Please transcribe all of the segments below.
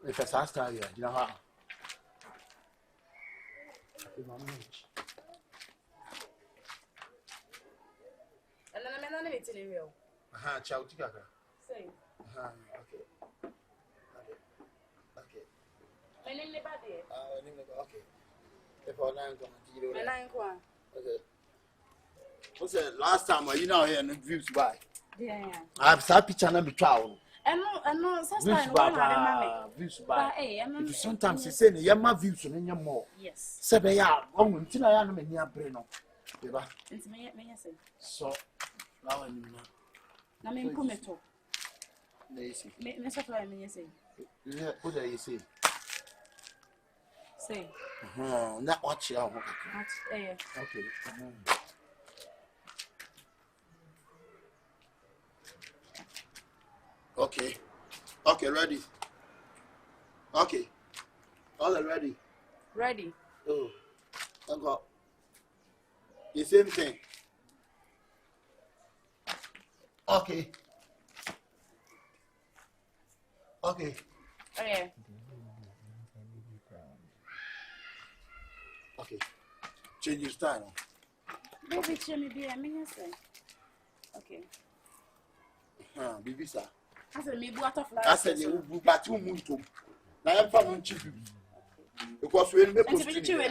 If it's Ashtown, you know how. And then I'm not meeting you. Chow together. Say. Okay. My name is Buddy. Okay. If all nine come to you. Okay. What's the last time you know here and views by? Yeah. I've saw picture number 12. And no, Views by. Sometimes you say, yeah, my views in your more. Yes. Said they are going until I am in your brain. So, now I mean, come at all. Lazy. Mr. Fly, me say. What do you say? Say. Not watch you. Okay. Okay, ready. Okay. All ready. Ready. Oh, I got the same thing. Okay. Okay. Oh, yeah. Okay. Change your style. Baby, Jimmy, be a minute. Okay. Bibi sir. I said, me water fly. I said, you will back to Muntu. I am from Chief. Because we may post to you.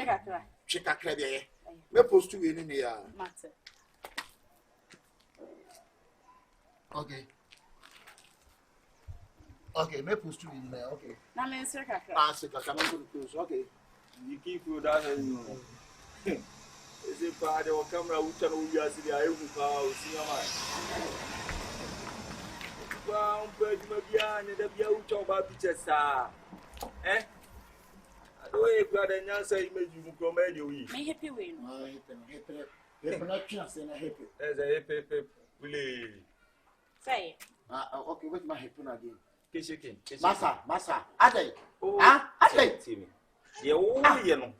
Check a credit. May post to you in the matter. Okay. Okay, may post to you in there. Okay. Now, I'm circa. I said, I cannot close. Okay. You keep you that and you. Is it part of camera which are we are seeing? I will see your mind. Well, but maybe I need to be out of our pictures, sir. Eh? I don't know if you had an answer, you come anyway. May happy win. As a hip, really. Say. Okay, what's my happen again? Kishikin. Massa, Ade. Timmy. The old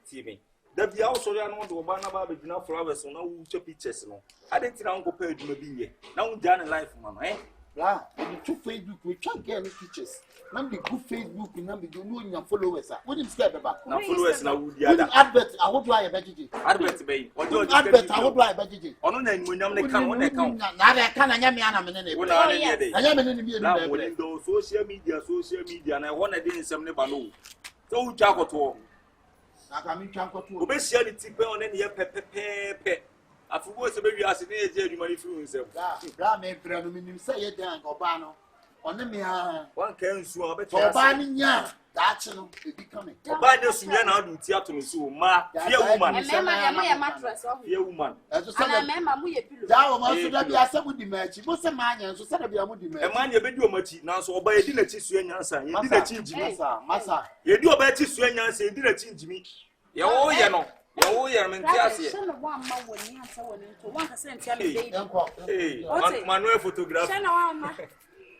Timmy. The be also on the Obama with flowers on all pictures. I didn't know Uncle Pedro maybe. Now done life, man, eh? Yeah, and to Facebook, we can't get any pictures. Now the good Facebook, and now we don't know your followers. What is that about? Now, followers now, the other advert, I would lie a budget. Advert, babe. What do you advert? I would lie a budget. On an when they come on account. Now I can't, I am an enemy. I am an enemy. Now, social media, and I want to do some never. So, Jacoto. I come in Chanko to obesity on any pepe. I forgot to be asking the money through himself. That may predominate say it down, Obano. On the mere one can swap it for banning ya. That's no becoming. By the Sudan, I'll do theatre so ma, dear woman, dear woman. As I remember, that was to be a second match. It was a man, and so said a man, you do much now, so by a dinner cheese, you didn't change me, Massa. You do a better cheese, you didn't change me. Oh, you know. Oh, yeah, I'm Manuel photograph.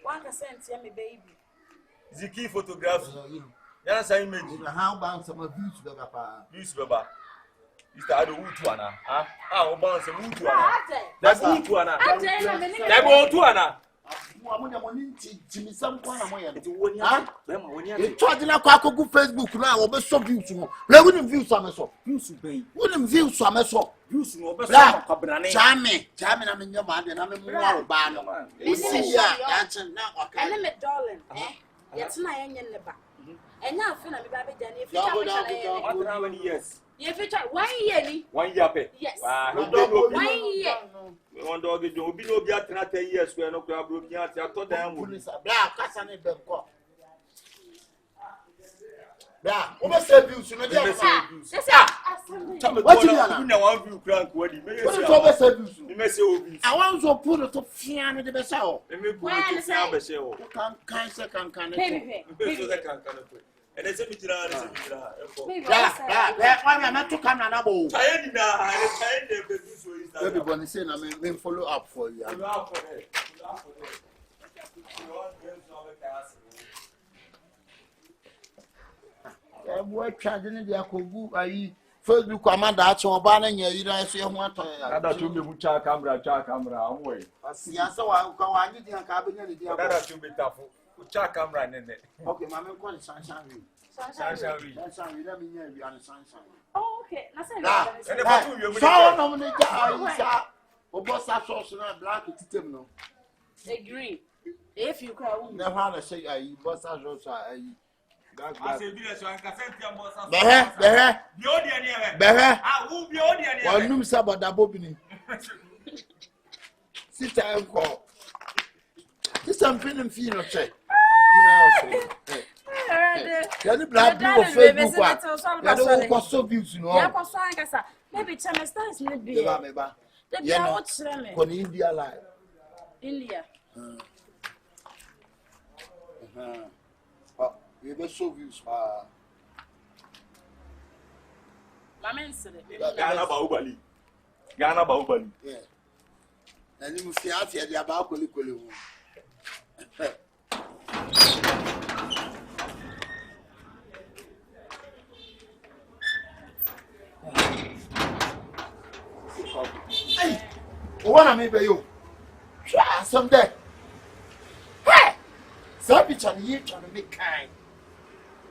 1% baby. Ziki photograph. Yes, I image. How about some abuse, Baba? Use Baba. You start a wood one. How about some wood one? That's wood one. That go to Anna. Jimmy, someone charging a crack of Facebook now, or so beautiful. They wouldn't view some so. Wouldn't view some so. Use no Jammy, I'm in your mind, and I'm in more banner. You see, that's now. And I'm a darling, eh? That's my onion in the back. And now, Finna, Baby, then if you have how many years? If you try 1 year, 1 year pay. Yes. 1 year. One dog, you don't be no be at 10 years where no crab broke out. I thought I am with black Cassan in the court. Yeah, what say views? You know, what you know, one view crank wedding. You may say, I want to put it to Fiana de Bessel. Let me put it to Bessel. Can't. And it's a bit I'm not to come and about. Everybody saying I may follow up for you. What charging the Akobu? I first you command that your banner, you don't see what I got to be with camera. I'm way. I see, I saw I need the cabinet. That to be tough. Ucha camera nene. Okay, my man call it sunshine. Sunshine. Let me hear you on the sunshine. Oh, okay. That's it. So no money ja Obosa sauce na black titem no. The green. If you cry, Never na say ayi bossa sauce ayi. I say be so an kasenti bossa. Behe. Ah, who be odi ani? Wanum sabada bobini. Sister enko. This something in feel no check. Yani black blue Facebook wa. Yani ko so views no. Ya ko so ankasa. Maybe Chamester is not be. Meba. Yeah, what's me? Ko India live. India. Oh, we be so views Mama said Ghana Bahubali. Yeah. And you see out here the about koli. Hey, what am I by you? Try someday. Hey, some picture here trying to make kind.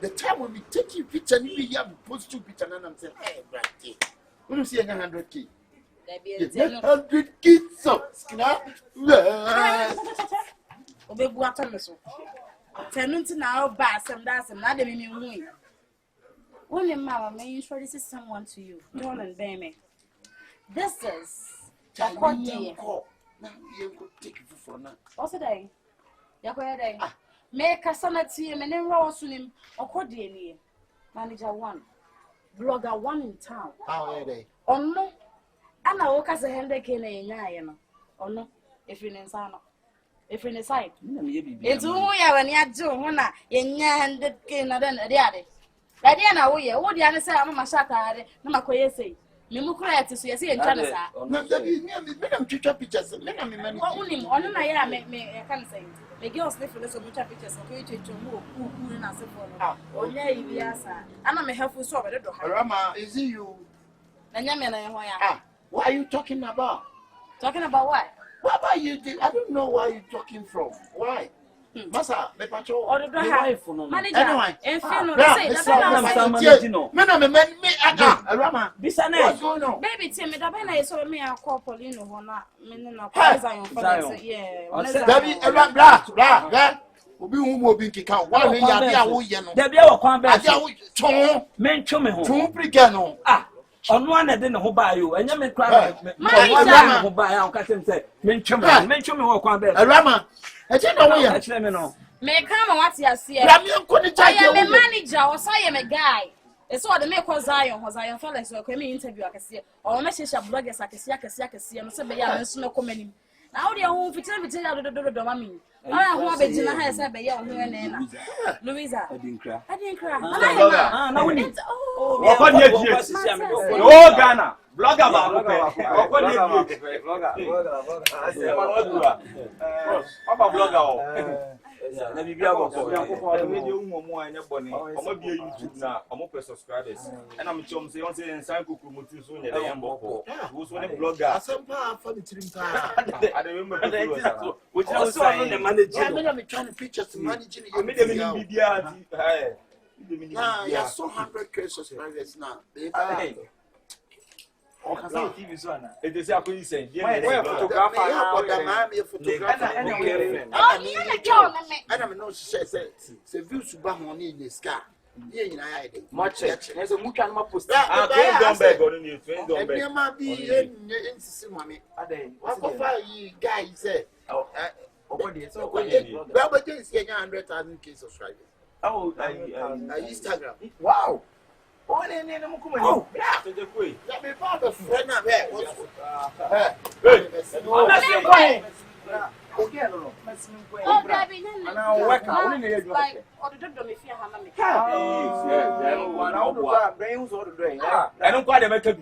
The time when we take you picture, we have post two picture, and I'm saying, hey, Bradley, we don't see 100K. 100K, so skinner. Obe bu atome so. Tenunti na oba asem da asem na de me hu. When your mama may introduce someone to you, don't and baby. This is Kyekyeku. Now you go take it for now. What's the day? Yakoya day. Make a sanity and then roll him or Codini. Manager 1. Blogger 1 in town. How are they? Oh no. And I walk as a hand in a or no, if you're in Sano. If you're in the side. It's who we are when you do one in your hand that came at the other. Diana, we are what the other side of my shaka, no matter say. Mimukura to see a Canada. No, I'm teacher pictures. Let me manage. Only on I can't say. The girls live for the pictures of you to move who and answer for. Oh, yeah, yes, I'm a helpful sort of Rama, is it you? What are you talking about? Talking about what? What about you? I don't know where you're talking from. Why? Masa, me patrol. Or the wife, manager. Anyway, and Rama, what's going on? Baby, Tim, the Bena is me a couple in the yeah. Blah. Obi hu mo bi kika wa ne ya dia wo ye no. Da bia wo kwan ba. Adia wo chon. Mentwo me ho. Chon prika no. Ono ana de ne ho ba yo. Enya me kra. Me ho ba ya o ka sem se mentwo me wo kwan ba. Rama. E je na wo ye. A kire me no. Me come what you see. Bra me nko ni charge. I am a manager or so I am a guy. It's all the make Zion fellas so come interview akese. O me shesha bloggers akese no se be ya nso no komani. Now they won't fit do mami. I want to be in a house. I be here on Louisa. I didn't cry. No, we need. Oh, Ghana. Blogger, blogger. Let me be able to YouTube now. I'm up subscribers, and I'm saying, blogger. I remember which I was saying the manager. I'm trying to picture to managing your media. You're so 100K subscribers now. It is a coincidence. Photographer. I don't know. She says, views to buy money in the sky. Much. There's a much animal post. Don't beg on you. Don't beg. Might be in Simone. What guy said? Oh, but it's 100,000 subscribers. Oh, Instagram. Wow. Oh, yeah. Let me find a friend of it. I don't quite make a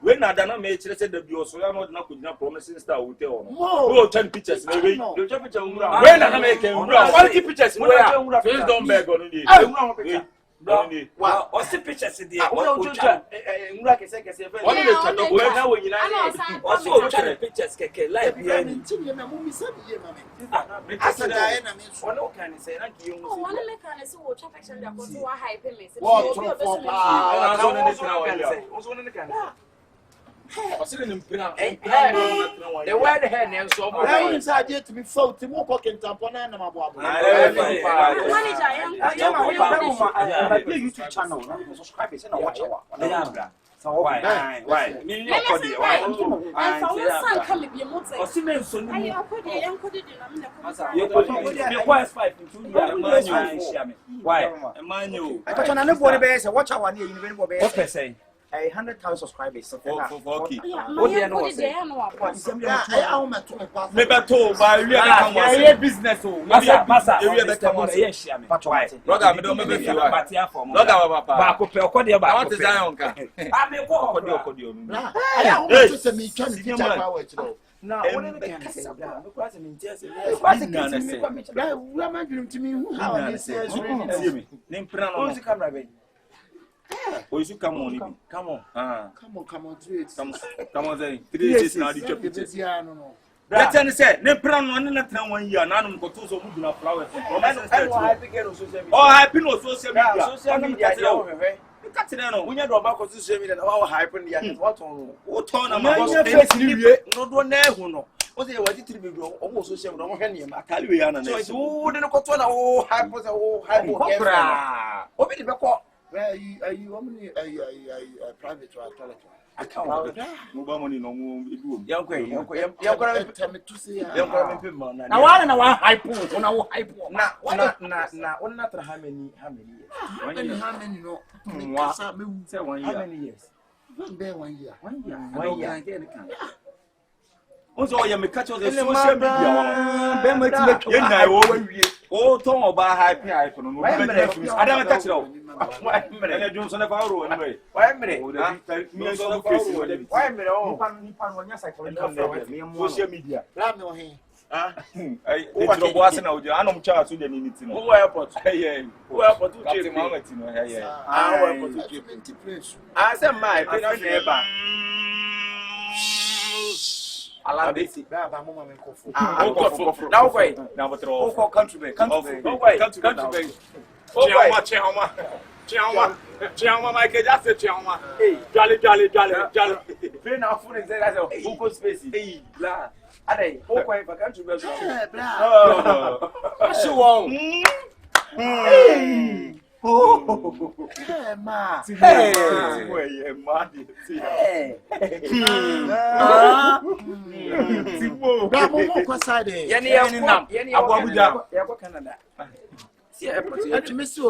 when I don't make it, said the Biosolo not could not promising star hotel. Oh, 10 pictures, maybe. When I make quality pictures, please don't beg on you. Wow, or see pictures in the pictures like the word head and so inside to be faulty, more cooking tampon YouTube channel, subscribe it and watch our. So why? Why? 100,000 subscribers. Business. Oh, you come on, come on, come on, 3 days now. Let's say, no plan 1 year, none of the so good flowers. Oh, happy no social media. When you're about to say that all hyper, what on a man, not one there who know. What they were to be almost social, no Henry, I tell you, who didn't go to all hyper, all hyper. What did you call? Where are you only a private toilet? I can't move money no more. You're going to tell me to see. Now, I don't know why I put on our hype. Not how many years? How many no? How many years? 1 year. 1 year. Also, I am a catcher of the social media. Oh, Tom about happy. I don't touch it. Why a minute? Johnson of our anyway. Why a minute? Why a minute? Social media. I wasn't out there. I don't charge to the minute. Who airport? Who airport to Captain Mohammed? I said, my neighbor. Now, wait. Now, but all country. Chiama, my kid, that's a Chiama. Jolly. Been our food is there as a vocal space. Hey, blah. Are oh, for country. So long. Oh, ma. Hey,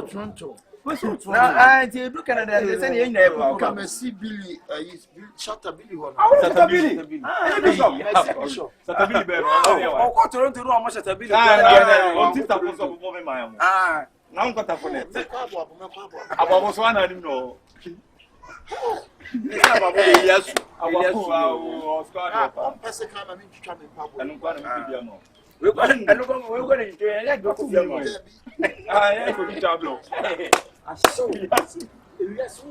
Toronto. I did look at that. Come and see Billy. Shutter Billy. Now, got up on it. I was one, I didn't know. Yes, I was we're going to enjoy it. Go to I could be tableau. I saw yes,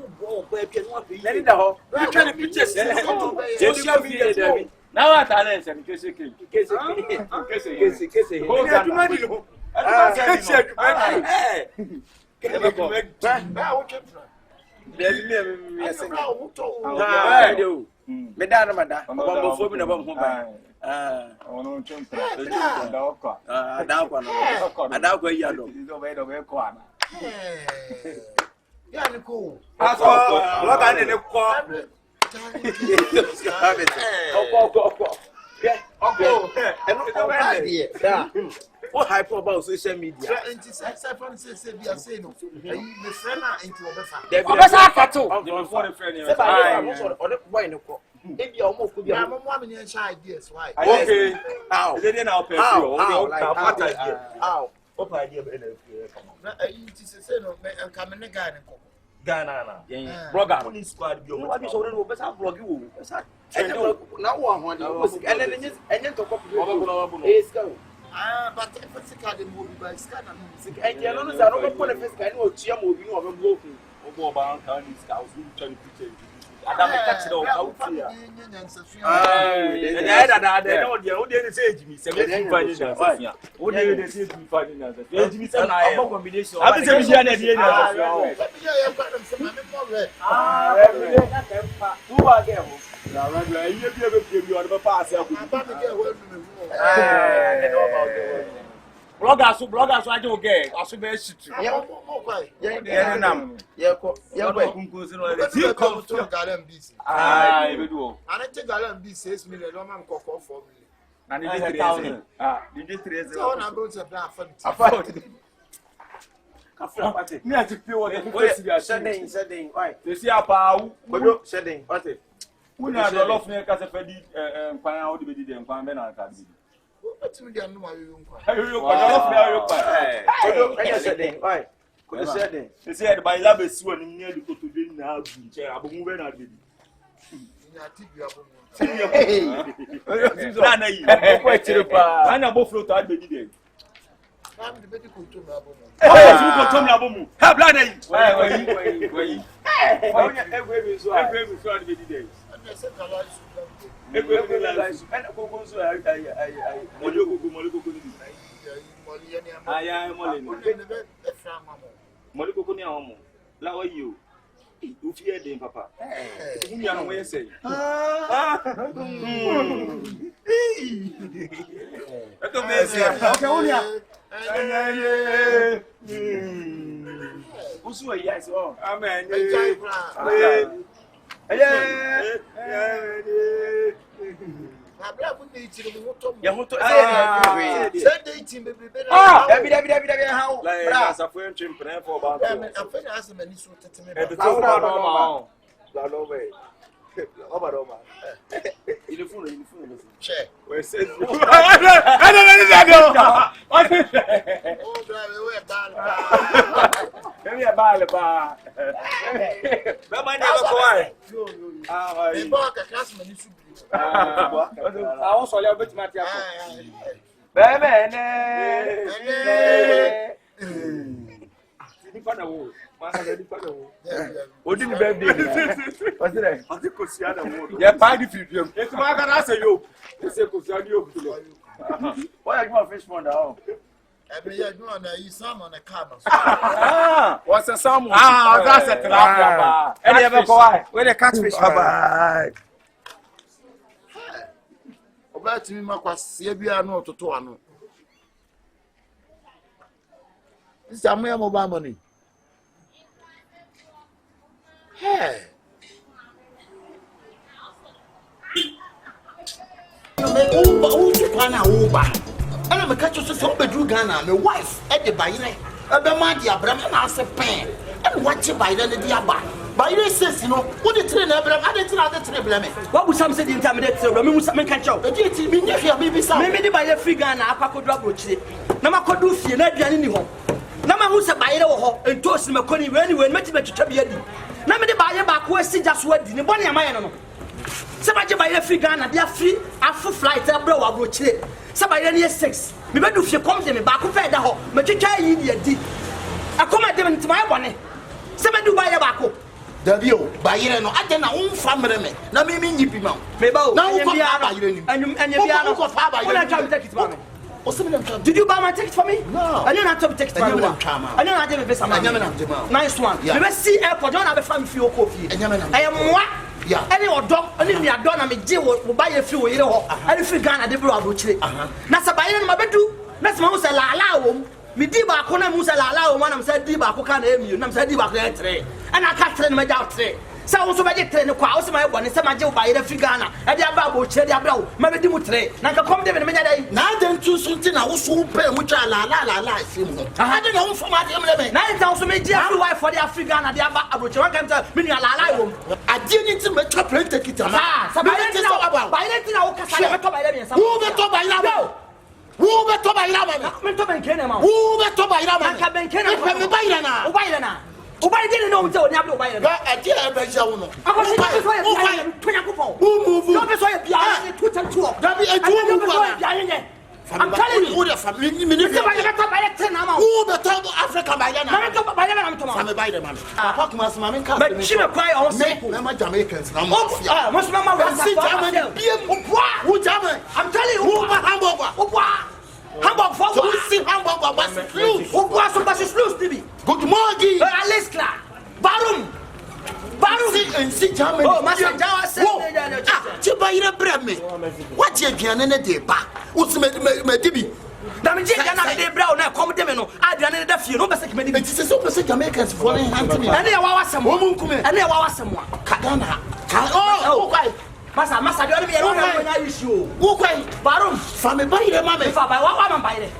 where can one be? Let it out. We're trying to picture social media. Now, I tell you, what hype about social media? Except for say we are saying no. The friend are into Obesa. Obesa Kato. If you almost could be a mom and ideas, why? Okay. How? They didn't help you. How? What idea? It is a say no, and come in a garden. Ghana, Broga, police squad. You want to show them Obesa blog you. Now one, and then talk about But physical the movie by scan and music. And you know, I don't put a physical or cheer movie or a broken or about Chinese cows who turn picture. I don't catch it all out here. They know the audience age me 17 finance. What do they say to me finance? Age me some combination. I'm saying, yeah, who are there? Now, regular, you have a pass. Bloggers, I don't get. I should be a shit. Yeah, come to Galen BC. I do. And I take Galen B 6 million, no man cock off 4 million. And it is 3,000. You did 3,000. So I'm going to plan for me. I took you what the shedding. Why? You see a power, but shedding. What it? We are the love near Casafedi and find out the video and find Ben. What's with the animal? Why? Could have said it. They said by love is swimming near the coat to be now. I'm moving out. I'm both float out the day. I'm the medical to Nabomu. Have bloody. You fear them, Papa. You know what you say. Yes, oh, amen. What did the baby? What's it? I think it's the other one. Yeah, party film. It's my God, say you. It's a Cosadio. Why are you a fish pond? Every year, you want to eat some on a car. What's a salmon? That's a trap. Any ever go out? Where the catfish? Bye. About me, my Sabia, no to Tuano. This is a mere mobile money. Hey. And I'm a catcher, so bedroom Ghana, my wife at the Bayne, a Bamadi Abraham, and I said, pen, and watch it by the Diaba. By this says, you know, what the train Abraham, I didn't know the train. What was some said in time that some catch up? Maybe some maybe by the free Ghana, I could drop with it. Namako do see, not any home. Nama who's a buyer and toast him a conny anywhere, met him to Tabiadi. Namely buy a back west, just what the bonny am I? Somebody buy a free Ghana, they are free, a full flight, a blow of roach. Somebody any 6. Me bedu fie come to me back up da ho. Me twetwa yi dia di. Akoma dem ntima abone. Se bedu buy a back up. Davio, bayire no ade na unfa mere me. Na me nyipi ma. Me ba o. Na wo fa bayire ni. Anya bia no. Wo fa bayire. Wona twa me take it for me. Did you buy my ticket for me? No. I don't have to take it for me. I don't have to be some. Nice one. You must see airport. Don't have a family feel coffee. I am what? Yeah. Any dog, any me a dog, and me Jay will buy a few years old. I feel Ghana, they blow about it. That's a buyer in my bedroom. That's my house. Allow me, Diba, Kona Musa, allow one. I'm said Diba, who can't aim you. I'm said Diba, and I can't train my doubt tray. So also by the train, the house, my one is a major buyer in Ghana, and they are about Cherry Abrow, maybe Dimutre. Now come to me. Now then, too soon, I was so pay which I la. I don't know for my 9,000 wife for the African and the Abu Chaka, meaning a la. I didn't to make a plane take it. Ah, somebody about by letting our Castle by them. Who the top by Labo? Who the top by Lama? Who the top by Lama? Akabenezer by Lana. Why? Why didn't know until Nablo by a dear Bezano? Who move? Don't be so behind 2 and 2. Don't be a 2 behind it. I'm telling you, who the family minister by the who the top Africa by the I'm by the man. Papa must mammy come. But she will cry on my Jamaicans. I'm telling you, who Hamburg for who see Hamburg was loose. Who was loose, Bibi? Good morning, Alice Clark. Barum. And see Germany. Oh, Master Jawa said, Chiba, bread me. What you can in a day back? What's my Dibi? Damage, I brown, I come to me. I didn't have you, no message. It's a super Jamaicans falling hand to me. And there was some woman coming, and there was someone. Kadana. Oh, why? Master, don't be alone when I wish you. Walk away, Barum, from a body, the mammy, for by one man by it.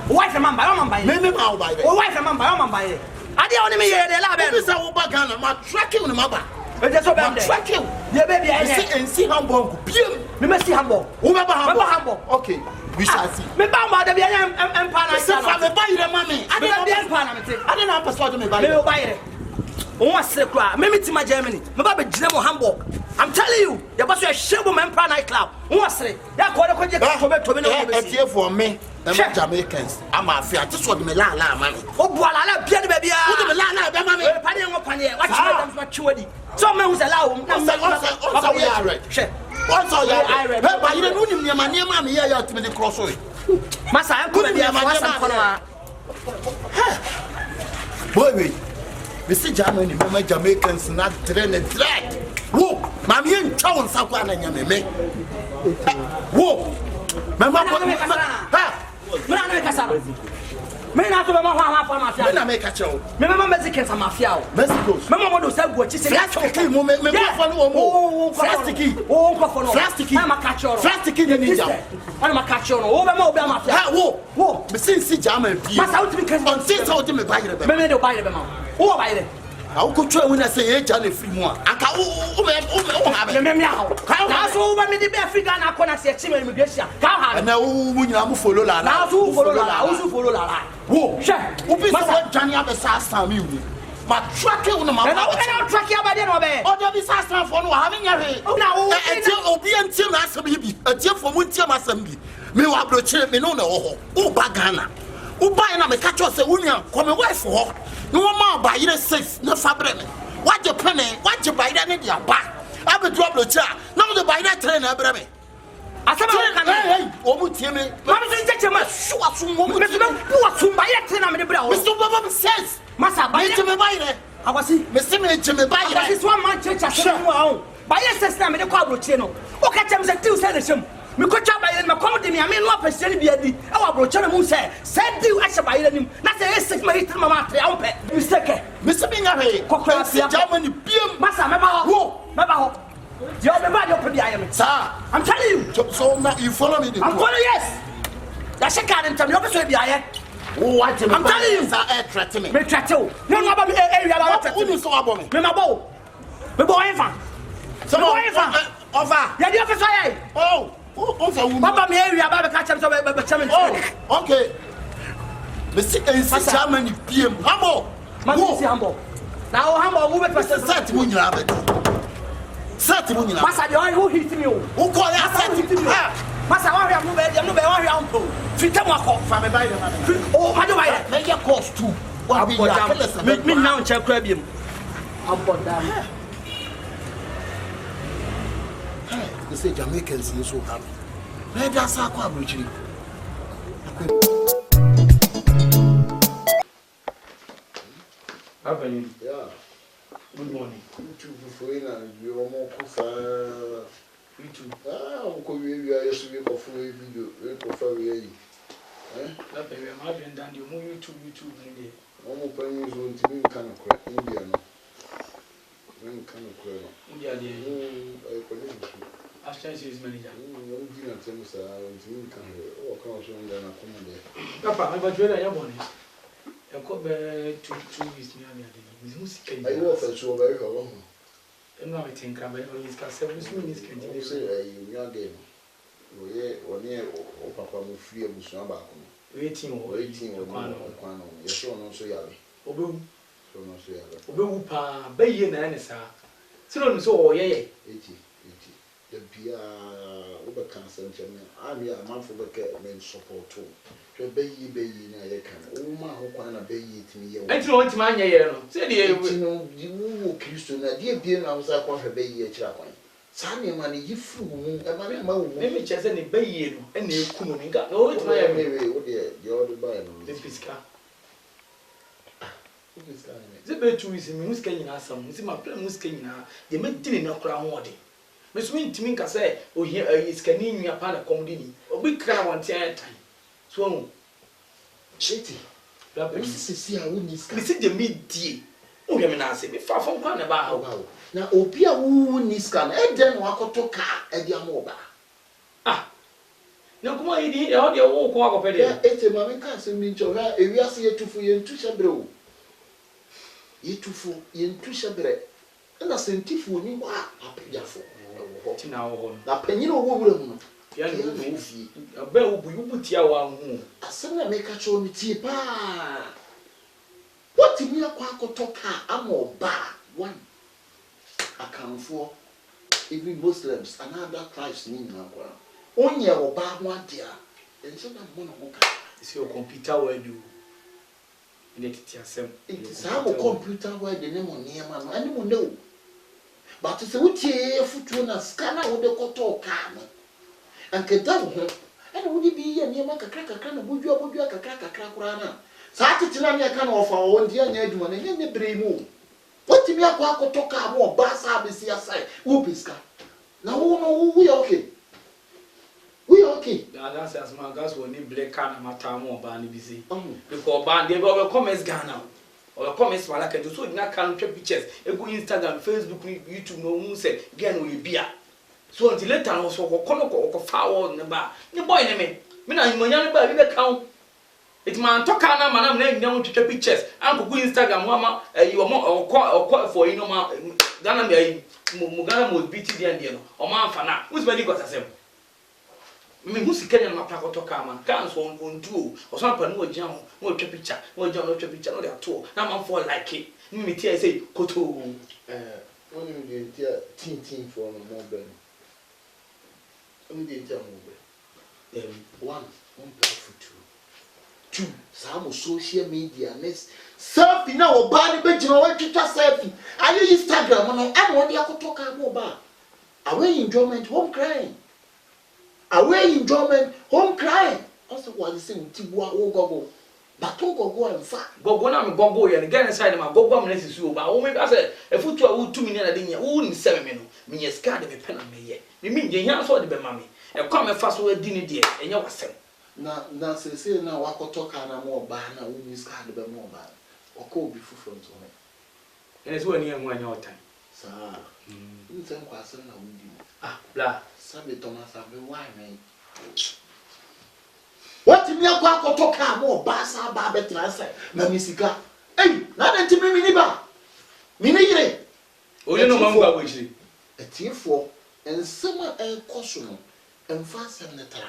Wife a man by one by me, I'll buy it. Wife a man by one by it. I don't want to hear the lab. This is our bagana, my tracking the mother. That's what I'm tracking. Yeah, baby, I see and see Hamburg. We must see Hamburg. Remember Hamburg. Okay, we shall see. Remember the Empire. I'm a buyer, mammy. I don't know persuade me by it. What's the crowd? Maybe to my Germany. Maybe General Hamburg. I'm telling you, there was a Sherwood Empire nightclub. What's it? That quarter for me. Jamaicans, I'm a fair. Just what me la man. Oh, voila, baby. What the la, mammy? Paddy, what you ready? Some men who's allowed. Also, we are right. Also, I read. But you don't know your money, mammy, here to the crossroad. Massa, I'm going to be a boy. We see Germany, my Jamaicans not train and drag. Whoa, Mammy and Chow Sakwan and Yame. Whoa, Mamma, men out of my mafia, make a show. Remember Mexicans are mafia. Mexico's. Mamma said what she said. Plastic moment, plastic, I'm a catcher, plastic in the ninja. I'm a catcher, over mafia. Whoa, but since German, must out to be since out to me by the men to buy them. Oh, by it. I'll go try when I say, Johnny Fremont. I can't over me the bear figure and I can't say, Chimney Immigration. And now, when you are follow La, now who follow La. Whoa, who be my Johnny of the Sastam, you. My track on my track by the way. Oh, there is Sastam for having a now, obedient Tim Assembly, a dear from Winter Assembly. Me will blow me no, oh, Bagana. Who buy and I catch us a woman, come away for no more by your 6, no fabric. What you penny, what you buy that in your back? I will drop the chair, no the buy that train, Abrami. I said, hey, oh, Timmy, Mamma said, you must show us some woman to buy a train. I'm the brown. Mr. Bob says, Massa, buy it to me by it. I was Mr. Jimmy by it. This 1 month church, I said, buy a system in the Quabro channel. Okay, Tim's a 2 cents. Me ko chaba ile me come de me ame no apese ni bia di e wa bro chere mu se di a chaba ile nim na se esik ma hitir mama atre am pe mistake me se bi nya he kokra sia Germany biem masa me ba ho di o me ba do pe bia ye me sir I'm telling you so now you follow me I'm follow yes ya sheka dem tam yo be so bia ye what I'm telling you sir e threat me threat o no no ba me area ba threat me so abo me ma bo me bo enfa so bo enfa over ya di officer ye oh Papa, me area about the catch up. Oh, okay. Mr. Germany, PM, Hamburg. Hamburg. Now, Hamburg, who was the set when you have it? Set when you have it. Who hit me? Who call that set? Massa, I am moving around. Fitamako from a bite. Oh, how do I make your cost too? What me now check Krabium. I'm put down. They say Jamaicans are so happy. Let us have a bridge. Happening? Yeah. Good morning. YouTube before you are more cool. YouTube. We are yesterday for video. We prefer we. That baby, I'm having done the more YouTube India. Almost pennies won't be kind of crap. India. Kind of crap. India, I Ashtown is manager. Papa, I'm going to your money. I got 2 weeks near me. I was so very long. I'm not think I'm going to 7 minutes. Can you say you are game? Or near Papa will free of Musamba. Waiting or you're sure not so young. Obu, so not so young. Obu, pa, bayin and so, yeah. the Pia over cancer, I'm a month of a main support too. To be in a can, oh, my hope, and be it me. I don't want to mind you, said you used to know, dear being outside of her baby, a child. Sunny money, you fool, a money, maybe just any bay and you couldn't got no, it's my dear, you're the buyer, this pisca. The bed to is in Muscana, some, it's my plan Muscana, they make dinner crown wadding. Miss Win to me, I say, oh, here is canning upon a comedy, or we can't want time. So, Shetty, see, I wouldn't see the mid tea. Oh, you mean, I say, far from Carnaval. Now, Opia woo Niscan, and then Wakotoka, and Yamoba. Ah, no, come on, idiot, all your walk over there. It's a mamma can't mean to her, if you are here to feel into Shabro. You too full, you too shabre. And I sent you for me, what a for. Now, Penino woman. A bell will put your home. A son make a show me tea pa. What in your quackotoka, I'm more bar one. Account for even Muslims and other Christ mean now. Only our bar one dear. And so I'm one of it's your computer where you. It is our computer where the name on near man, anyone know. But it's a wood here, foot a scanner with the koto can. And can tell her, and would it be a near a crack a can, would you a crack a crack rana? Saturday can offer one dear Nedman and then the brave move. What to me a quack toka more bass ABC aside, whoopiska. Now, no, we okay. We okay. That's as my gas will need black can and matamo bandy busy. Before band, they will come as Ghana. Or comments while I can do so in that country pictures. A good Instagram, Facebook, YouTube, no one say, again will be a. So until later, also, or foul in the bar. The boy, name me, I'm young by the count. It's my Tokana, man, I'm down to take pictures. Uncle good Instagram, Mama, you are more or quite for you know, Ghana, Mugana would beat the Indian or Manfana. Who's very got as him? Me who's Kenyan Mapaco Tokama, can't one do, or some no jam, no picture, no John, no picture, no at all. Now I'm for like it. Me say, Koto, only the teen for no more burn. Only the tell me. One for two, some social media, next selfie now, body, but you know what you just selfie. I use Instagram, and I want you to talk about. Away enjoyment, home crying. Away enjoyment, home crying. Also, what is saying, Tibua, oh, go. But don't go and fat. Go on, go and again inside my go go is you. But maybe I said, a foot to a 2 minutes, I didn't own 7 minutes. Me, a scar of a pen on me yet. You mean, you can't sort the mammy. And come and fast with dinner, dear, and you were saying. Now, say now, I could talk and I'm more banner when you scar the more bad. Or cold before from to me. And it's when you're one your time. Sir, you think I said, I would do. Ah, blah. Sabi Thomas, I've been why, man. What in your quack or talk more bassa barbet answer, Mamisica? Hey, not to me, Miniba. Minnie. Oh, you know, Mamma, which a tear for and summer and caution and fasten the tra.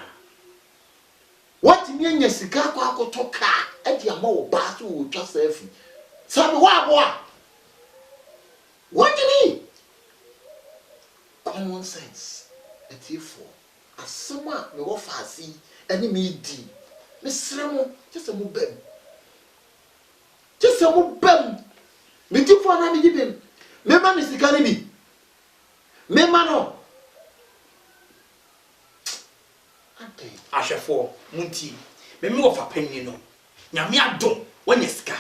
What in your cigar quack or talk at your more bath will just selfie. Sabi what? What do you mean? Common sense. A tear for a summer, no offer, see, any me D. Miss Ramo, just a mubem. Just a mubem. Me too for an amibim. Me man is the calibi. Me mano. I shall for Munti. Me move a penny no. Yamia don't when you scar.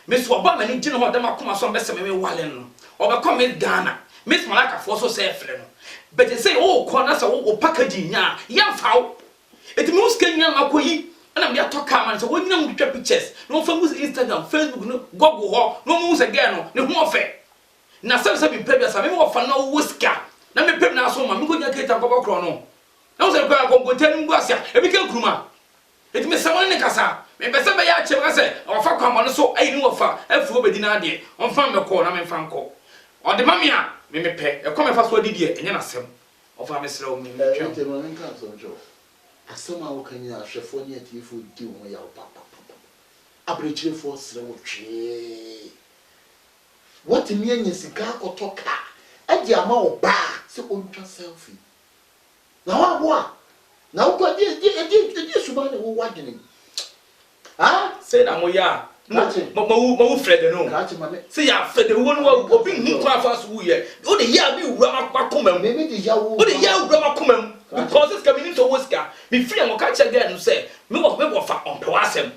Miss Wabama and General Damakuma some best of me wallen. Or become in Ghana. Miss Malaka for so safe. But they say, oh, corners or packaging, ya foul. It moves Kenyan Makoi, and I'm there to come and so when you get pictures, no famous Instagram, Facebook, no Google, no moves again, no more fair. Now, some have been papers, I'm more for no whisker. Now, me pep now, so I'm going to get a couple chrono. Now, I'm going to tell him, Guasia, a big Kruma. It may someone in the Casa, maybe somebody I say, or for common, so I know of a full dinner on farm the corner and Franco. Or the Mamia, me pay a common fast word idiot, and then I say, of our Miss Row, me, as somehow can you have Shaffonia tea food do my papa? A bridge for slow tree. What in me and your cigar or talk? And your mouth bar, so ultra selfie. Now what? Now go dey suba ne wo wadene. Ah, say na mo ya. Mo Fred no. Say ya Fred won wo obi hu kwa fa so ye. O de ya bi wura makoma mu. Me de ya wo. O de ya wura makoma mu. Because this community to Oscar. Me free am ka che girl no say. Me wo fa on pe wasem.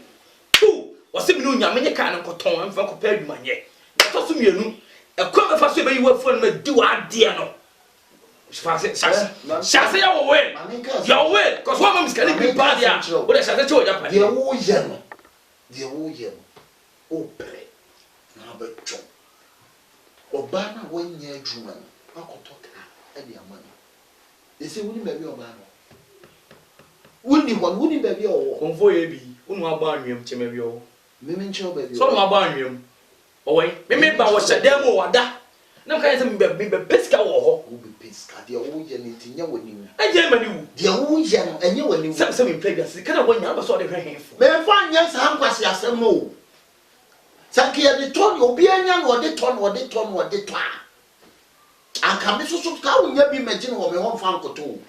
Two, was me no nya me ka na koton am fa ko pa adwuma nye. To so mienu. E kwa me fa so be yi wa phone me di wa ade no. Shase ya wo we. Your way, cause one is can be bad ya. What I shall tell you. Dear wo yen. Dear wo yen. O pre. Na be chon. Oba na wo nya adwuma no. Akotoka e de amani. They say woni baby oba no. Woni baby owo. Konfo ye bi. Unu agba anwem cheme bi owo. Me nche baby. So no agba anwem. Owe. Me ba wo shedam wo wada. Na kan say me be pesca wo ho. Wo be pesca. Dear wo yen ntinya woni mu. Aje mani wu. Dear wo yen enye woni mu. Some me play gas. Kana wo nya ba so de hwehwefo. Me fa nya sa nkwase asem no. Sakia de ton obi anya no de ton. Aka me so ka wo nya bi imagine wo me ho fa nkoto.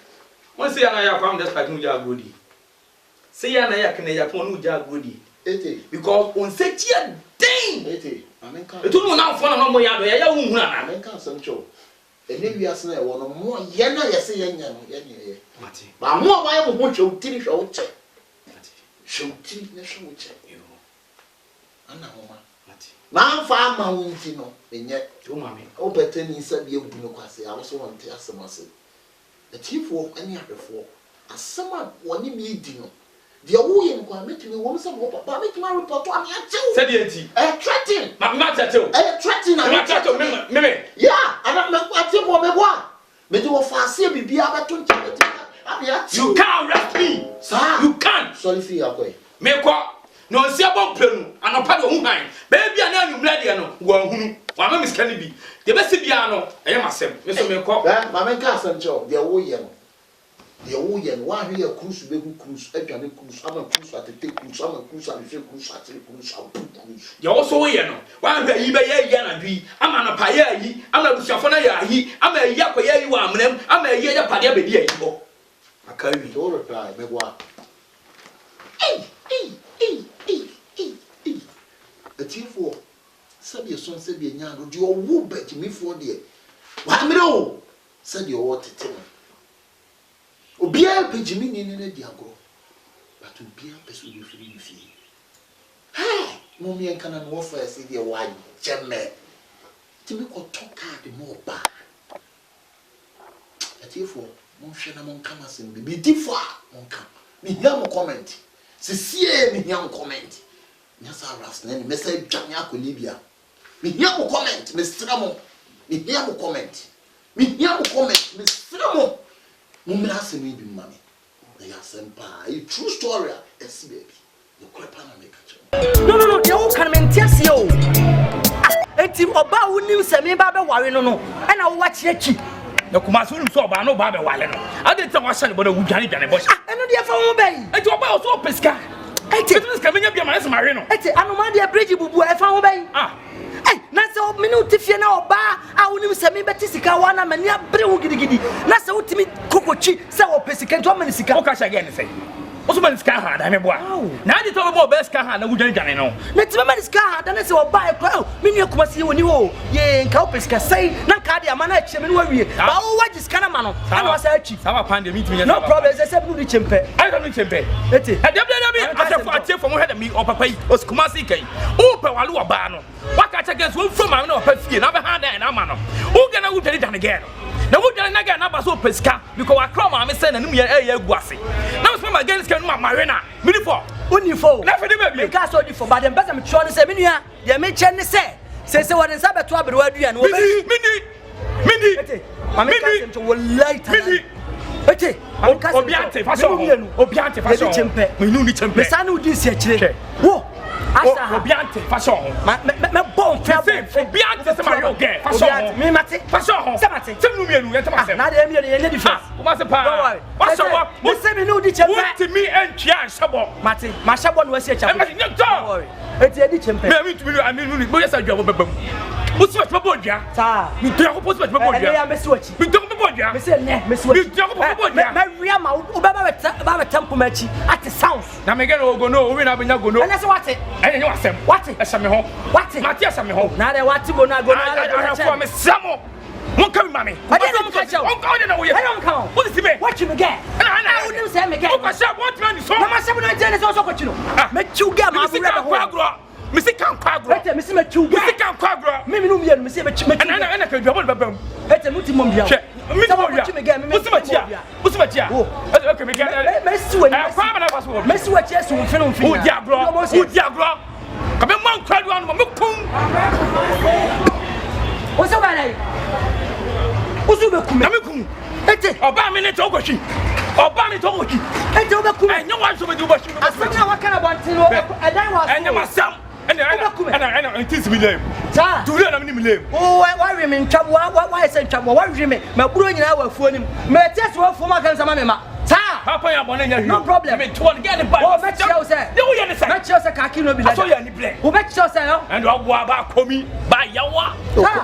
Wọ́n say na ya kwam despite no ja godi. Say na ya kene ya pon no ja godi. Ete Because on say tia den. ete amenka. Etu no na fo na no mo ya do ya wu hu na. Amenka asem ene wiase na e wo no mo ye na ye se ye nya no ye ne ye. Mate. Ba mo ba ye mo ho hwe tiri hwe wo che. Mate. Hwe tiri na hwe wo che. Yo. Ana ho ma. Mate. Na fa ama wo nti no enye. To mame. O bete ni sa bi ebu no kwase a wo so won te asem ase. Atifo ani ahwefo asema woni mi di no de wo ye nko ametumi wo mse mo papa ametumi report am ya chew Say the enti threatening ma chatew threatening ma chatew me yeah ana me atifo me bo me di wo fa ase bibia beto nti am ya chew you can't arrest me sir you can't sorry for your boy me ko no si abon plenu anopa de hu han baby ana anumla de no wo hunu wa ma miskani bi de be se bia no eye masem me so me ko ma me ka asem chew de wo ye no de wo ye no wa hwe ya cruise be hu cruise adwane cruise ama cruise atete cruise ama cruise ahwe cruise atete cruise apu cruise ya wo so wo ye no wa hwe yi be ye ya na dwi ama no pa ye yi ama busuafo na ya yi ama yi akoya yi wa amnam ama yi ya pade abedi yi bo akawi to reply me boa atifo sabe so sabe nya do de owo bagimifo de wa mere o sabe o tete no obia bagimi ni de agoro but obia peso bi firi fi mo mi enka na no fa ase de wa jemme ti me ko toka de mo ba atifo mo hwe na mo kama sem bi difo a mo ka mi hia mo comment sisie mi hia mo comment nya sa ras na ni message dwan akolibia mi hia mo comment me sira mo mi hia mo comment me sira mo mo mira se mi bi mame na ya sempa a true story esi baby the crepa na make a no you can maintain you enti oba woni se mi ba be ware no e na wo wa chiachi na kuma so so oba no ba be wale no ade tan wa shane bodo wudwane bo eno de fa wo bai enti oba o so pesca enti pesca menya bia mane se mare no enti anoma de bridge bubu e fa wo bai na se o minu tifie na oba a woni se mi beti sika wa na mani abre wo gidigidi na se o timi kokochi se o pesika nto mani sika o ka sha again say o so mani sika ha da me boa na ade to bo be sika ha na wudwane no na timi mani sika ha da na se oba e kwa mi nu kuma se woni ho ye nka o pesika sai na ka de amana a cheme no wawie ba o waji sika na ma no na wa sa achi sama pan de mi timi no problem se nu di chempe I don't need chempe eti ate for mo head me o papa yi o kuma se kai o pe wale oba no waka cha guess won from am na opa fie na be ha na na ma no o ga na wudwane dan again na wudwane na ga na ba so pesika because wa kro ma me say na num ye aguase na so ma against kan ma marina me for unifo na fe de baby ka so di for but dem pesa me tro ne say me nua de me che ne say se wo den sa beto aberewa dua no mini ete ma me ka se nto wallahi ta ete obiante fashion chempe me nu ni chempe me sa no di si akire wo asa obiante fashion me bon fe obiante se mario ge fashion me mate fashion se mate se nu mienu ye tama se na de mienu ye di fa o ma se pa wa so wa mo se me no di chempe what me entwa shabo mate ma shabo no asi acha e ma ni to ete di chempe me mi tu mi ani nu ni bo ye sa dwa bo bebam What's what Boja? You don't put what Boja. Miss Watch. You don't Boja. Miss Watch. You don't put Boja. Mariama, Ubaba Temple Machi at the sounds. Now, Megan will go no, we're not going to go no. And that's what it. And you ask them, what is some home? What is Matthias? I'm home. Now they want to go now. I have promised some more. Won't come, mommy. I didn't catch you. I don't come. What is it? What you again? I wouldn't say again. What man is so much? I'm also what you know. Make you get my Missy can't quagro. Let me see my two. Missy can't quagro. Maybe no, Missy, and I can do a let them multi mumia. What's my chair? What's my chair? Okay, make it. Miss what yes, will film. Who Jabra? Who Jabra? Come on, crowd one. What's up, man? What's up, Kumakum? Obama minute Ogoshi. Obama Togoshi. And no one to do what you what kind of one to know. And I was some. And I teach me name. To learn a name. Oh, why remain trouble? Why is it trouble? Why remain? My brother and I were for him. May I test work for my grandma? No problem. I mean, to get the ball. Make sure, sir. No, you understand. Make sure, sir, Kaki no be like that. Who make sure, sir? And Waba Komi by Yawa.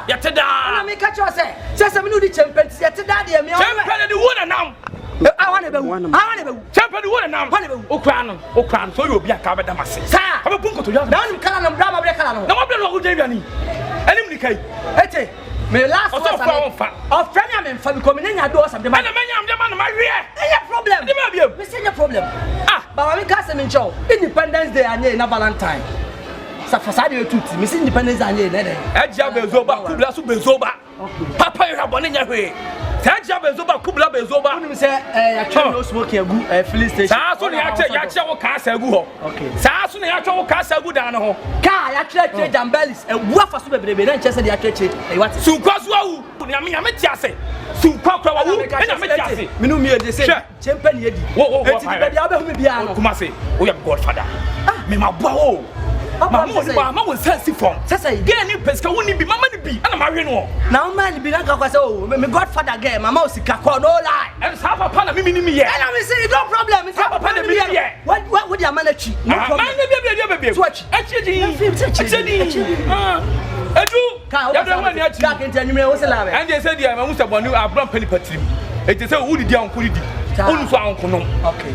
Yatada. I make a choice, sir. Just a minute, champion. Yatada, champion, the one now. I want to champion the one now. Okran, so you'll be a cabin. Sir, I'm a bunko to you. Now you can't drama. No, I'm not going to do any. Enemy. Me last one of friend am for becoming any door something. Man, my rear. Any problem? Me see your problem. But when cast them in show Independence Day and na Valentine. Sa fasade you tuti. Me see Independence Day na dey. Eja bezoba kubla su bezoba. Papa you have one in your way. Eja bezoba kubla bezoba. You say ya train no smoke egu filling station. Sa so na ya che wo ka sa egu ho. Okay. Sa so na ya che wo ka sa egu dan ho. Ka ya che jambelis ewu afaso bebrebe na nche se de ya che what? Su kwaso awu. Na me ti ase. Su kwakwa wawu. Na me ti ase. Me no me dey say champion ye di. Wo eti be dia be hu me bia no. Kuma say o ya godfather. Me ma boa o. Mama was sensi from. Say get any pesca woni bi mama ni bi. Ana ma hwe no. Na man bi na ka kwa say oh me godfather girl mama o sika kwa no lie. And sa papa na me ni ye. And I say no problem. Sa papa na me ni ye. What would your man achi? No problem. Man be be. Swatch. Achi di. Edu. Ya do wan achi. Ka kenti anyume wo se lawe. And they say dia ma musa bonu abram peli patrim. E te say wo di an ko di. Unu so anko no. Okay.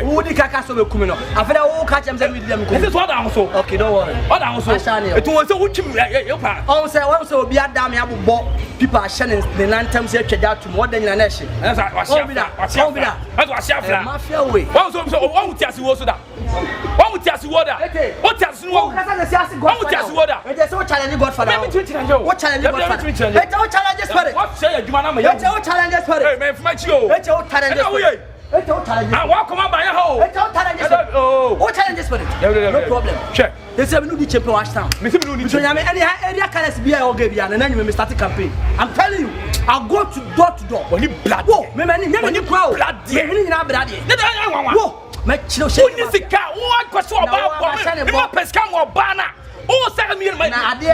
Who di kaka so be kumi no. After wo ka chem say we di dem ko. This is what am so. Okay, don't worry. What am so? It won say wo chim you pa. On say obi adam ya bobo people are shining the nantem say tweda to more than na na she. That's what be that. That's what shafla. Mafia way. One so one wuti ase wo so da. One wuti ase wo da. What ase wo? Kasa na si ase God. One wuti ase wo da. We just challenge Godfather. Let me tweet you. What challenge Godfather? Let us challenge spirit. What say you man am ya? Let us challenge spirit. Hey man, for you. Let us challenge spirit. Welcome on by your home. What challenge spirit? No problem. Check. They say we no be champion Ashtown. Me say we no need. So any area can be or give you and then you start a campaign. I'm telling you, I'll go to door. When you blood. Whoa, me man, you crowd. Blood. Me na blood. Whoa. Make no shame. Who is car? Who go so about? Me pesca mo bana. Oh, 7 million my money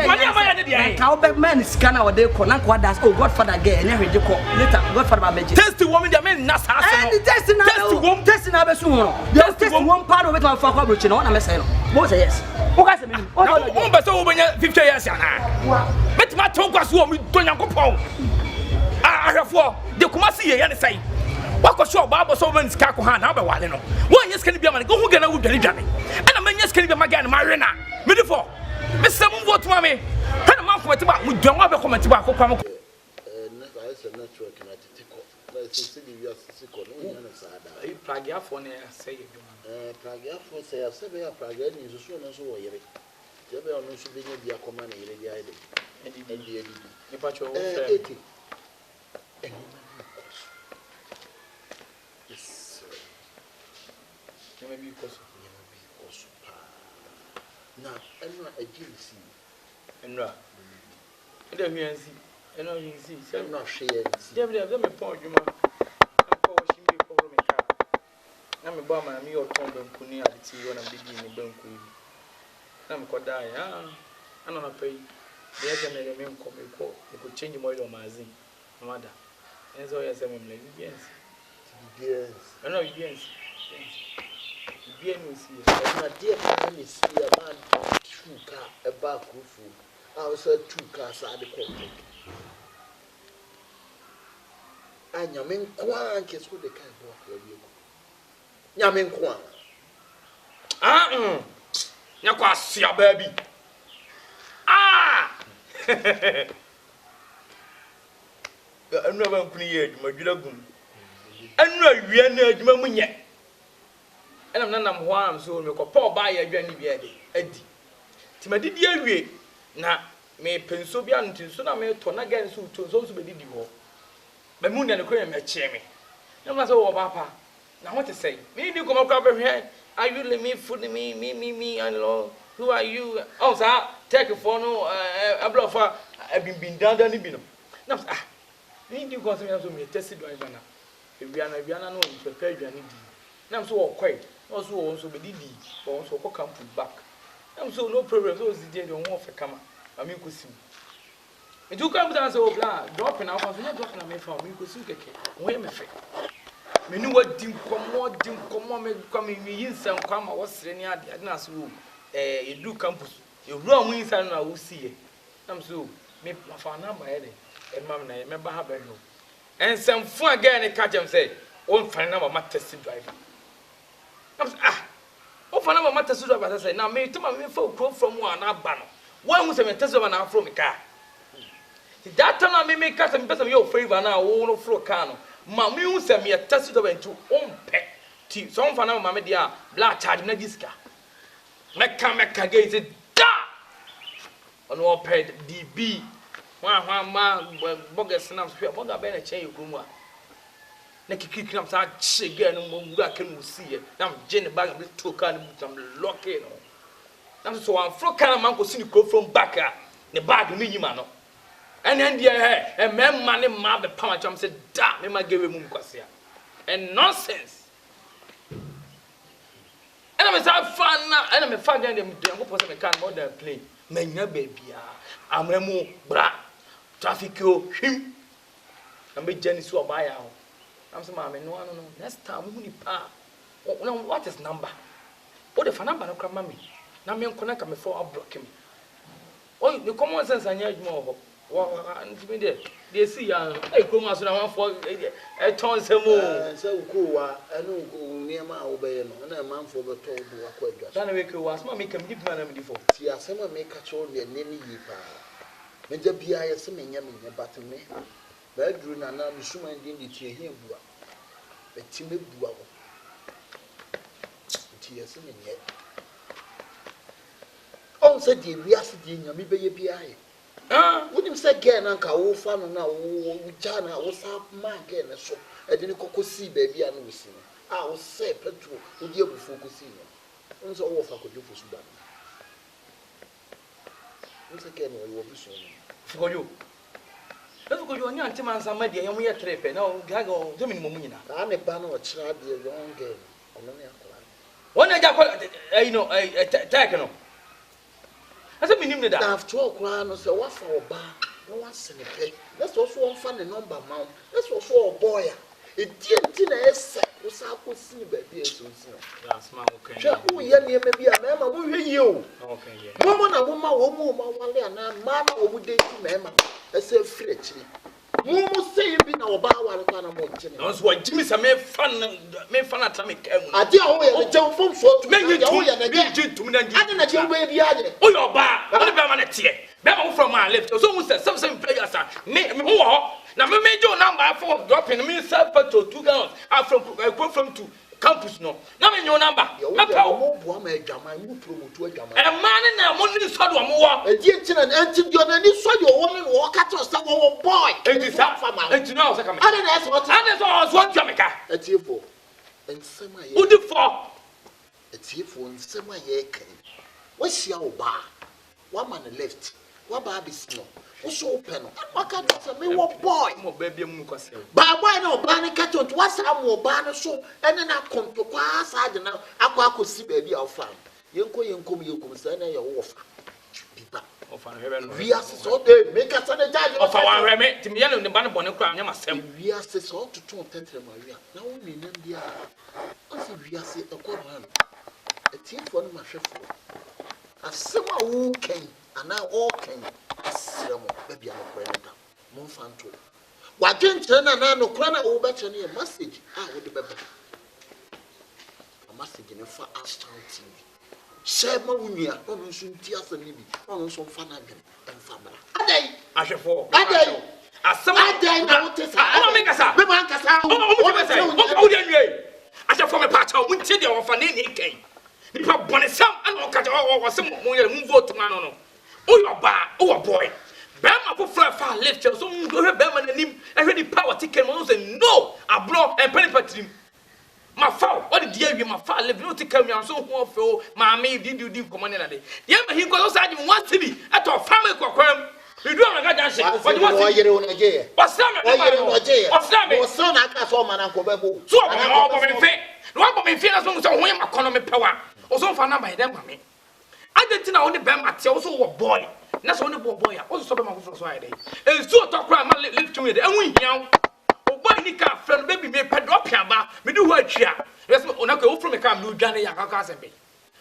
how big man is scanner or they call what does Godfather get and every day call later Godfather magic. Test the woman, the men nas house. And testing one part of it on for which on a saying. What say yes? Who has a minute? Oh, but so when 50 years. But my tongue was warm with Donya Copo. I have for the Kumasi and say. What was your Baba so when Skakohan, how about Walino? 1 year can be a man go who can do the journey. And a man can be my guy, Marina. Beautiful. Mr. Mumbo, mommy. Had a month with we don't have a comment to back. Network and I take off. Let's see you are sick on a Pragia for say Pragia for say, I said, Pragia is so and so. There will no should be a command in the idea. And the patrol 80. Yes, sir. Maybe because now, I'm not a GC. And I don't hear and I see, I'm not sharing. Definitely, I've done a point, you might. I'm washing me for me. I'm a bomber, I'm your tongue and pony at the tea when I'm beginning a bone queen. I'm called die, I'm not pay. There's a name come report. You could change more on my zing, mother. And so, yes, I'm like, yes. I know, yes. Bien we see. My dear family see a man sugar a back roof. I was at 2 cars at the court. And your men quank is what they can't walk. Yamin Kwan. Yakwasia baby. Ah! I'm never cleared, my dragon. And no, we are not Mamunya. And I'm not one, so we could pour by a granny Eddie. Timothy, dear, we now may Pensobian to soon I may turn against who to those who did you. The moon and the cream at Chimney. No matter what, Papa. Now what to say? Me, you come up here. Are you let me food me, and who are you? Oh, sir, take a phone, a bluffer. I've been done, no, ah, me, you got me a tested driver now. If we are not prepared, you need. Now, so quiet, also be did, but also come back. I'm so no problem, those the day don't want to come. I mean, could see. It took come down so dropping out, I was not dropping a from me, could see. Wait a minute. Me knew what dim come me coming me in some come I was sitting at the Adnas room. You do campus. You run wings and I will see it. I'm so me for a number and mamma, remember her bedroom. And some fun again, catch him say, oh, find number my tested driver. Oh, for number my tested driver, I say, now me to my folk from one banner. One was a test of an hour from a car. That time I may make cut and best of your favor now, all floor cano. Mammy will send me a test of into own pet. Some for now, Mamma dear, black charge me this car. Make against it. Da! On all pet DB. One man, bogus and I'm sure about the better chain of Guma. Neki kick up that shit again, and I can see it. Now, Jenny bag of 2 cars, I'm locking. I'm so I'm from Calamanco, see you go from back the bag, me, man. And then there, a man money mad the power jump said, damn, me might give him Munkasia. And nonsense. And I'm a fan now, and I'm a fan, and I'm a can more than plane. Menya baby, I'm a moo, bra, traffic, him. I'm a Jenny so buy out. I'm some mammy, no, next time, what is number? What if a number no come, mammy? Now, me connect me for a block him. Oh, the common sense I need more. They see I come as I for a ton some more. So cool, I know near my obey, and a man for the toll to a quite. Then was my make a deep man before. See, I summer make a show near Nini Yipa. Major be I assuming yummy, but me. Bedroom and I'm assuming the tea here, a timid bow. Tears in yet. Oh, said the reality in your BBI. Would you say again, Uncle, fan now, Jana was up my again, so I didn't go see baby and listen. I was say, Petro, would you be focusing? Once all of I could do for Sudan. Once again, we will be soon. For you. Let's go to your Antiman Samadi and we are tripping. No, Gago, Dominic. I'm a banner of child, the wrong game. One I got, Takano. I said, minimum that after 12 crowns, so what for a bar? No one's in a pay. That's also one funny number, mount. That's also a boy. It didn't say, was I could see baby. That's my okay. Who maybe a man will hear you. Okay, woman, a woman, one day, and a man will date to mamma. I said, Fletchy. You must say, be no bar while I can't mountain. That's what Jimmy's a mere fun at me. I did always jump from so to make you to me, and I didn't know where the other. Oh, your bar, I'm a man here. Never from my left, as almost as some players are. Make me more. Now, me made your number for dropping me self to 2 girls. I'm from to campus. No, now in your number. You're not a woman, you promote to a man, and I'm only saw more. A dear and until you're any saw your woman walk at us, some boy. It is up for my and to know. I didn't ask what I was what Jamaica. A tearful and semi. Who the for a tearful and semi year came. What's your bar? 1 man left. What baby snow? What's open? What can't tell me what boy? More baby, but why no banner catch on what's our more banner so and then I come to pass. I don't know. I could see baby our farm. You come, send your wolf. We are so they make us a judge of our remit to me and the banner bonnet crown. We are so to 2 Maria. Now only in India. Also, we are say a good man. A team for my chef. A summer who came. And now all came. masremo baby am kwenda mo fanto wadwenkyere na no kora na wo beche ne message wo de bebe a message ne fa Ashtown TV share ma wunia no nso nti asani bi no nso fa na dwen emfa mara adai ahwefo adai asem adai na wote sa me kasa me man kasa o de nwe ahwefo me pa cha wo nti de wo fa ne ni kan nipa bone sam ana o ka o sem mo yere mo vote ma no o yo ba o boy Bema for fa lift so mo hwe bema nanim ehwe di power ticket mo say no abro and penny patrim ma fa what did you awie ma fa lift no ticket mi so ho fe ma me di command na de ye ma hin ko so aje mo want be ato family kokwam we do am ga jan shit what you want yere wona je osame osame aka so ma na ko bebo so o bo me fe no bo me fe na so mo so ho ye ma kono me pewa o so fa na ba dem ma me adentina woni bema te o so wo boy na so ne boy a o so be ma go so ayde e so to kra ma lift me de enwu hian o boy ni ka fra no baby me pe drop aba me du ho atwia yes ona ko o from me ka me dwane ya ka ka sembe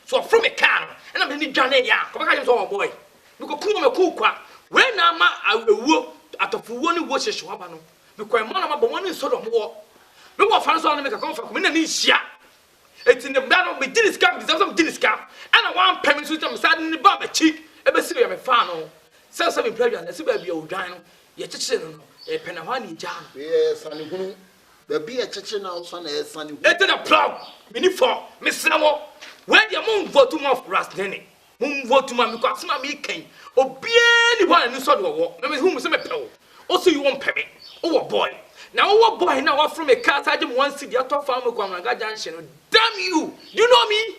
so from me ka no na me ni dwane ya ko ka so wo boy me ko kuma me ku kwa we na ma awuo atofuwo ni wo hyehye aba no me ko ma na ma bo woni so do mo me wo fa no so na me ka kon fa ko me na ni hia eti ne bia no me diniska me some diniska ana wan pem so tam sad ni ba ba chi ebe si be me fa no se me prayer na si ba bia odwan no ye chiche no e pena hwa ni ja no ye sani hunu ba bia chiche na so na e sani hunu eti na proud me ni for me sinamo we dia mo vote mo of ras deni mo vote mo me ko asema me kan obia ni hwa ni so do wo na me hu se me pewo o so you won peme o wo boy now what boy now what from a car I just want to see the other farm go junction. Damn you. You know me?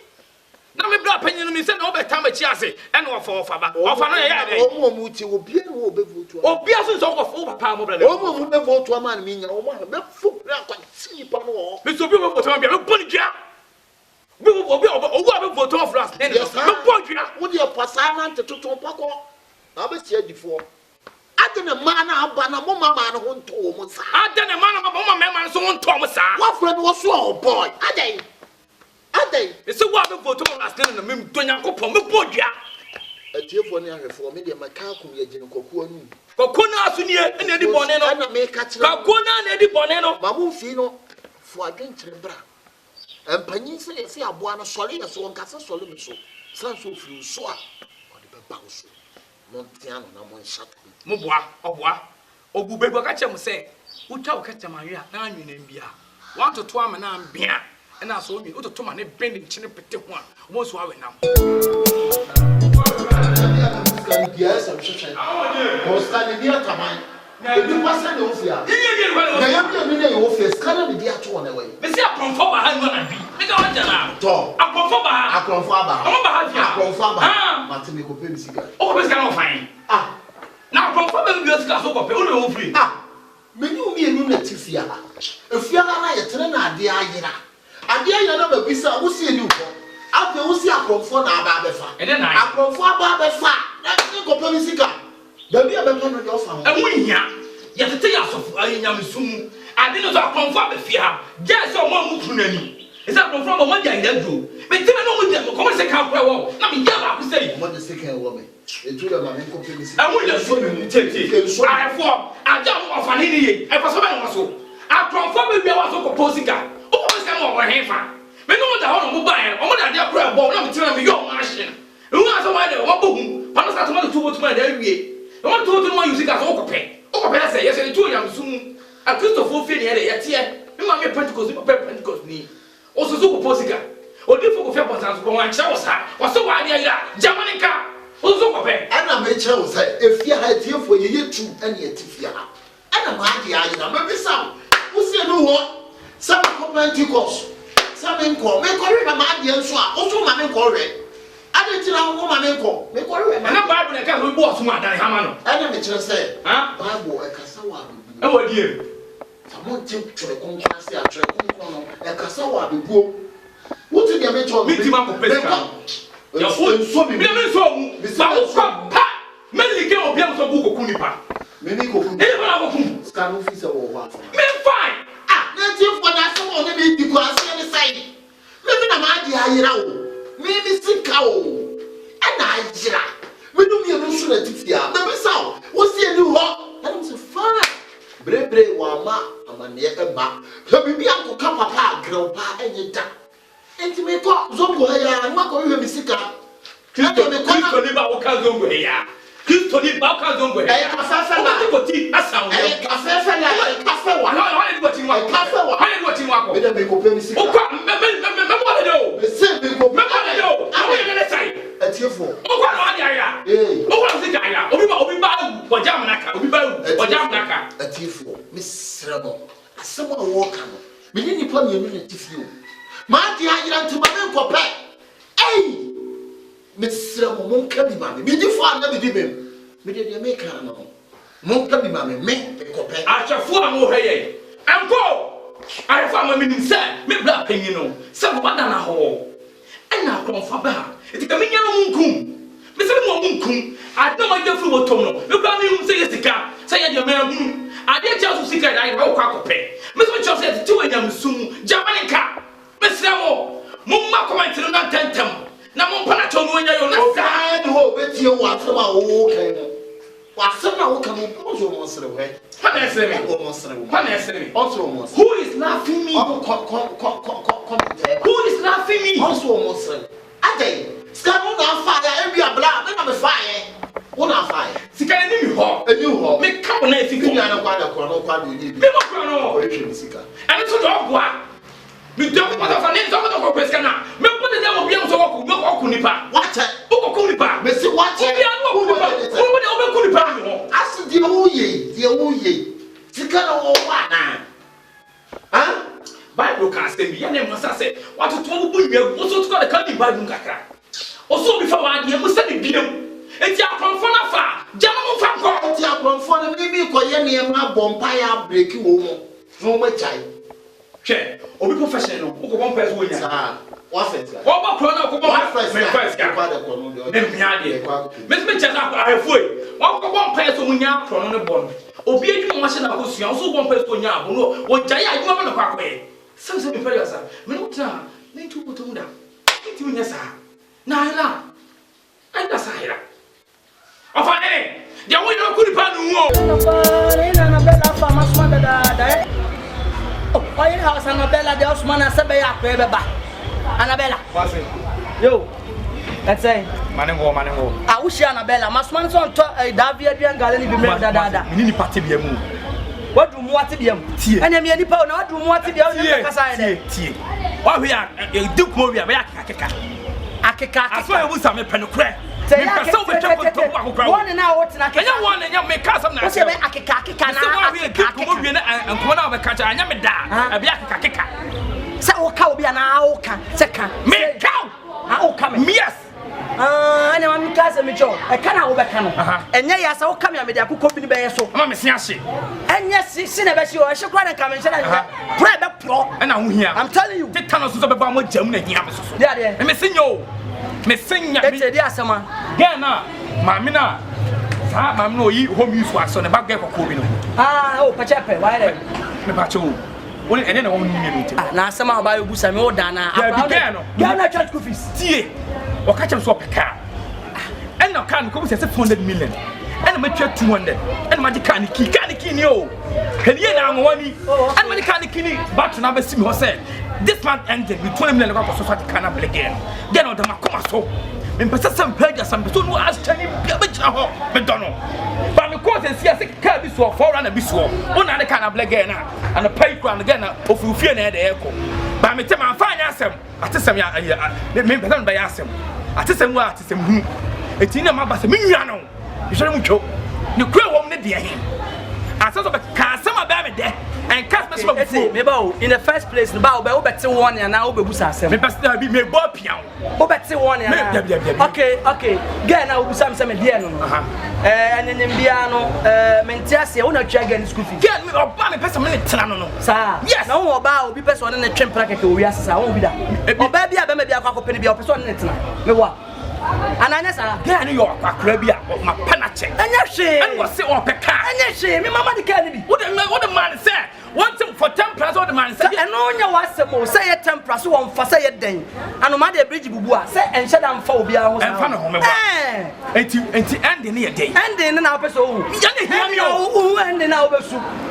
Now me blood penny me say no be time chiase and what for faba. Of na ya dey. O mo muti obi e wo be vote. Obi aso so go for papa mo brother. O mo be vote man me nya o mo be fu na kwa ti pa no. Me so bi mo vote man bi me boni dia. Me obi be vote of us. Me boni dia. Wo dey pasa na ntoto pako. Na be tia difo. Adana mana aba na mo mama no ho nto mo sa. Adana mana mo mama so ho nto mo sa. What friend was so boy? Adai. Me say wa be vote mo last na me do nyankopon me bodua. Atiefo ne ahwefo me de maka akum ye gine kokuo nu. Kokuo na aso nie na di bone no. Na me ka kire. Kokuo na di bone no. Mamu fi no fo adwenkyere bra. Empanyin se ye se aboa no sori ye so nkasa sori me so. San so fi so a o de be ba so. Montiano na mon shata. Mo boa oboa obu bego ka chem se utwa ka chem awe a na anwena bia want to am na ambia na so mi utoto ma ne bend nchine pete ho a mo so awe nam Yes, I'm sure. Constant the taman. You wasn't the officer. You need your office. Can I be there to one away? Me say apon for ba han na bi. Me ka wanja na. To. Apon for ba. Akron for ba. Apon ba ha fia. Akron for ba. Ah. Martin ko pe mi sika. O ko be sika no fine. Ah. Na apon for ba bi sika so ko pe o no free. Ah. Me ni umi enu na tifia. Efia na ye tere na ade ayira. Ade ayira na ba bisa wo si eni ko. Ape wo si akron for na aba befa. E dey na. Akron for aba befa. Na ko pe mi sika. Baby abeka no dey offer. E hia. Ya tete ya so anyam sum. Ade no so apon for ba fia. Je se o mo mu kunani. Is that from a Monday? Do but tell me no with them. Come on, say can't pray. Let me hear what you say. What the second woman? It told them I'm completely. I want to show you. I have four. I don't know of an idiot. I was so. I confirm we are also proposing that. Oh, what's that more hand for? Me no wonder how mobile. I want that their prayer ball. Let me tell you your machine. You want somebody? What boom? What is that? Tomorrow to what tomorrow every year. I want to know you see that okay. Okay, say yes. And two young soon. A Christopher Finney yet here. You want me Pentecost? Pentecost me. Also so posika o di fo ko fe ponsan so ko wan kire wo sa wo so wa dia ira jamanika o so ko pe ana me kire wo sa efia ha tiefo ye yetu ana ye tifia ana ma dia ira ma bi sam wo se no ho sam ko Pentecost sam enko me ko re ma dia nso a wo so ma me ko re ade tira wo ma me ko re ma na Bible e ka so bo so ma dan ha ma no ana me kire se ha Bible e ka sa wa bi e wo die Someone take to the conference and try to a casawa be go. What did you make to me? Your food so be so. Besides, many came up here so book Kunipa. Maybe go scan officer or what? Me fine. Ah, native for that someone maybe because any side. Maybe na madi ayira. Maybe sick cow. And I jira. We do me no sure tifia. Maybe so. Brebre wama amane eba. So bibi anko ka papa grandpa enye da. Enti me ko zongo ya ma ko hwe misika. Kristo ni ba wo ka zongo ya. Kristo ni ba ka zongo ya. E ka fa na ko ti asa wo. E ka fa na e ka fa wa. Ha ni ko ti wa. Ka fa wa. Ha ni ko ti wa ko. Me da me ko pe misika. O kwa me mo le do. Me se me ko me mo le do. Awo ye le sai. Atiefo. O kwa no ade aya. O kwa si aya. Obi ba wo jam naka. Obi ba wo jam naka. Atiefo. Me srebo. Asemo wo ka no. Me ni nipa me enu na tifio. Ma di ayira ntuma me ko pe. Ei! Me srebo mo nka bi ma me. Me di fo na me di bem. Me de me ka no. Mo nka bi ma me ko pe. Achafo a mo hweye. Anko! Ayefo ama me nim se me bra panyin no. Se bo bada na ho. Ena akronfa ba. Eti ka me nya no munkum. Me se me mo munkum. Adom adefu botom no. Me bra me hum se yesika. Se ye de me hum. Ade tia so sika dai ba kwa kope. Me se me cho se ti we nyam sum. Jamanika. Me se mo. Mumma comment no na tentem. Na mo pana cho no nya yo na sa. Ni ho betie wo asema wo kan no. Wasema wo kan mo so mo sere we. What is it? What is it? Also almost. Who is laughing me? Who is laughing me? Also almost. Ade, scan na fire, every blah, then I'm fire. One on fire. Sika ni mi ho. A new ho. Me come na fi You na kwa kwa me mo kwa no. Sika. And so do boa. Me do ko da fa ne so ko peska na. Me put the dem obi am so ko me ko nipa. What? O ko nipa. Me see what? Obi an ko nipa. O de obi ko nipa mi ho. As di uye. Sika na wo wa na. Ah? Bible can say me na mo say what to bu nwe wo so to the kan Bible kakra. O so bi fa wa de mo say bi dem. Enti akonfo na fa. Jama mo fa ko. Enti akonfo na mi ko ye ne ma bompa ya break wo mo. No mo chai. Che, obi professional no. O ko bompa so nya. Ah. What first? O ba kro na ko bompa first. Me first ka. Me bia de. Me chesa ko ahefoi. O ko bompa so nya kro no ne bon. Obi adwuma wa hye na ko sua. So bompa so nya abo no. O jaya adwuma na kwa kwae. Sam se me pere asa. Me no tra. Me tu botom da. Enti unya sa. Na ila. Ai da sa ila. Ofa eh. Dia wo no kuri pa nu wo. Na bela fa masma da. Oh, in house Annabella the Osman and Sabe Beba. Annabella. What's it? Yo. Let's say Manengo. I wish Annabella Masman on Davia and Galani be made da. Mini party be mu. What do what to be? And I'm any power not do what to be on the tie. Why we are Duke Movia be akeka. As well we some penokre. Say one and now what's not one and you make custom na. Say akeka na. So we Duke Movia and come on catch I am da. Be akeka. Say o ka obi na o ka. Say ka. Me cow. O ka me. Yes. Ana ma mika se me cho. E ka na wo be ka no. Enye ya sa wo ka me amede akukọ bi ni be yeso. Ma me se ahye. Enye si na be hye o hye kwa na ka me hye na. Pray be pro. E na ho hia. I'm telling you. Titano so be ba mo jam na hia me so. Dia de. Me se nyo. Me senya me. Ete dia asema. Ga na. Ma me na. Sa ma me no yi home use wa so ne ba ga kokko bi no. Oh, pachepe, why there? Me ba cho. Woni ene na wo mu ni ti. Na asema ba yobu sa me o da na. Ya na church office. Tie. O ka chem so peka. Ena kan ko se 400 million. Ena ma twa 200. Ena ma di kan ki ni o. Heliye na anwani. Ena ma di kan ki ni bat na be si me ho say. This man ended with 20 million ko so so kan abele again. Then o da makoma so. Me pesa some page some so no Ashtown be jina ho me dono. Ba me ko se sia se ka bi so for na bi so. Una de kan abele again na. And pay kran again na ofufie na e de eko. Ba me te man fa nya asem. Atesem ya me pesa no ba ya asem. Atesem wa atesem hu. Eti na ma ba se me nwia no. Yesore mu two. Ni kura wo me de he. Asaso be ka asem ba me de. And cast me some me ba in the first place ba o beti one ya na o bebusa asem. Me pesa bi me bo pian. O beti one ya. Okay. Get na obusa me se me de no. Enenem bia no menti ase wo na twa again school fee. Get me oba me pesa me ne tena no. Sa. Yes. Na wo oba obi pesa one ne twempra keke owi asesa wo bi da. Oba bia be me bia akwa kopeni bia o pesa one ne tena. Me wa. Ananya sa. Get ni yo akwa bia ma pana check. Anya hwe. And was say on peka. Anya hwe. Me mama de ka ni bi. What the man say? Want him for 10 plus the man say and on your wasamo say a tempera so on for say a day and no the bridge bubua say and shut down phobia and fan home and ending near day and then now person and then now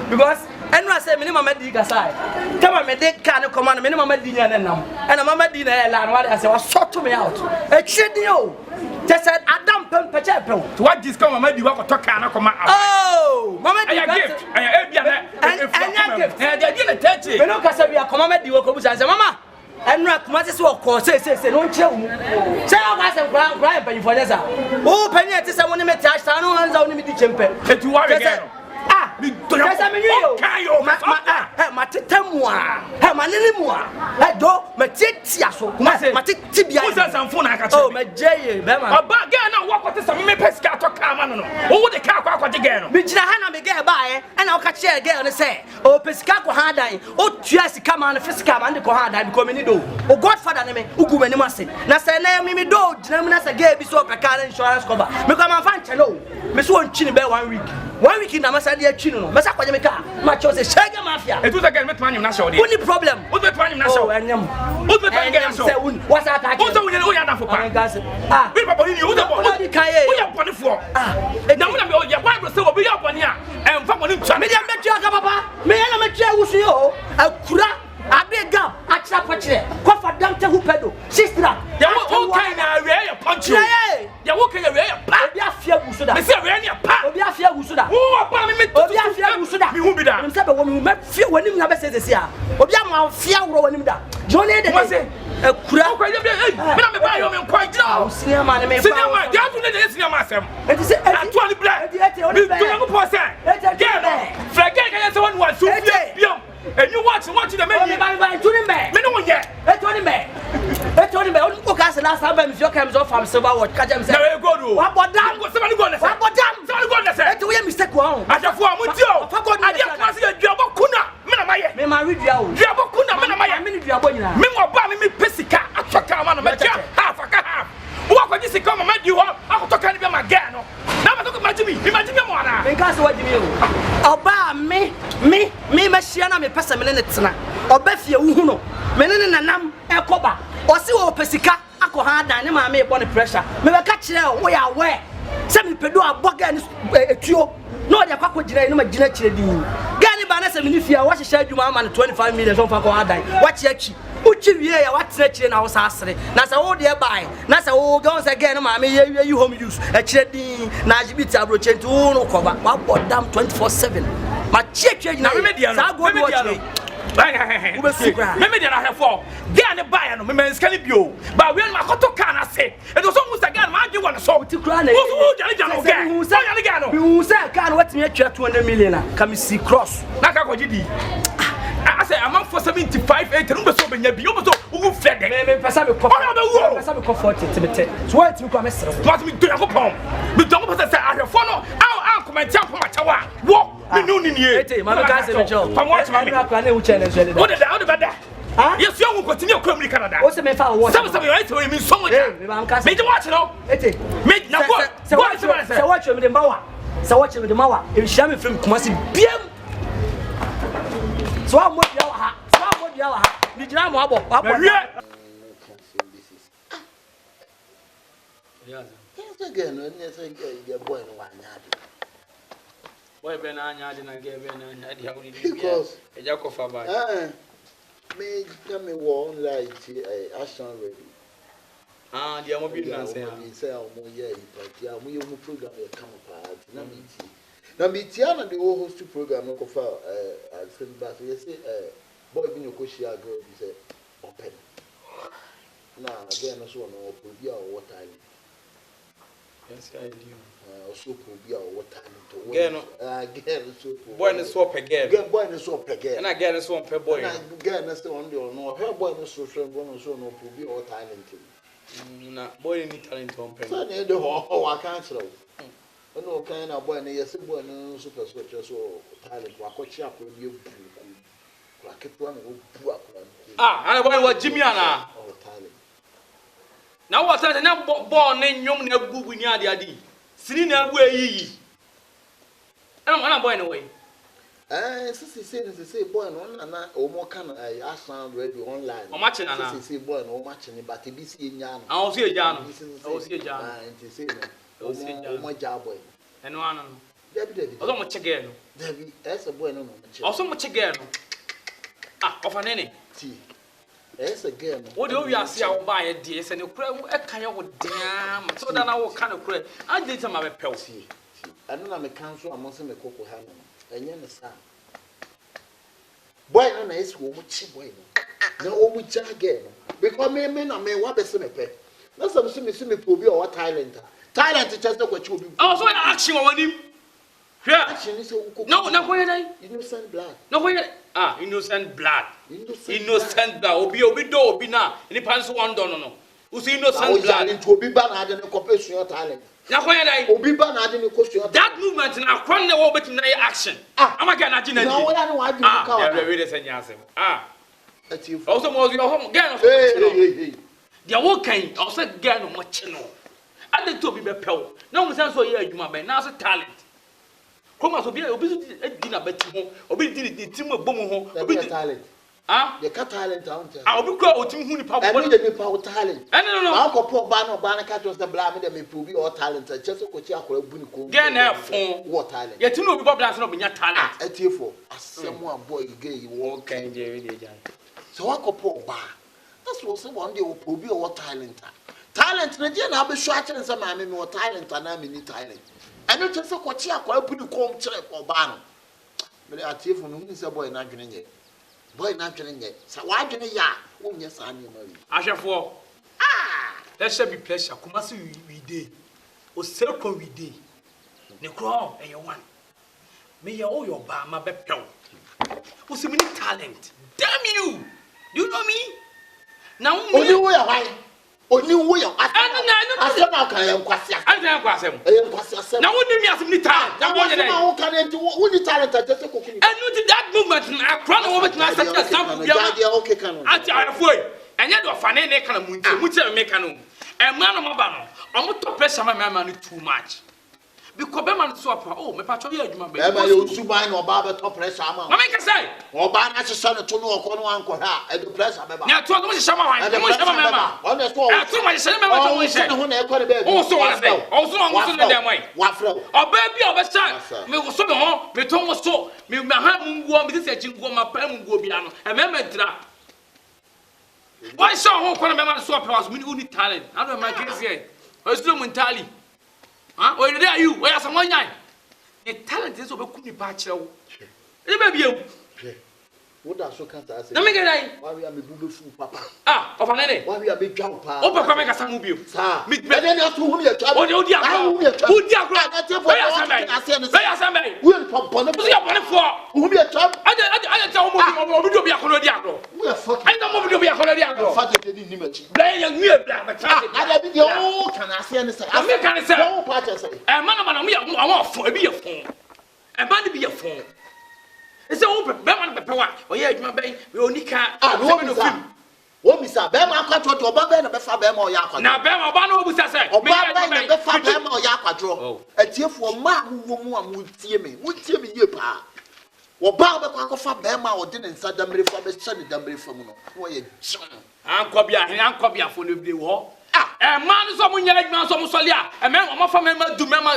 because and I say minimum medical side tell me they can't command minimum dinner and a mama dinner and what I say was shot to me out a chidio just said Adam Pempechepo what this come maybe you want to talk and come out oh mama I gift and gift and they didn't touch it no cause we are command the work and say mama and rock matters of course say don't chill say I was crying for you for this oh penny at someone met Ashtown and only me the champion to work again me do you ma tetemwa ma nenimwa do ma tetia so ma tetibia who says am phone aka oh ma jeye be ma oba girl na wo kwete some me pesika to ka ma no wo de ka kwa kwaje girl no me jira ha na me girl ba e na o ka che girl ne say o pesika ko ha dan o tua sika ma na physical ma ko ha dan because me ni do o godfather ne me ugu mani ma se na say na me do jina me na say girl bi so pe car insurance cover me ko ma fa nche no me so nchi ni be 1 week na ma say dey achi no me say kwaje me ka ma cho say shege mafia e tu say girl me twa nyim na show dey only problem what me twa nyim na show enyam what me twa girl show what's attack what so we ya da for pa we papa ni you da bo we ya bone fo na mo na me ya kwa say obi ya bone a em fa mo ni twa me dem be tua ka papa me ya na me tua wusu yo akura abega achira pachire ko fa damte hu pedo sister ya wo kan na we ya punch you ya wo kan ya we ya pa obi afia wusu da me say we ya pa obi afia wusu da wo pa me obi afia wusu da me hu bi da me say be wo me fia wonim na be sese a obi ama fia woro wonim da jone de akura ko ya be me na me ba yo me kwa jira senior man me senior man dia tu ne de senior man asem eti se atu ani bra me tu na ko po say get no frage kan ya say one one two biom and you watch the menu me no one yet Tony me o ka se last time me fio come so from silver watch ka jam say na we go do wa bodam go somebody go na say somebody go na say eti we mistake wa ajafo amutio ade class ye duabo kuna me na maye me ma redua o duabo kuna me na maye me ni duabo nyina me ngo ba me pesika atoka ma no me tia half aka half wo akwaji sika ma di ho akotoka ni be ma ga no na ma to imagine me mo ana me ka se wa di me o oba me ma hia na me pesa me ne tena oba fie wo hu no me ne nanam ekoba o si wo pesika akọ ha dan ne ma me bo ne pressure me be ka kire wo ya we se me pedo aboga ni etuo no de kwakọ gina ni ma gina kire din ga ni ba na se me ni fie wa hyehyɛ adwuma ama 25 million so fa kọ ha dan wa kye akyi uchi wie ya wa tena kire na wo sa asere na se wo de bai na se wo go se ga ni ma me ye home use kire din na ajibiti abrochenti wo no koba wa bodam 24/7 ma kye gina sa go do watch me dey na hefo dey na buy no me scan bio ba we na koto kan ase e do so musa gan ma age won so ti kra na wo jale jano gan wo jale gan no bi say kan what me atwa 200 million come see cross na ka ko gidi I say I'm for 75 80 no be so benya bi o so wo fed me pesa me ko pesa me ko 40 tibete so what me ko me sere but me do yakopon me do pesa say ahefo no a comment am ma chawa wo me no ni nie ete ma me ka se me cho pa watch ma me na kwa na u chele so de wo de bada yes you won continue ko mi Canada o se me fa watch some right so me so much me ba am ka me dey watch no ete me na go se watch me de mawa se watch me de mawa e hia me film kuma se biem so am mo bia wa ha ni jina mo abo yes again no ne say get boy no wa nyaade boy be na nyaade na get be na nyaade ya woni because e ja ko fa ba me come wo like Ashtown ready dia mo bi na say say mo ye but ya mo ye mo program e come part na me tia na the host program no ko fa film back you say boy bi no ko share girl bi say open na again no so no obi a water yes I do so obi a water to again so boy no so again boy no so again and again so on pe boy na again no so on the no her boy no so so no obi a water na boy ni talent on pe so na de ho wa kan kire no kan na boy na yes boy no super so talent wa ko chi akọ bi ebu wa keto na obu akọ ana boy wa Jimmy ana na what say na ball na nyom na bubu ni ade sini na abu eyiyi ana boy na way Say boy no na o mo kan Ashtown radio online. O match na na. Say boy no match ni but be see nya no. Ah o see eja no. O see eja. Ah nti say no. O mo ja boy. Eno ana no. Debi. O so mo chege no. Debi, ese boy no no. O so mo chege no. Ah, ofa nene. Ti. Ese girl no. Wo de o wi ase a wo ba ye de ese ne kura e kan ye wo dem. So da na wo kan kura. A de ta ma be pew. Ti. Anu na me kan so amon se me koko ha no. Enye ne sa. Boy no na esi wo mu chi boy no. Na o mu ja girl no. Because me na me wa be se me pe. Na some se me pobi o talent. Talent just go chi obi. Oh so action wo wanim. Hwɛ. Action is so No, na ko ye dai. Innocent blood. No ko ye. Ah, innocent blood. Innocent blood. Obi do obi na. Ni pan so one do no. Usi innocent blood. Into obi ba na ade ne kopesua talent. Na ko ye dai. Obi ba na ade ne kopesua. That movement na kwan na wo betim na ye action. Amaka na ji na ji. Na wo ya no wa ju ka wa. Yeah, we dey say nyasem. Atifu. Also mo yo hom gan no. Hey. Dia wo kan, also gan no mo che no. Ade to obi be pew. Na mo san so ye adwuma be na so talent. Come as obi di na beti ho, obi di tim bom ho, obi di talent. The talent out. Obi kwa otim hu ni pa bo. Any pa talent. No. How ko po ba na catch us the blame dem me obi all talent. Just ko chi akora bu ni ko. Get na fon. What talent? Ye tim no obi blast no be nya talent. Atiefo. Asem a boy gay you walk kind dey dey jan. So what ko po ba? That's what say one day obi all talent. Talent na je na be sho a kire say ma me talent na me ni talent. I know just what you are put the comb check or ban. But I tell you, no, say boy, not doing it. Boy, not doing it. So why do you? Oh, yes, I know. I shall for. That shall be pleasure. Come as we day. O circle we day. The crown and your one. May you owe your bar, my bepel. Who's so many talent? Damn you! Do you know me? Now, only way I. Only way I don't know. I am quasi. I don't quasi. Now, what do you have any talent? Now, what do you talent? I just cooking. And not that movement. I crown over to my such a sample. Okay, can I avoid? And yet, you're funny, they can make a and man of my banner. I'm not to press my man too much. Because Beman swap, oh, my patron, you Subai or Baba top pressure. I make a say, or ban as a son to know or uncle her and the press. Now, 12 summer, I don't remember. On the phone, I told my son, also, on the damn way. What flow? Oh, baby, of a son, me was so long, me Thomas so, me my hand go with this edging go my pen go beyond, and remember that. Why so home when a man swap house, me only talent? I don't make it say, I still mentality. Huh? Where are you? Where are some one night? The talent is over Kuni Bachelor. It may be you. What are so can't I say? Let me get in. Why we are boo papa? Of an any. Why we are big jump? Open come make a some mobile. Sir, me better not to whom you are. Oh, dear, who dear, where somebody? We'll pump on the for whom you are. I don't know what to be a colonial. We are fucking. I don't want to be a colonial. Father didn't image. Play a new black, but I be the old can I say anything? I mean, can I say, no part of say, and man, I want for be a phone. And man be a phone. It's open, Beman, or yeah, my baby, we only can't. What is that? Bema control to Obama and Befa Bemo Yaka. Now, Bema Bano was said, Obama and Befa Bemo Yaka draw. A tear for Mark who would see me, your pa. Or Baba Cofa Bema or didn't send them from a sunny dummy from Uncle Bia for the war. A man is someone like man, some Solia, a man of my family do member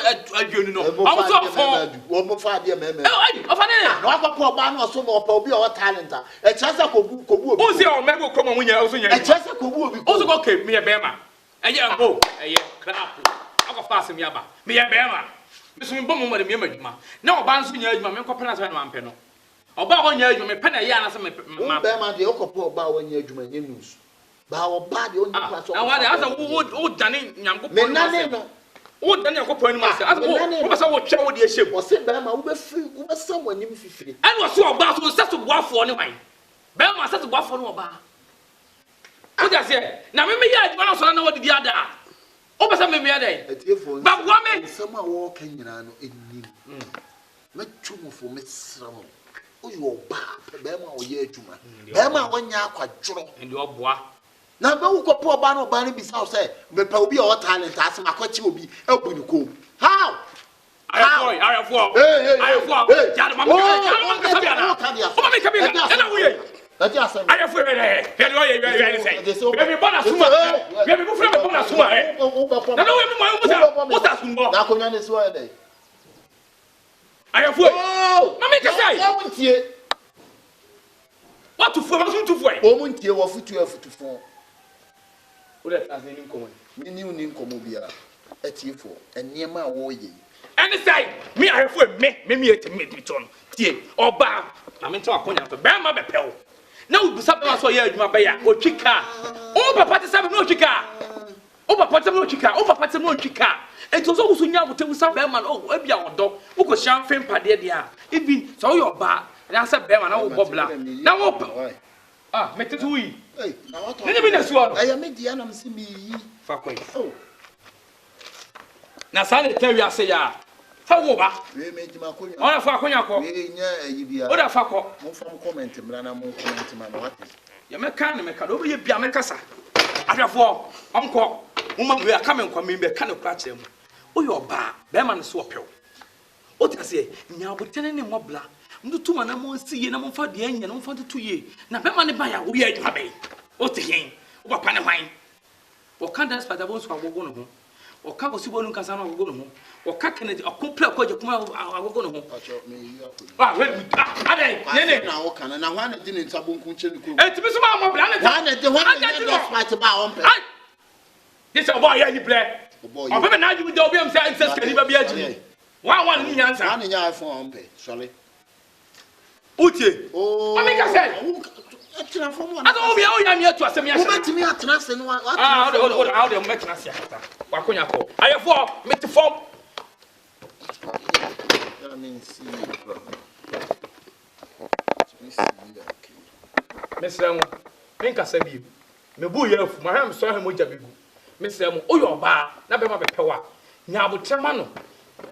you know. I'm so for one more 5 years. Oh, poor man or some of your talent. A chance of Kobu. Who's your member come on when you're also a chance of Kobu. Also, okay, me a Bema. A year ago, a year clap. I got fast in Yaba. Me a Bema. Miss Bumma, the Mimma. No, Bans in your man, Copenhagen, and Wampeno. About 1 year, you may pen a yarn as a Bema, the Okopo bow when you're doing news. Bao bad only class. I want to wood done in Yango. Oh, then you're going myself. I was a show with your ship. Was it Bama over someone in free? And was so about to set to war for anyway. Bama set to war for no bar. What I say? Now, maybe I also know what the other. Over some maybe a day. But woman, someone walking in an evening. Met two for Miss Ramon. Oh, you are bad. Bama or ye to man. Bama 1 year quite drunk in your bois. Now, no poor Bano Barney be so say, but be all talent as my coach will be open to go. How? I What to for? What to for? Omuntie wo futu afutufo. Wo that as any common. Me ni uni nkomo bia. Etiefo. Eniema a wo ye. And say me I for me et me ton. Tie oba. Na me to akonya to be ma be pew. Na wo busa be so ye adwuma be ya. O twika. O papa te sabe no twika. O papa te no twika. O papa te no twika. Enti so wo so nya bote busa be ma no e bia odo. Wo ko hyan fem pade dia. Even so your ba. Na say be ma na wo bobla. Na wo metetu yi. Hey, na what? Nene bi na suwa no. Aya me dia na mse me yi. Fa kwai. Oh. Na sa le tell ya say ya. Fa wo ba. We me jima ko nya. Ona fa akonya ko. We nya ayi bia. O da fa ko. Mo fa mo comment mra na mo comment ma na what? Ya me kan me ka do be bia me kasa. Ahwefo, onko. Mo ma we aka me nkwa me be ka ne kura kire mu. O yo ba, be ma ne so opew. O ti ase nya abotene ne mobla. Ndu tuma na mo nsi ye na mo fa de anya na mo fa tutu ye. Na be ma ne ba ya wo ye adwuma be. O ti hen. O papa ne hwan. O kan dance pada bo so agogo no ho. O ka bo si bo nu kasa na agogo no ho. O ka kene o komple ko je kuma agogo no ho. Acho me yi akọ. Wait, ade, nene. Na wo kan na hwan na di ne nsabo nkunche ne ko. Enti bi so ma mo bla ne ta. Hwan na di fight ba on pe. This boy here you play. Boy. O be na ju do obi am say access kan ba bia ji. One ni nyansa. Hwan na nya iPhone on pe. Sorry. Utie. Oh. Mami ka say. Atena fo mo. Ado obi o ya mi atu asem ya. Wo betimi atena se no wa. How dey metena se ata. Wa konya ko. Ayefo, meti form. I mean see. Mesramo. Menka se bi. Me bu ye afu, ma ham so ha moja bigu. Mesramo, o yo ba, na be ma be pewa. Nya abotrema no.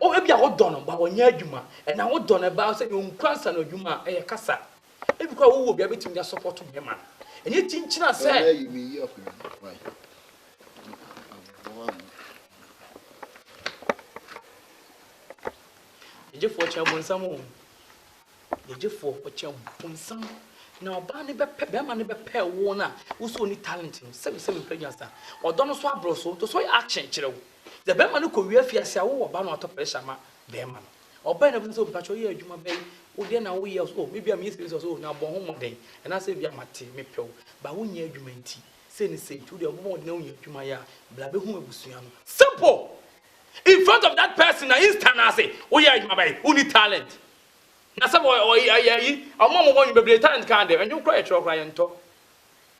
O ebia wo dɔ no ba wo nya adwuma. E na wo dɔ no ba se you kwansa no adwuma e kasa. E bi kwa wo bia betimi ya support me man. Enye tinchina se. You me yi afu. Why? Ejefo chambonsam o. Ejefo chambonsam. Na oba ne be ma ne be pe wo na wo so ni talent no. Se pregnancy. Odo no so abro so to so ya achenkere wo. The be ma ne ko wi afiase a wo oba no to pressure ma be ma no. Oba na bi so pa cho ye adwuma be wo de na wo ye so maybe am yes so na bon ho moden. E na se bia mate me pew. Ba wo nya adwuma nti. Se ni se tu de obo na wo nya adwuma ya bla be hu abusua no. Simple. In front of that person, na instant I say, oh yeah, my who need talent. Na some mama want you be talent can and you cry a cry and talk.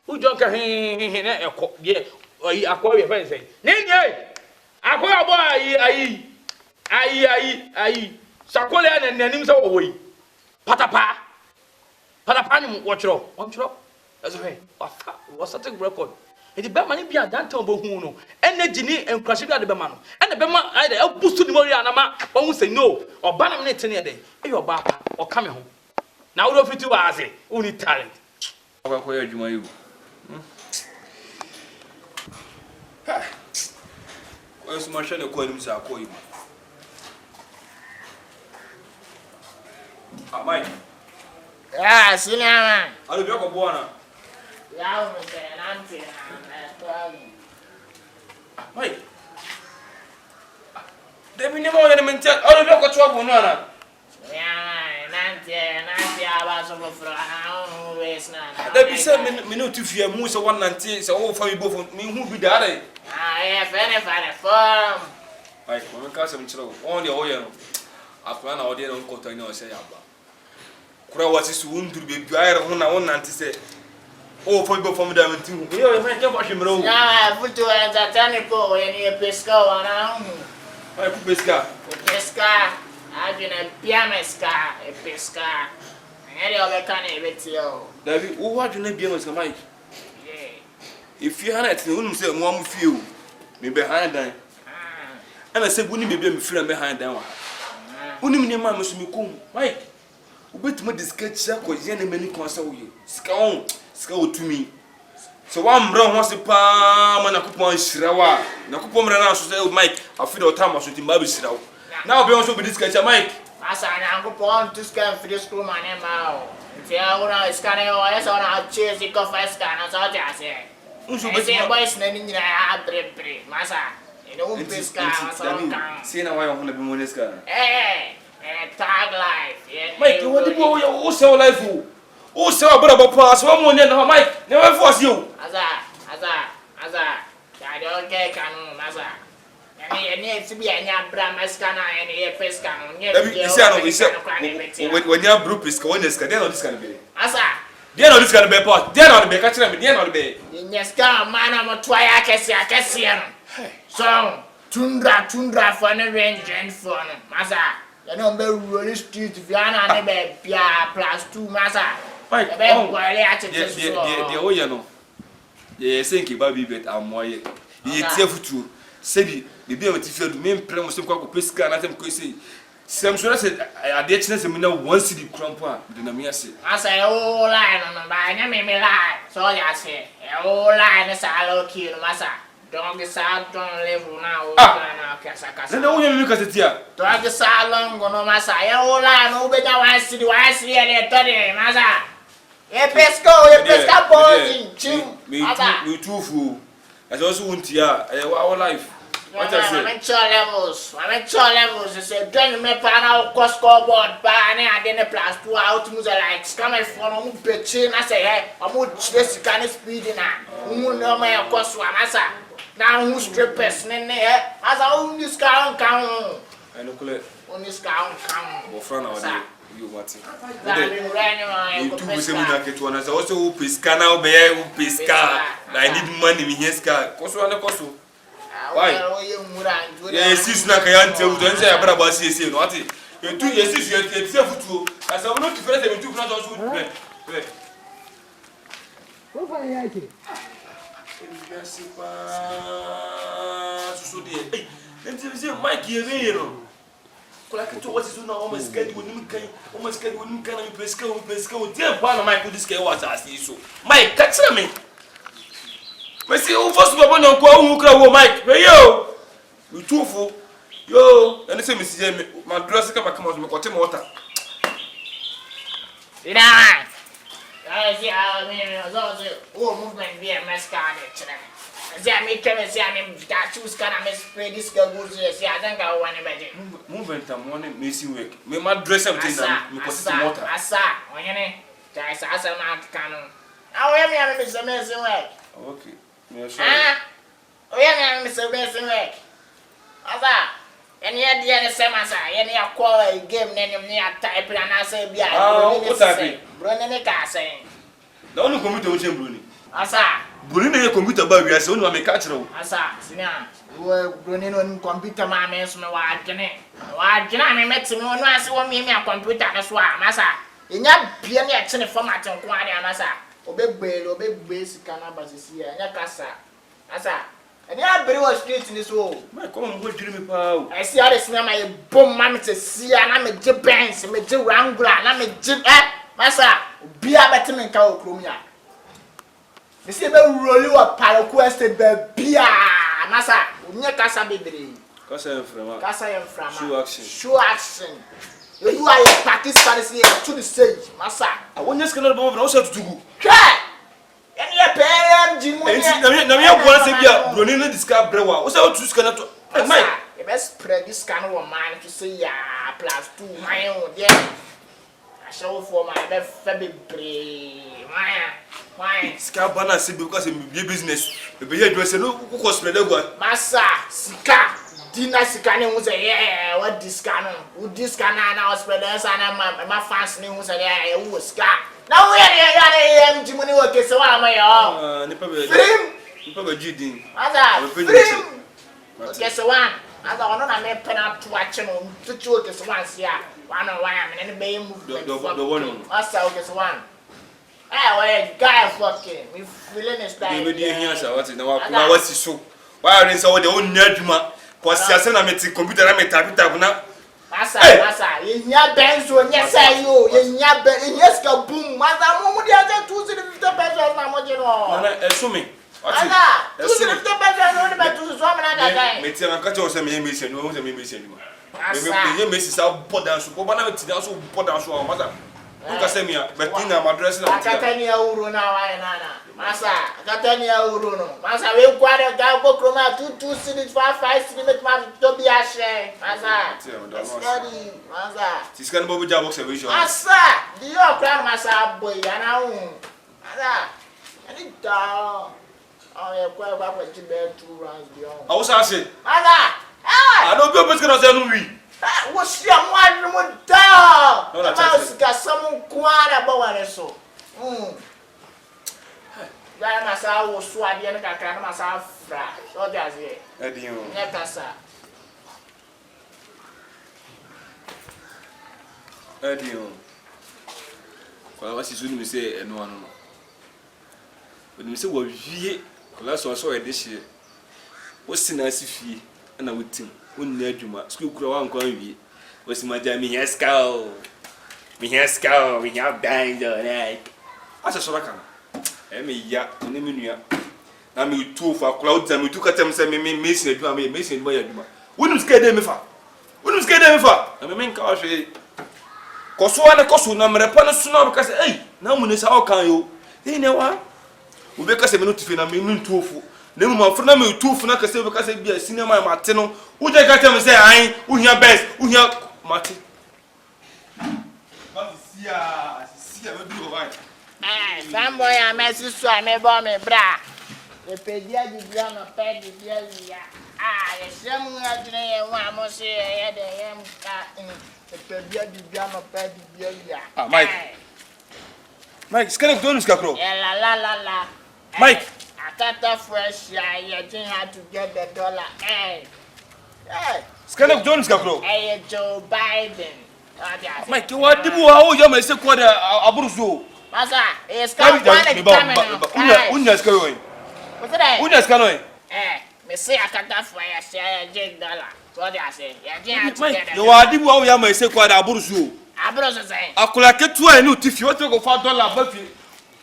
Who don't care yeah, or you acquire your friend say, Nay, acquire boy, I, Sakola and names away. Patapa, Patapanum, watch rock, that's okay. What's a record? E di be mani bia dan tan bo hu no energy ni enkwase bia de be ma no e na be ma ai de boost ni mori anama won say no oba na me tene de e yo ba pa o ka me ho na wo do fitu ba ase who need talent Kwa kwa adwuma yi kwa so ma hwe ne kwa nim sa kwa yi Amai Ah, sinama. Alo bi ko bo na Ya mo se nanti na Mike. Debi ne mo ye ne mente. Alo bi ko twa bo no na. Ya nanti aba so foforo na o wes na. Debi se me no tu fie mu se 190 se wo fa mi bo me hu bi dare. Ah, yeah, fene form. Mike, mo ka se mchiro. On de o ye no. Afra na o de no ko to ni o se ya ba. Kura wasi su unduru be biare ho na 190 se. Oh, for go from them to you. You might get what you know. Yeah, put to entertain ko any pesca wana. Ai pesca. Pesca. Ajina piameska, pesca. Ele obekana ebetio. David, who what you na piameska Mike? Yeah. If you had it, you say mo am feel. Me behind dan. And I say woni bebe me feel behind dan wa. Woni me ma me so me kum. Mike. Ubetuma discuss ya ko ye na mani kon sa wo ye. Ska on. Ska o to me. So one brown was a palm and a coupon shirawa. Na coupon ran out to Mike, I feel the time I should be shiraw. Now be also be this catcher, Mike. Asa na coupon to scan for this crew man now. If you are scanning or else on our chase, you go first scan as I say. Say boys naming I have pre Massa. You don't be scan. See now I want to be Monisca. Eh, tag life. Mike, you want to go your wholesale life? Who saw about pass 1 million? Mike, never force you. Aza. I don't get canon, Massa. And need to be a Brahma scanner and a face cannon. When you have blue pisk, when this can be. Asa, they know this can be part. They are not be catching them, they are not be. In your scar, man, I'm a Cassian. So, Tundra for the range and phone, Massa. You know, be really street, Viana, and a Pia +2, Massa. Mike, the oh, you know. They think about me, but I'm why. It's a future. Say, the baby to the main plan was to go pesca and I think say. Some sort of said, I did chance me now one city crumpa, the Namiasi. I say, oh, line on the line, me lie. So I say, oh, line is a low kill, Massa. Don't get sad, don't live now. Ah, I know you look at it here. Don't get sad long, go no Massa. Oh, line, oh, but I see the I see any 30, Massa. A pesco, boy, chim, me too fool. I also want to our life. What I say? I'm at your levels. I said, don't me pan out cost scoreboard, ban and then a +2 out to like coming from Betchin. I say, hey, I'm going to kind of speed in that. Who know my cost one, Massa. Now who's strippers in there? As I own this count. I know, on this count. Or front of you want it. You do the same market one as also Pisca now, bear Pisca. I need money in his car. Cosso. Why? Yes, it's not a until don't say about CC, not it. You 2 years, you get yourself to as I'm not different than 2 brothers would play. What are you writing? So dear. Then Mike, you what is now almost schedule almost schedule can pesco, dear one Mike with this guy was asking so. Mike, catch me. Mas eu fosse para não com cravo Mike, yo. You too full. Yo, and say Mrs. Jamie, my dress come out me kote water. Ina. I see how me so movement be a mess card. See I make them say I mean that choose can I spray this girl goes see I think I want anybody. Movement am one missing work. Me my dress am thing me kote water. Asa, onyene. Just asa na canon. How me miss amazing work. Okay. Oh, yeah, Mr. Benson. Asa, and yet, the same as I, any call a game name near type and I say, be a Brunning saying. The only computer which is Bruni. Asa, Bruni computer by we are soon to make catch. Asa, Sina, you were Brunning on computer, my man's no watching. Why, Jenna met me when I saw me a computer as well, Massa. In that piano action format on Quadia, Massa. Obey basic cannabis here, and Yakasa. Asa, and you have very well street in this world. My common good dreamy power. I see how this name my boom mammy to see, and I'm a jib bands, and a jib wrangler, and I'm a jib, Massa, be a better than cow crumia. The same roll you up, paraquested beer, Massa, Yakasa baby. Casa from show action. You are a participant here to the stage, Massa. I want this kind of also to do. And your parent, Jim, running this car, Brewer. What's our two scanner to Mike? You best spread this kind of man to say, +2 my own, yeah. I shall for my best baby. Why? Scabana said because it be business. The behavior was a look who was spread over. Massa, Sika. Dinner scanning was a what this cannon? Would this cannon now spread us and my fans knew was a was scar. Now we are Jimmy work so am I? Nipper Judy. Guess one. I don't know I may pen up to watch him to choke as once here. One on one and any bay move the one. Also, guess one. Well, guy fucking. We feeling this time. What's in the what's his so? Why are they so the own nerdma? Because I send a meeting computer and a type now. Massa, in your bench, when you say you, in your bench, yes, go boom, Madame, what do you have to do? pesos na moje no. Nana, esumi. Ana, 250 pesos no be tu so amana gaga. Me tia na ka cho se me mesi no, se me mesi no. Me mesi sa bodan so, bo na me ti dan so bodan so, masa. Nka se me betina ma dress na. Akatani ya uru na wa nana. Masa, akatani ya uru no. Masa we kware ga go kroma 2 cities 5 cities ma to bi a share. Masa. Steady, masa. Tiskana bobu job observation. Masa, di yo kra masa boy ana hu. Masa. Ani ta. Oh, yeah, quite about what you bear 2 rounds beyond. I was asking. Mother! I don't be able to say no we. What's your one more dog? The mouse got some quite about it so. That myself was swabby and I can't myself fry. So that's it. Eddie, Necasa. Eddie, well, what is when we say no one. When we say what we last one saw this year. What's in us if ye and I would think when near Juma school crow and going was my jammy has cow. We have cow, we have dined on egg. As a soraka. Emmy ya, Niminia. I mean, 2 for clouds and we took at them, say, me missing a missing by a Juma. Wouldn't scare them if I wouldn't scare them if I mean, cause Kosuana Kosuna, Marapana Suna, because, hey, now when it's how can you? Hey, now, we make us a minute to feel a minute tofu. No more for me, 2 for Naka, because I be a cinema Martino. Who they got them say, I who your best, who your Martin. See, I will do right. Some boy, I message so I may bomb me, bra. The pedia di piano, peg the dear. The same way one must say, I am the pedia di piano, peg the dear. Mike, scan of Donus Capro. La. Mike, I got fresh, I didn't have to get the dollar. Hey, scan of Donus Capro. Hey, Joe Biden. Mike, what do you want? You may say, quite a bruise. Masa, it's coming. Unya's going. What's that? Unya's going. Me say I can't fly a share $1. What I say? You are the one you may say, quite a bruise. I brought say. I could like it to a new if you want to go $5 but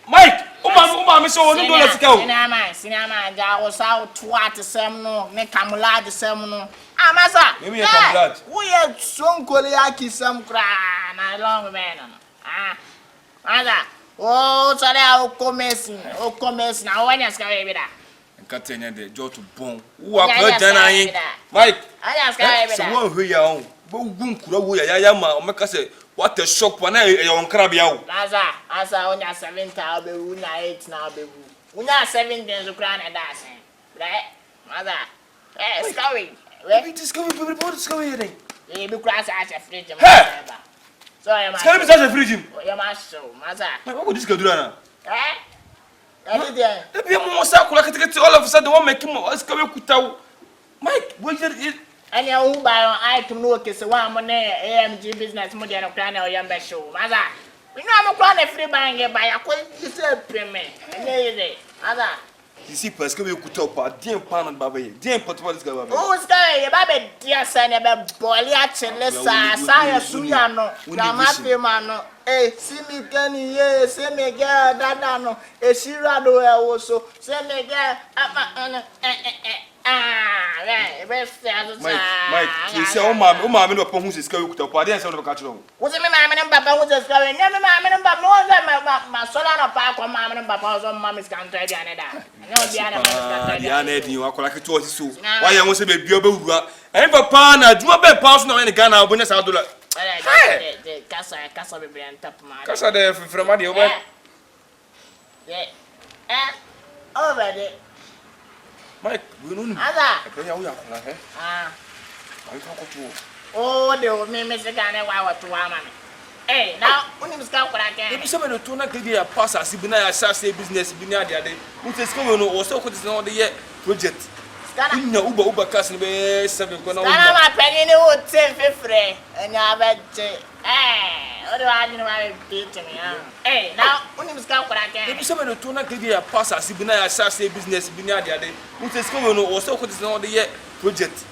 Mike, Uma, Miss $1 to go. Cinema, I was out to what the seminal, make Kamala the seminal. Ah, Massa, maybe a complete. We had some Koliaki, some cry, and I long man. Ah, Massa. Oh, sorry, I'll commence now. When you're scary with that. And continue the jaw to bone. Who are good than Mike, I just got it. Someone who you own. But won't cool Yama or make us say, what a shock when I on Crabio. Asa, when you're 7, I'll be 8 now. When you're 7 days of crown and dancing. Right? Mother, it's going. Let me discover people discovering. You be cross as a fridge. So I'm going to fridge him. You must show, Mother. What would this go do now? Everything. If you want to get all of a sudden, one make him as Kyekyeku. Mike, what is it? And you buy on item look is one money AMG business model of plan or young show. Mother, we know I'm a crown a free bang by a quick payment. And there is it. Mother. You see, Kyekyeku talk about dear Pan Baby, dear Potwell's go. Oh, Sky, Baby, dear son, about Boyat and Lessa, Saya Suyano, Namafimano. Eh, see me, Kenny, yes, see me, girl, Dadano, a Shirado also, send me, girl, Mike, you say, oh, mamma, no one who's a Kyekyeku talk, I didn't of a catch on. What's my mamma and Papa was just going, never mamma and Papa, more than my son and Papa, mamma and Papa, on Mammy's country, Janetta. No, Diana, you are like a toy so. Why I want to be Bioba, and Papa, do a bad pass now in the Ghana, when it's out to the Casa will be on top of my Casa there from Madio. Over there. Mike, we don't know. Oh, they will make Mr. Ghana while to woman. Hey, now, when you scout what I can. If someone to not give you a pass as Sibina, say business, Bina, the other day, which is coming or so could not the yet project. In your Uber castle, 7 going on. I'm a penny would say 50, and you have a hey, what do I do? I beat me. Hey, now, when you scout what I can. If someone to not give you a pass as Sibina, say business, Bina, the other day, which is coming or so could not the yet project.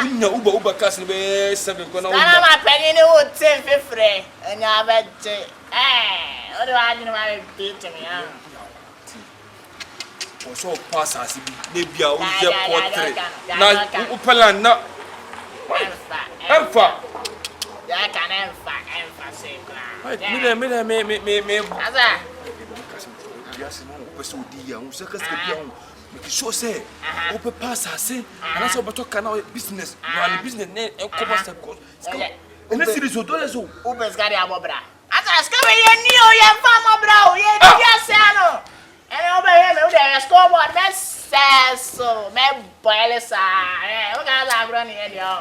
In your Uber castle, 7 going on. I'm a penny would say 50, and you have a hey, what do I do? I beat me. so pass as be be a o je portrait na o plan na emfa ya kan emfa say me asa ya se mo pese odi ya o se ka se bia o make sure say o pe pass as and so beto kana business no business ne enko step cause ene series o dole so o pescari amobra asa ska we ye ni o ye fa amobra o ye dia se ano ene o be ye me o de scoreboard me so me boile sa o ga la agro ni ye dio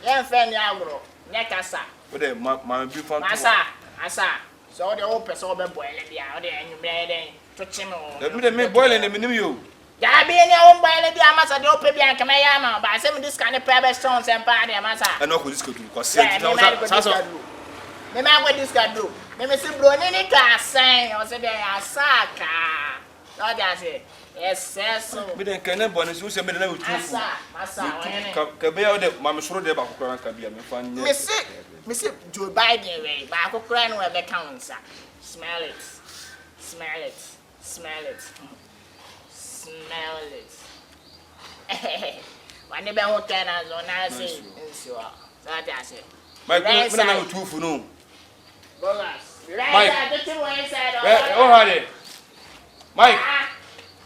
ye fe ni agro nye kasa o de ma bi fan asa so de o person be boile dia o de enwumre den to chime o me boile ne minim yo ya be ni o boile dia masa de o pe bia kama ya ma ba se me this kind of private stones and pa de masa and o ko disco to ko se so me ma go disco do me se bro ni ka san o se de asaka o de ase so me de kan na bonus so se me de na otu masa ka be ya de ma me soro de ba kokora ka bia me fa nye me se Joe Biden way ba kokora no e be count smell it when they be hotel na zo na say nso so that say Mike me na na otu fu no bolas Mike the two inside oh hade Mike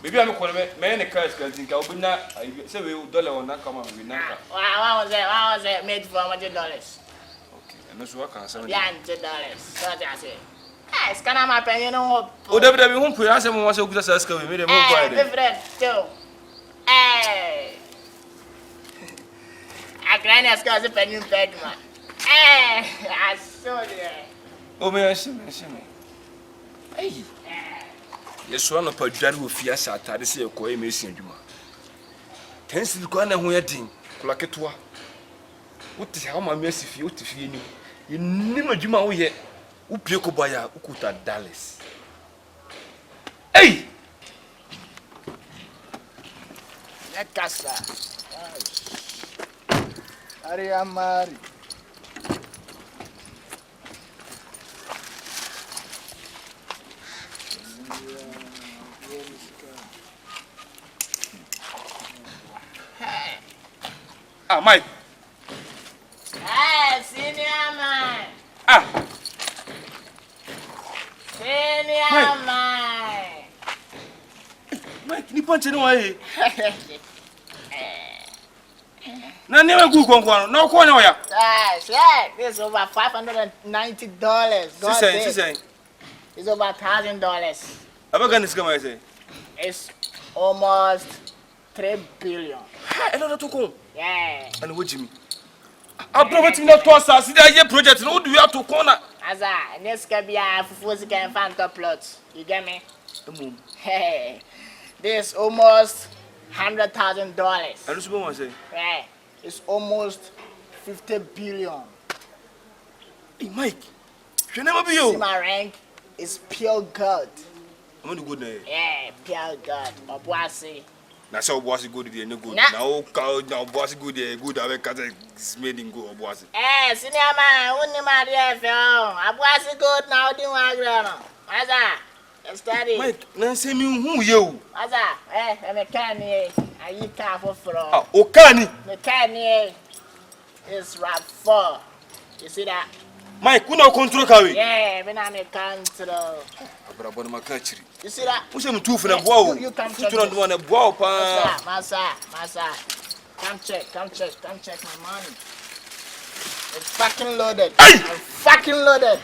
baby am ko me ne cash kan tinka obina say we dollar on na come we na ka wow was it made for $100 okay and so can say yeah $100 so that say it's kana ma penye no o David be hu pu asem mo so kuta sa ska we me de mo kwa de different too Accra Nima ska se penye peg man I saw there o me ashime hey yeso no pa dware wo fia sa atade se ekọ e mesin adwuma tensil ko na ho ye din kula ketwa wuti ha ma mesi fie wuti fie ni yenim adwuma wo ye wo pie ko boya ukuta Dallas hey Ekasa Ari amari Mike senior man Mike ni ponche no wae na ne ma gu konkon no ko na oya this is over $590 say it's over $1,000 abaga ni skama say it's almost 3 billion no to ko yeah and wo jimi abrobati na to asase da ye project no do ya to ko na Aza, neska bia fufuzi can find top plot. You get me? Hey, this almost $100,000. And so what say? Right, it's almost 50 billion. Hey Mike, you never be you. See my rank is pure gold. I'm going to go there. Yeah, pure gold. Obuasi. Na so Obuasi go there no good. Now Obuasi go there good. I can't smell him go Obuasi. Senior man, only my dear fellow. Obuasi good now. Do you agree? Aza, study. Mike, na say me who you? Aza, me can here. I can't for from. O can Me can here. It's rap 4. You see that? Mike, who no control carry? Yeah, me na me control. Abrabon makachiri. You see that? Who say me too for na boa? You come check. You don't want na boa pa. Masa. Come check my money. It's fucking loaded. Hey! I'm fucking loaded.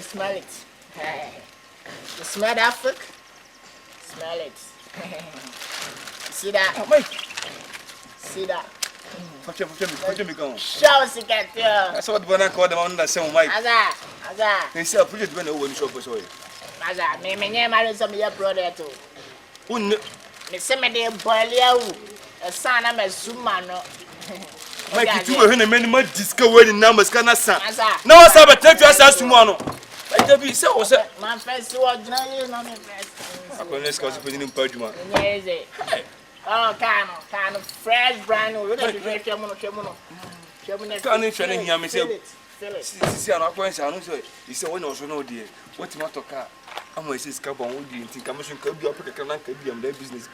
Smell it. You smell that fuck? Smell it. You see that? Mike. See that? Fuck me go. Show us again, too. That's what Bona called them on that same Mike. Aza. They say project when no shop so. Aza, me marry some of your brother too. Who Me say me dey boil you. A son am a suma no. Mike, you were in a minimum discovery in numbers can san. Now I saw a take your ass to one. Like the be so was my first was no me first. I couldn't scout putting in Pajuma. Yes. Oh, kind of fresh brand new. Look at the kemono. Can't you training him myself? feel it. See, I'm not going to say, you say, when I was no dear, what you want to car? I'm going to say, Scabon, what do you think? I'm could be up with a canal, could be on their business.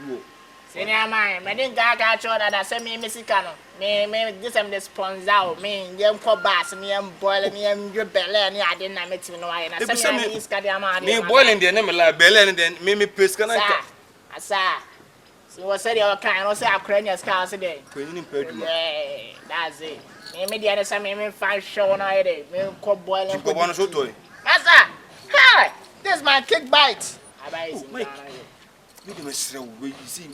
Senior man, I didn't got you that I sent me Mexicano. Me, this I'm the sponsor out. Me, young for bass, me, and boiling me, and your belly, and I didn't make me know. I sent me this Cadiama. Me boiling the name like Bella and then Mimi Pescan. I saw. So was said your kind, also a cranius cars today. That's it. Me, the other time, me, 5 show on a day. Me, cook boiling. Go on a show toy. Master, hi, this is my kick bite. I buy it. You see,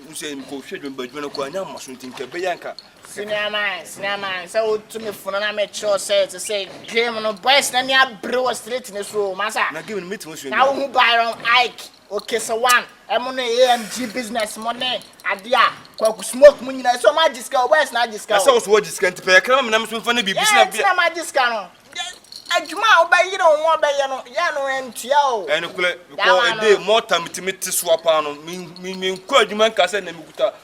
you say, go shadowing, but when I go, I must think a Bianca. Senior man, so to me for an amateur said to say, Jim on a breast and your brewer straight in this room, Master. Now give me to now who buy on Ike, okay, so one, I'm on AMG business money, idea, smoke money, so much discount, where's not discount? I saw what discount to pay a crime and I'm so funny business. Yeah, my discount. Ajuma obey you don't want by yano and tio. And a day more time to meet to swap on me, quite man can send them.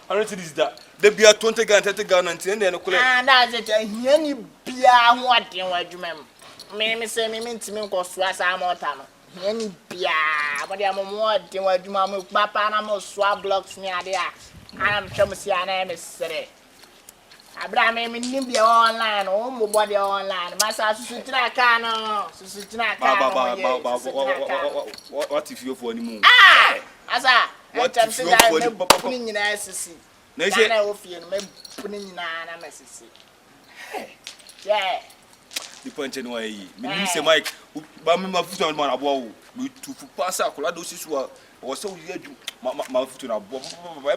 I don't see that. They be a 20 gun, 30 gun, and 10 and that's it. Any beer, what you want to remember. Me say me mean to me, because swaz are more time. Any beer, but I'm more than what you mamma, papa, and I'm swab blocks near there. I'm sure my name is Sere. Abraham me nimbi online o mo body online masa susutina ka no susutina ka what if you for any moon asa what if you for any puni nyina sisi na say na ofie no me puni nyina na mesisi yeah the point anyway me say Mike ba me mafutu on man abo wo me tu pass akola do sisu o so we adu mafutu na abo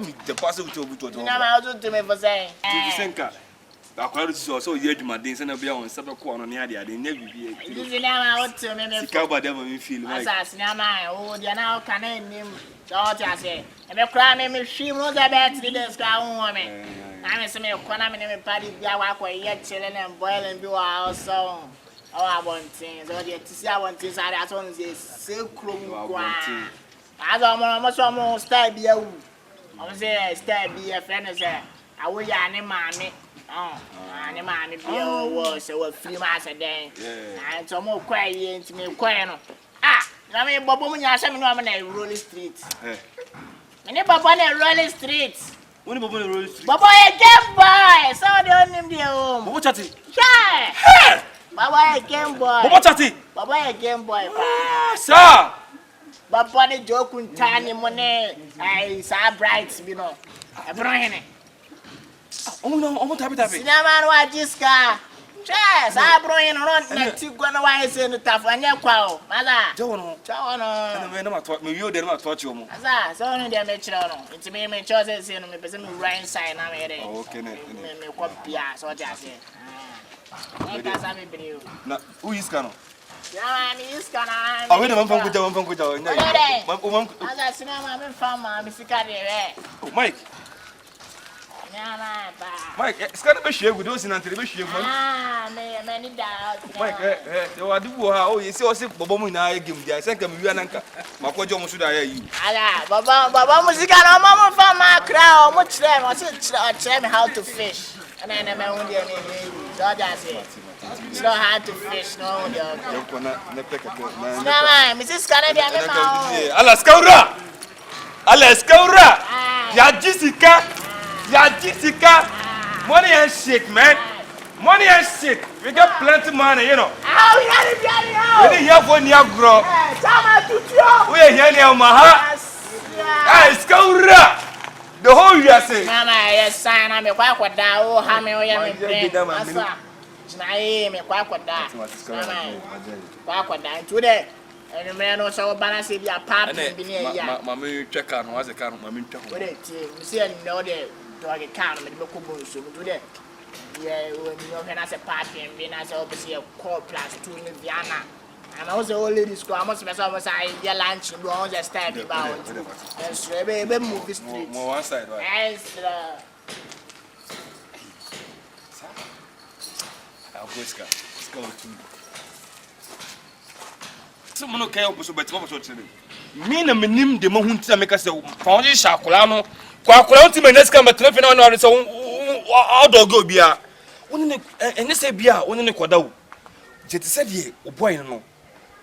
me the pass with obuto na ma ozo to me for saying you think akola do sisu so we adu madin say na bia won sabe ko no ne ade nya bibi this na ma oto me sika ba dem me feel Mike asa na ma o dia na o kana nim so what you say e me kra me hwim no za bet 3 days ka ho me na me say me kona me ne me party bia wa kwa ye chile na boiling bi wa also I want things. So the to see I want things. I just want to say krom kwa. As I'm almost stay be you. I'm say stay be a friend say. I will ya ne mami. Oh, ne mami be o so free mass a day. And so mo kwa ye into me kwa no. Ah, na me bobo mu nya sha me no am na Rolling Street. Me ne bobo na Rolling Street. When bobo na Rolling Street. Bobo a game boy. So they own him there home. Bobo chatty. Hey. Baba a game boy. Bobo chatty. Baba a game boy. Sir. Baba ne joke untani money. Ai sa bright you know. E bro hene. Omo tabi. Cinema wa jiska. Che sa bro hene ron na ti gwana wa ese no tafanya kwa o. Maza. Jawo no. Na me na ma to me yo de na ma to chi omo. Maza, so no de me chira no. Nti me chose say no me pese me right side na me dey. Okay me copy so just say. Na who is Kano? Yeah, me is Kano. Ah, wait, man from Kuja. Asa cinema me fama me sika dey. Oh, Mike. Yeah, Mike, it's gonna be share with those in Antony be share. Ah, me need that. Mike, you are do oh, you see us Bobo mu na game dia. I think me wi ananka. Makojo mu suda ya yi. Ala, baba musika na mama fama Accra, mo chire, mo say me how to fish. And then I won't do anything. So that's it. It's not hard to fish, no. No, Mrs. Canada, Alaskaura. Ya Jessica. Money and shit, man. Money and shit. We got plenty money, you know. Oh, we got it, we here for Niagara. We are here near Omaha. Alaskaura. The whole year say. Mama, yes, sign. I'm a quack with that. Oh, how many are you? Me quack with that. Quack with that. Today, and the man also balance if you are part of the Mammy check on was a car. Mammy check. What it is, see, no, the dog account with the book so today. Yeah, when you can as a party and being as obviously a core plus 2 in Vienna. And also all ladies go almost almost I your lunch and go on just time about and baby movie street. More one side, right? I'll go ska. Let's go to. Someone okay up so better what you me na menim de mo hunti make say found shakola no kwakora unti me next come telephone on or so how do go bia woni ne say bia woni ne koda wo Jet said ye, O boy, no.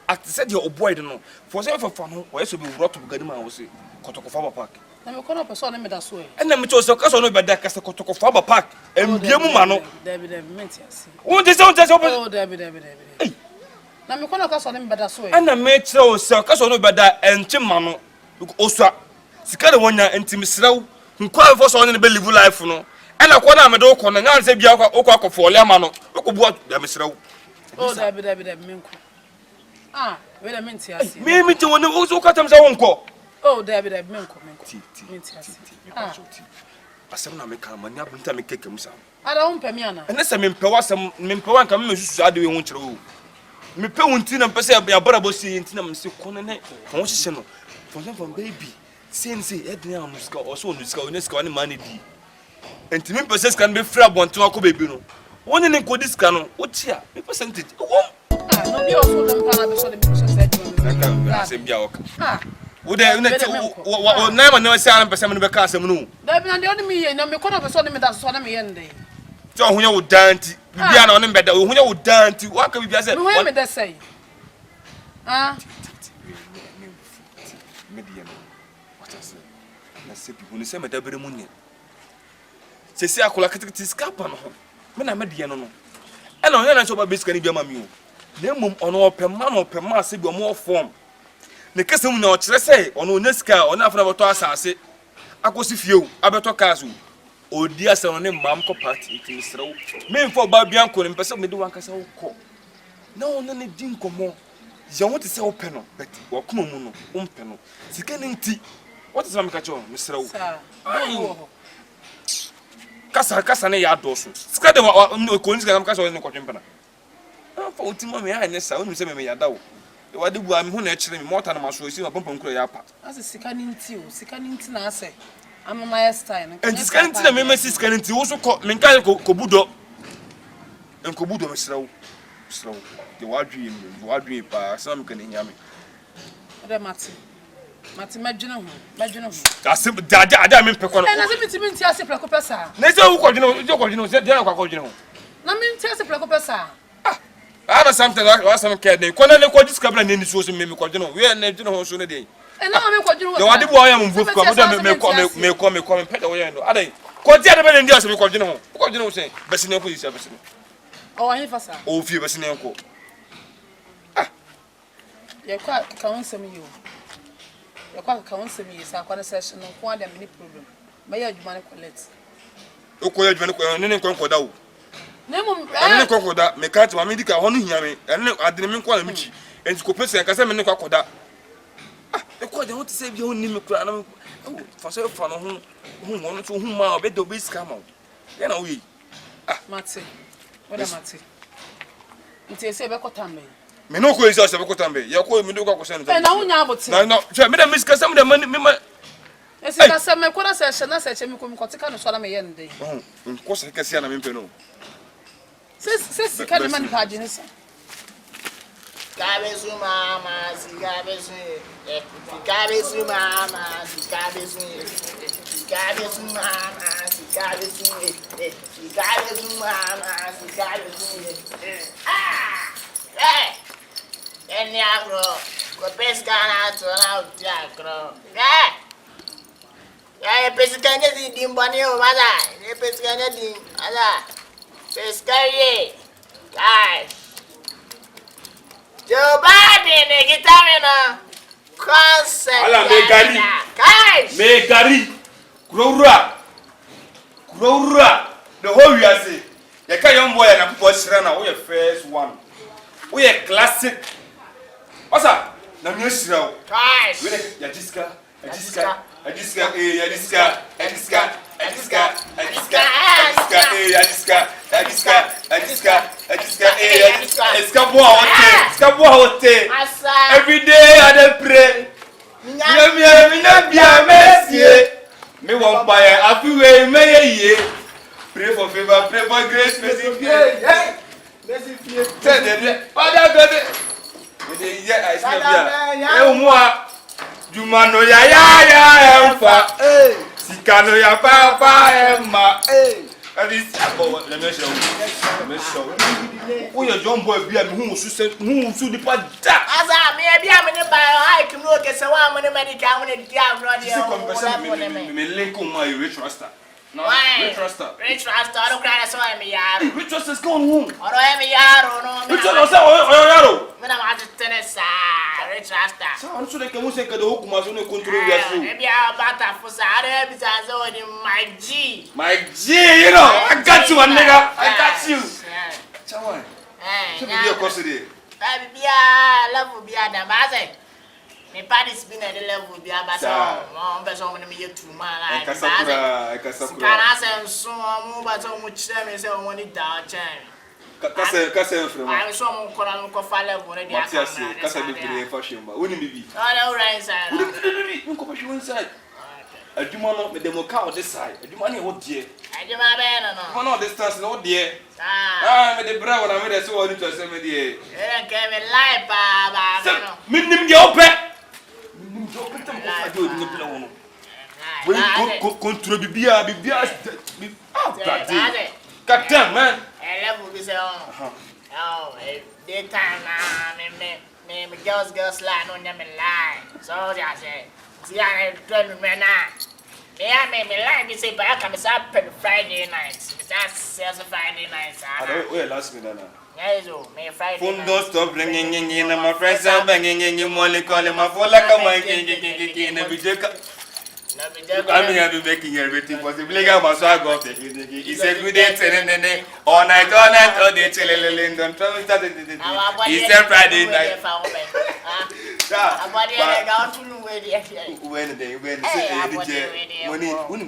At said your boy, no. For some for fun, or else will be brought to Ganima, was it? Kotoko Park. I'm a corner person, I'm a soy. And then we chose a castle by that Castle Kotoko Park. And Biamano. David, Mentias. What is on just open? Oh, David. I'm a corner person, I'm better soy. And I made so castle by that and Chimano. Osa. Sikana one year and Tim Slow, who quite for son in the belly life, no. And I quite am a dog on and I said, Yaka for Lamano. Look what the Miss Row. Oh, David, Minko. Ah, wait a minute, yes. Me to one who's who cut them so uncle. Oh, David, Minko. I said, I make a man up and tell me kick himself. I don't pay me, Anna. Unless I'm in power, some Mimpoan come to do you want to. Me pay one tin and pass up your brother see in Tinam so corner. Constitutional for them from baby. Since Edna Musco or so Nisco any money. And to me, possess can be frab one to a baby. One in this canon, what's here? Me percentage. No, you also don't have a said. Would I never know a sound person in the castle? No, David, the only me and I'm a corner person that's on me end day. so when you would dance, you are on him better. When you would dance, what can we just say? What they say? Ah, Median. What I say? Let's say people say, Madame Bermunia. Say, I could like to scalp on home. When I met the animal. And on so about biscuit, be a mammy. Name on all per man or per mass, be more form. The custom no say, on Unesca, or nothing about us. I say, I go see few, Abato Casu. Oh, dear son, name Mamco Party, Mr. Men for Babianco and Person me do one castle call. No, none of Dinko more. You want to say open, but or come on, penal. Sickening tea. What is Mamcacho, Mr. Cassane Yados. Scattered no coincidence, Casso in the Cotimpana. For Timmy, I necessarily say me a dow. What do I mean actually more than my source of Bumpum Crayapa? As a sickening tea, I say. I'm on my style. And this kind of Mrs. Kennedy also called Menka Kobudo and Kobudo Slow. The wild dream, some can hear me. That's simple. I mean, Pecon. And as if it's meant to ask a Placopessa. Let's go, you said, I mean, tell the Placopessa. I have something like last time. They couldn't quite discover any source in Mimicodino. We are not doing so a day. And now I'm what you know. The boy am with come and pet away. Are they? Quite the other than the other because you know, say, Bassino is a person. Oh, I have a oh, few Bassino. You're quite counsel me. You're quite counsel me. It's a conversation on quite a many problem. May I demand collect? Oh, quite a minute concord. I didn't concord that. Make out to my medical honey here, and I didn't call him. And Scopus and Casamin concord. I want to save your name for so fun whom wanted to whom I'll bet the beast come out. Then are we? Matty, what am Matty? It's a Sabacotambe. Minoko is also a Cotambe. You're calling me to go send. And now, no, Madame Miss Cassam, the money. As I said, my quarter session, I said, you come to Solomon end. Oh, of course, I can see an impeno. Says the kind of money pageants. Cabezu mama, si cabezu, cabezu mama, si cabezu, cabezu mama, si cabezu, cabezu mama, si cabezu. Ah, hey, any agro, go pescana to an out jacro. Yeah, pescana di dimbani o mother, a pescana di other, pescarie, guys. Joe Biden, a guitar concert. Ala me gari. Growra. The whole year say, you can't young boy and a poor shrana. We are first one. We are classic. What's up? The new show. Guys, Yadiska. Every day I pray. Me won't buy a few way, may pray for favor, pray for grace, Jumano ya emfa, sikano ya papa emma, Let me show. Who your young boy be who should the part that? As I may be a minute by I can look at someone when the medical when it down me link on my rich rasta. No, rich rasta. Rich rasta, I don't cry so I'm a yard. Rich rasta's going home. Or I'm a yard, no. Rich rasta, when I'm at the tennis, rich rasta. So I'm sure they can say the hook must only control your food. Maybe I'll batter for Saturday because I my G. My G, you know, I got you, nigga. I got you. Chawan. Should be your custody. Baby, be a level be a damage. My party's been at the level be a batter. But so many years to my life. I can say so much time is only down time. Kasa from I saw one column of fire when they are Kasa be fashion, but wouldn't be. Oh, right inside. You inside. I do not make them account this side. I do money, what dear. I do my banner. One of distance, no dear. Ah, the brown, I made a so into a semi. You don't give me life, Baba. Minim your pet. Control the beer, God damn, man. I love you, oh, daytime now, me girls lie on them and lie. So I say, see, I don't remember now. May I make me lie, me say, but I can be up Friday nights. That's Friday nights. I don't wear last minute. Yes, may Friday. Phone don't stop ringing in, and my friends are banging in your money, calling my phone like a man in every jacob. I'm here to making everything possible. I must go. It's a good day, and all night, all day, chilling. Don't tell me that it's a Friday night. When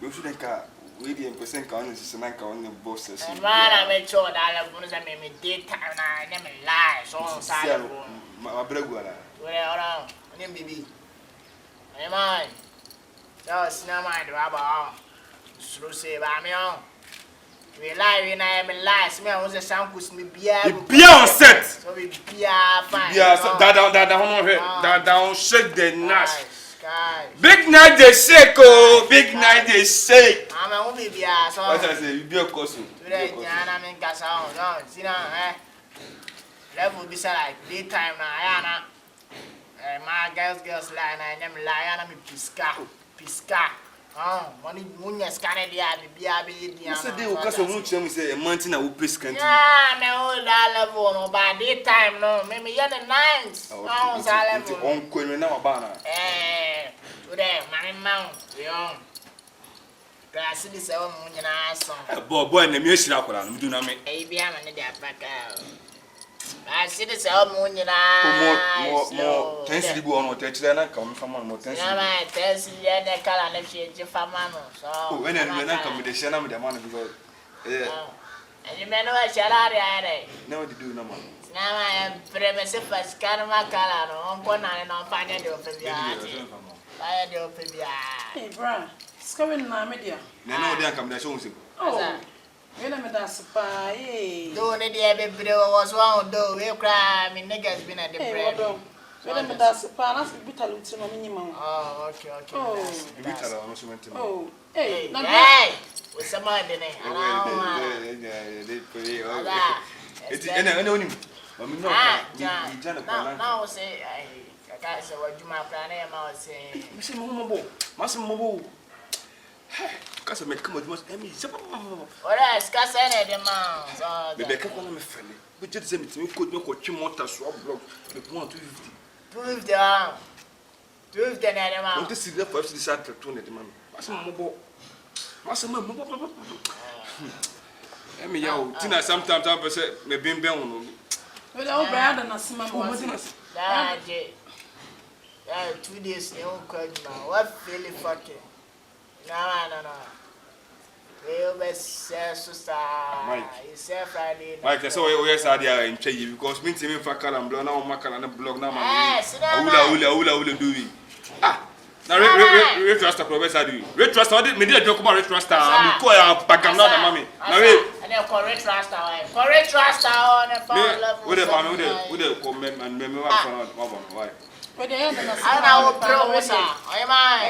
you shouldn't car, we didn't present counters and anchor on the bosses. Man, I made sure that I was a daytime, I never lie. So, my brother, well, baby. Am I? Just no mind, Rabba. So say, I'm young. We lie, and I am a lie. Smell was a sound with me beyond set. So we be a fine. Yes, that down shake the nash. Big night they shake, oh, big night they shake. I'm a movie, so I say, you be a cousin. Today, I'm in Casa. No, see now, level be like daytime now, my girls lie, and I never lie, and I'm Pisca. Oh, money, Munya scanner, be a baby. I said, they will cast a moon, say a mountain of Pisca. Yeah, no, that level, no, by daytime, no, maybe you're the ninth. No, Salem, Uncle, now, Banner. Today, my mount, young. I see this old moon, boy, and the music, I'm doing a baby, I'm in the back out. I see this old moon, more tensity on what I come from more tensity. I tell you, the color and she is your family. So, when I come with the Shanna with the money because, and you may know a charade. No, they do no more. Now I am premises for Scanama color, on one and on fire the open. Fire the open. Hey, bro, it's coming my media. No, they come there, so. Oh. That's spy. Don't it ever was one, though. We cry, I mean, niggas been at the bread. That's a pan, bitter minimum. Oh, okay. Oh, hey, with some money. Now say, I can't say what you my plan. I say, Mr. Mobo. Because I make come with most enemies. What else? Cast any demands. The Becca on me, friendly. But just send it to me, could not watch him want to swap block with 150. Prove the arm. Prove the animal. Don't see the first decided to turn it, man. Master Mobo. I mean, yo, Tina, sometimes I say, maybe Ben. Well, I'll brand and a small 2 days, they won't call you now. What really fucking? No. We always say, sister. Mike. You say Friday. Mike, that's why we always are there in Chay because me team for Kalam blow now, Makan and a blog now. Ula do we? Ah, now Red Trust Professor do. Red Trust, I didn't media joke about Red Trust. I'm going to pack another mommy. Now, and they'll call Red Trust on the phone level. With a comment and memory why. But they are I know, professor. I am.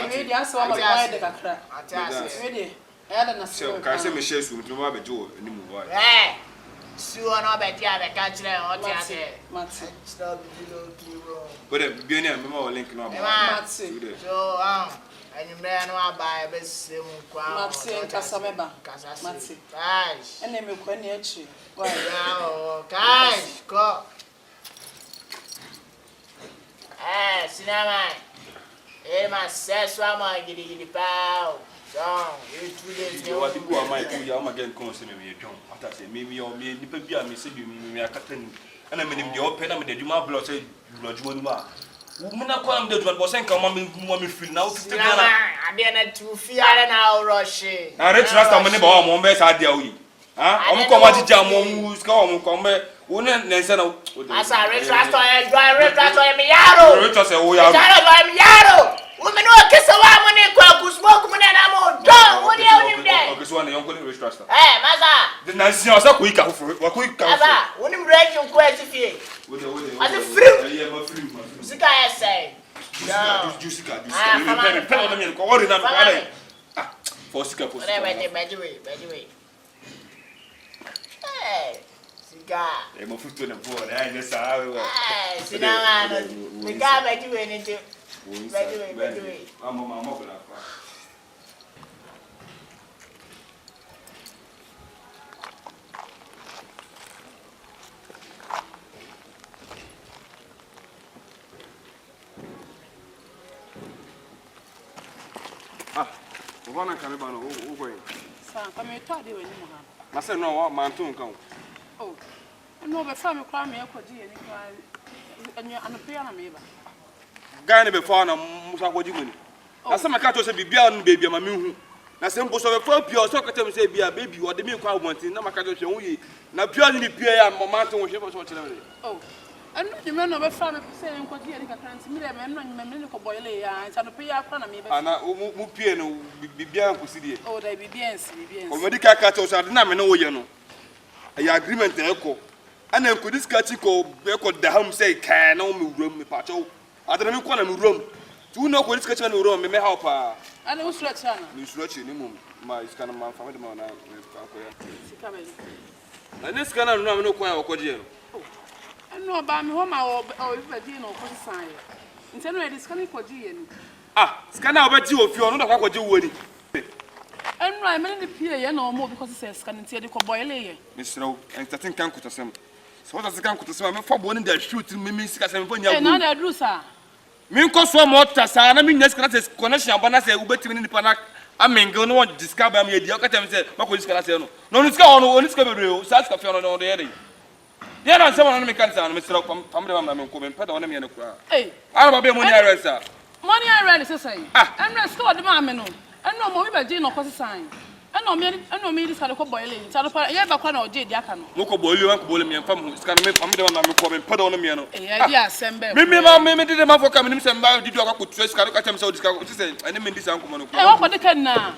Ready, I saw my Accra. Ready. So can say me share so to ma be jo ni mu boy. Su ona be dia be ka kire o ti ase. Mate. Stop below kiro. But be ni me ma link no Mate. So anymre no abai be sem kwa. Mate nkasa meba. Mate. Guys. Ene me kwa ni achi. Why? Guys, go. Cinema. Ma sesso ama gidi pau. So, you 2 days you what people are my two ya ma get come say me John. After say me nipa bia me say bi me akatani. Ana me nim de open na me de dwuma block say block dwuma ni ma. Wo na kwa am de dwuma bo say nka ma me feel na wo fit na. Ade na tu fiare na rush. Na rich rasta me ne ba mo be sa dia wi. Ah, om ko ma jija mo mu ska om ko me wo ne nse na. Asa rich rasta e joy me yaro. Rich rasta wo yaro. Joy me yaro. Women no kesa wa mo ne kwa ku smoke mo na mo don wo dia onim de. Okay, so na yonko ni rich rasta. Maza. The na si asa ko ika foforo, wa ko ika. Maza, wonim range ko atifie. Wo de. Asa free. Yeah, ma free. Sika say. No. Juicy. Me pe na me ko ori na ko ale. Ah, for sika ko. By the way. Hey, sika. Ma futo na bo na anya sa we. Sina no. Me ka by the way ni te. By the way. Mama ko na kwa. Wana kame bana o go yin. Sa kame to ade wani mu ha. Na se no wa mantu nkan. Oh. No be fa me kwa me akodi ye ni kwa anya anope ya na me ba. Guy ne be fa na musa kwaji mani. Na se maka to se bibia no baby ma me hu. Na se mbo so be fa pia so ka tem se bia baby o de me kwa abonti na maka to hwe hu yi. Na pia ni pia ya mantu hwe so kire me. Oh. Anu de me no be fa me se nkodi ye ni kakra nti me de me no me ni ko boyle ya nti anope ya kwa na me ba. Ana mu pie no bibia nkosi die. Oh, da bibia nsi. O medical ka to so na me no wo ye no. Ya agreement e ko. Ana nkodi skati ko be ko da ham say kan na me wuram me pa cho. Adana me ko na me wuram. Tu no ko skati na me wuram me help ah. Ana usura chana. Ni usura chi ni mum ma iskana ma fa me de ma na ko ya. Sika be. Na ni skana no me no ko ya ko die no. No ba me ho ma o ifa di no ko san ye. Nti no e diskani ko di ye ni. Ah, skana obaji ofi ono da kwa kwaje wo ni. Enu ai me ni pie ye na o mo because say skani nti e di ko boyle ye. Misro, entertain kan kutasem. So what does kan kutasem me fa bo ni da shoot me sika sem fa nya go. Na da dru sa. Me nko so mo tasa na me nya skana say connection abana say ubetimi ni nipa na amengo no one discover am ye di o ka tem say mako skana say no. No ni ska ono oni ska bebre o sa ska fe ono de ye dey. Dia na se wona me kan sa no me sira pam de ma me ko me peda wona me ne kura. Eh. Ara ba be money arrest. Money arrest say. Enra store de ma me no. Eno mo bi ba di no ko san. Eno me dis ka ko boyle ni. Ta do pa ye ba kwa na o je di aka no. Mo ko boyle wan ko boyle me fam ska me pam de ma me ko me peda wona me no. Eh, di asembe. Me de ma for kam nim se mba di do ka ko tu ska ka tem se o diska ko say ene me di sa nko no ko. Eh, wa ko de kan na.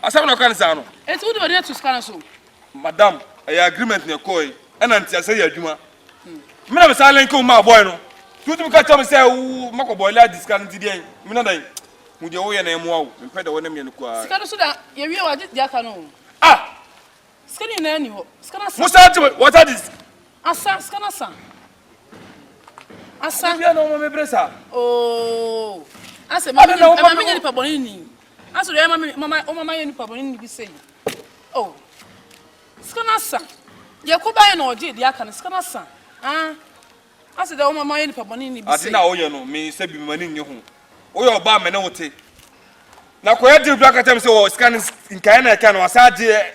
Asam na kan sa no. E ti wo de tu ska na so. Madam, agreement ne koy. Ena ntia say adwuma. Me na be silent ko ma boy no. Tutu ka tell me say wo mako boy la diska nti dey. Me na dan. Mu de wo ye na emu awo. Me peda wona me no kwa. Sika do so da ye wi wa di aka no. Sika ni na ni ho. Sika na sa. Musa what are this? Asa, sika na sa. Asa. Bia no mo me bresa. Oh. Asa mama me ni pa boni ni. Asa do mama ye ni pa boni ni bi say. Oh. Sika na sa. Ye ko ba ye na oje di aka no sika na sa. Asa da mama ye ni pa boni ni bi say. Ati na wo ye no me se bi mani nye ho. Wo ye oba me na wote. Na ko ye di do aka tem se wo scan nkai na ka no asaje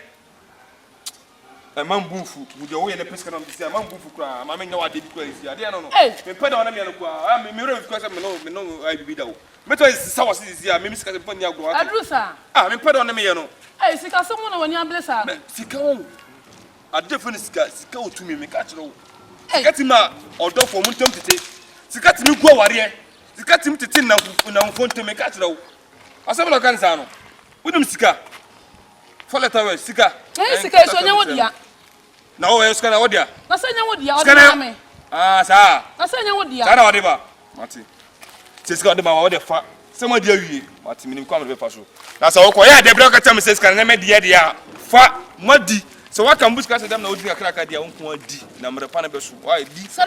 man bufu mu de wo ye na pesca na bisia man bufu kra ma me nya wa de bi kra isi ade no no me peda wona me no kwa me re kra se me no ai bi da wo me to sa wo isi me sika se fani agro adrusa me peda wona me ye no sika se mo na woni ablesa sika wo ade fani sika wo tumi me ka kire wo sika ti ma odo fo mu ntam tete sika ti mi gwa ware sika ti mi tete na mfo ntam me ka kire wo asem lo kan sa no wudum sika foleta we sika sika so nya wodia na o e sika na wodia na se nya wodia o na me sa na se nya wodia sa na wodi ba mati sika wodi ba wodi fa Someone dear you, what meaning come to pass. That's all. Yeah, the broker tell me says, can I make the idea? Fa, muddy. So what can Bush them no drink a crack at their own quantity? Number of panabes. Why? Sit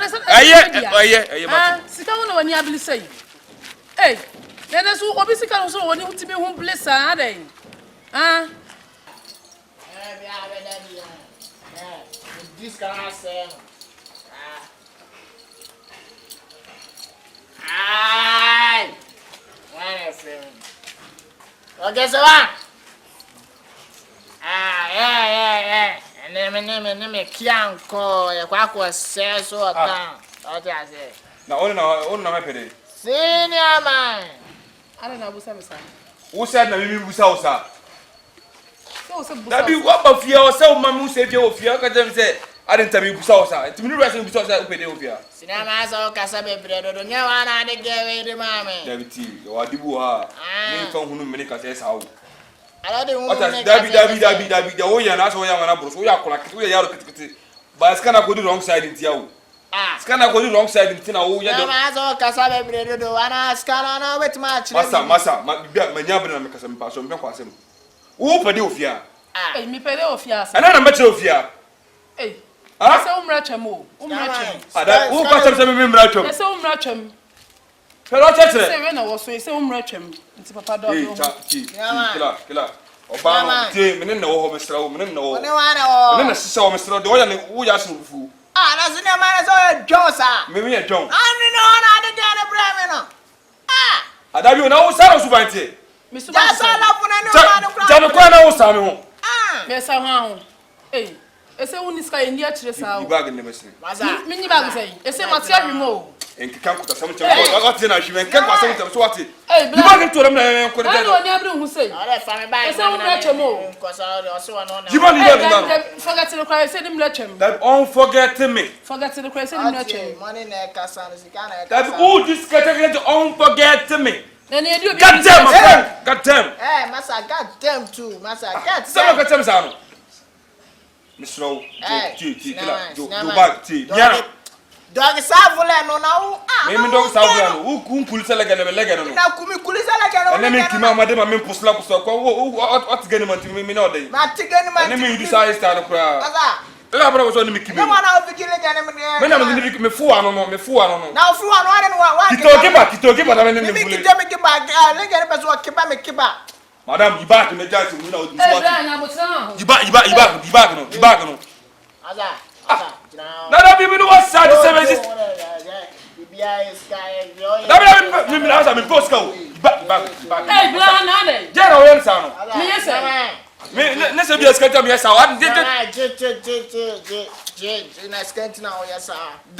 down when you have to say. Hey, then that's what we see also when you to be home bliss, are they? This guy say, aye, okay, so what? Yeah. And then me can't call you. What says so? Now, on my pay. Senior man. I don't know what's up. Who said na me busa usa? That be what of your so mamu say you of your them say I didn't tell you busa usa. To me wrestling busa usa upede of your. Senior man so kasa be bredo do nya wana de give the mama. David T. You are dibu ha. Me ton hunu me ka say sawo. Ala de hunu me. David the way na so ya wana bro. So ya kola kiti we ya ro kiti. But scanner go the wrong side in tiawo. Scanner go the wrong side in tina wo ya do. Man so kasa be bredo do wana scanner na wet match. Masa ma nya bre na me kasa me pa so me kwasem. Wo pede of ya. Hey, me pede of ya. Ana na meche of ya. Hey. Ese umrachem o. Umrachem. Ada wo kwasem se me mrachem. Ese umrachem. Pero chetre. Ese we na wo so ese umrachem. Nti papa do do. Kila. Oba te me na wo ho mesra wo me na wo. Ne wana wo. Me na sisa wo mesra do ya ne wo ya so fu. Na senior man so Josa. Me me John. Ani no na de gane brame no. Ada bi na wo sa so bante. Me so ba so la funa ne ma no kra. Jano kwa na wo sa me ho. Me sa ho. Eh. Ese uniska ndi a kire sa wo. Bag ne mesi. Me ni bag say. Ese mate ahwimo. Enkikan kuta samu tempo. What na hwi enkan kwa samu tempo so what. Eh, bi bag to dem na ko de. Ano ni abru hu say. Ala fa me bag. Ese umrachem o. Ko so o so no na. Jiba ni na. Forget the cry say nim lachem. That unforget me. Forget the cry say nim lachem. Money na kasa no sika na kasa. That who this category to unforget me. Then you do. God damn, my friend. God damn. Massa, God damn too. Massa, God. Some of them sound. Miss Row, do back tea. Yeah. Dog Savula, no, no. Maybe dog Savula, who could sell again a leg. Now, Kumi Kulisala again. And then make him, Madame, and Pusla, what's getting to me all day. Not to get him, and then you decide to start a crowd. I was only making me one out of the killing enemy. When I'm going to me four, I don't know. Now, for one, you told him, and then you make it back. I think I was keep me keep back. Madam, you back in the judge, you know, you back, no. Now, people know what's sad. I'm in Postco. Back. Hey, Blanade. General Wilson. Yes, let's be a skeleton. Yes, I did.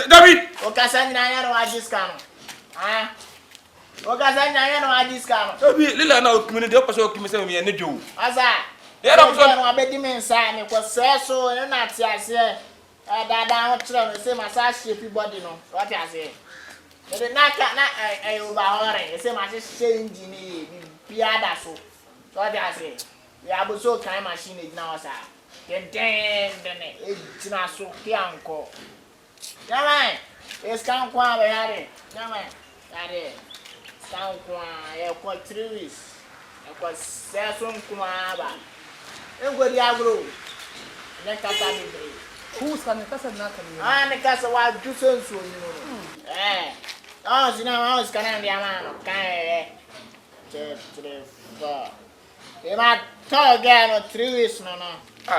David, okay, send I this come. Okay, send I this come. Lila now community opposite commission me and the Jew. Aza. Yeah, I'm a bit inside. It was so and not say. That down to say massage everybody no. What I say. But not I overhauling. Say my changing me. Piada so. What I say. We have so kind machine now, sir. Then it's not so pianco. Yaman, it's can't quite be at it. Yaman, that is. Sound quite 3 weeks. I was Sasson Kumaba. And what you agro. Then Casabri. Who's coming? That's not coming. And the castle was too soon, you know. Oh, you know, I was going to be a man. Okay, 3, 4. You might talk again 3 weeks, no. I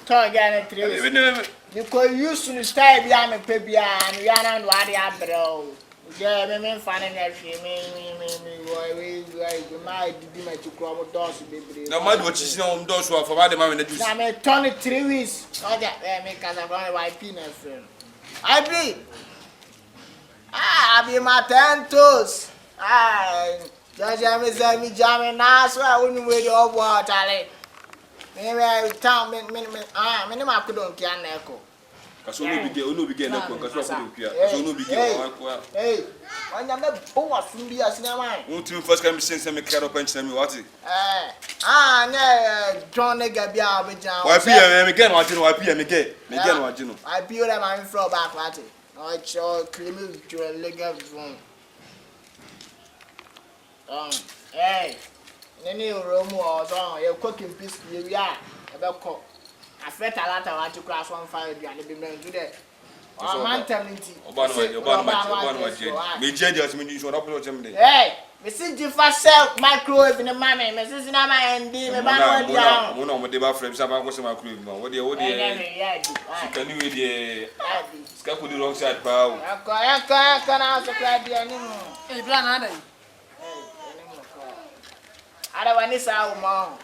talk again 3 weeks. You could use to stay behind me, baby, and we are not what you have, bro. Yeah, me finding everything. Me, my dinner to come doors, baby. No matter what you see on doors for the moment that you see. I'm 23 weeks. Okay, make us a one white peanut, friend. I be my 10 toes. Just me jamming now, so I wouldn't wait your water. Maybe I will tell me, I couldn't can echo. Because we begin, because hey, when you met Boa from the Asina, won't you first come since I'm a cat of pension me what it? John Negabia, why PM again, what you know, I PM again, what you know. I build a man from back at it. I shall claim to a leg of room. Hey, any room or so, you're cooking piece, you are a cook. I felt a lot of want to cross 1 fire and be known today. Oh, man, telling you, hey, Mrs. Jefferson, microwave in the mammy, Mrs. Nama and D. One of the frames about what's my crew. What do you can you the scalp with the wrong side bow? I can't also cry the animal. Hey, plan, I don't want this out, mom.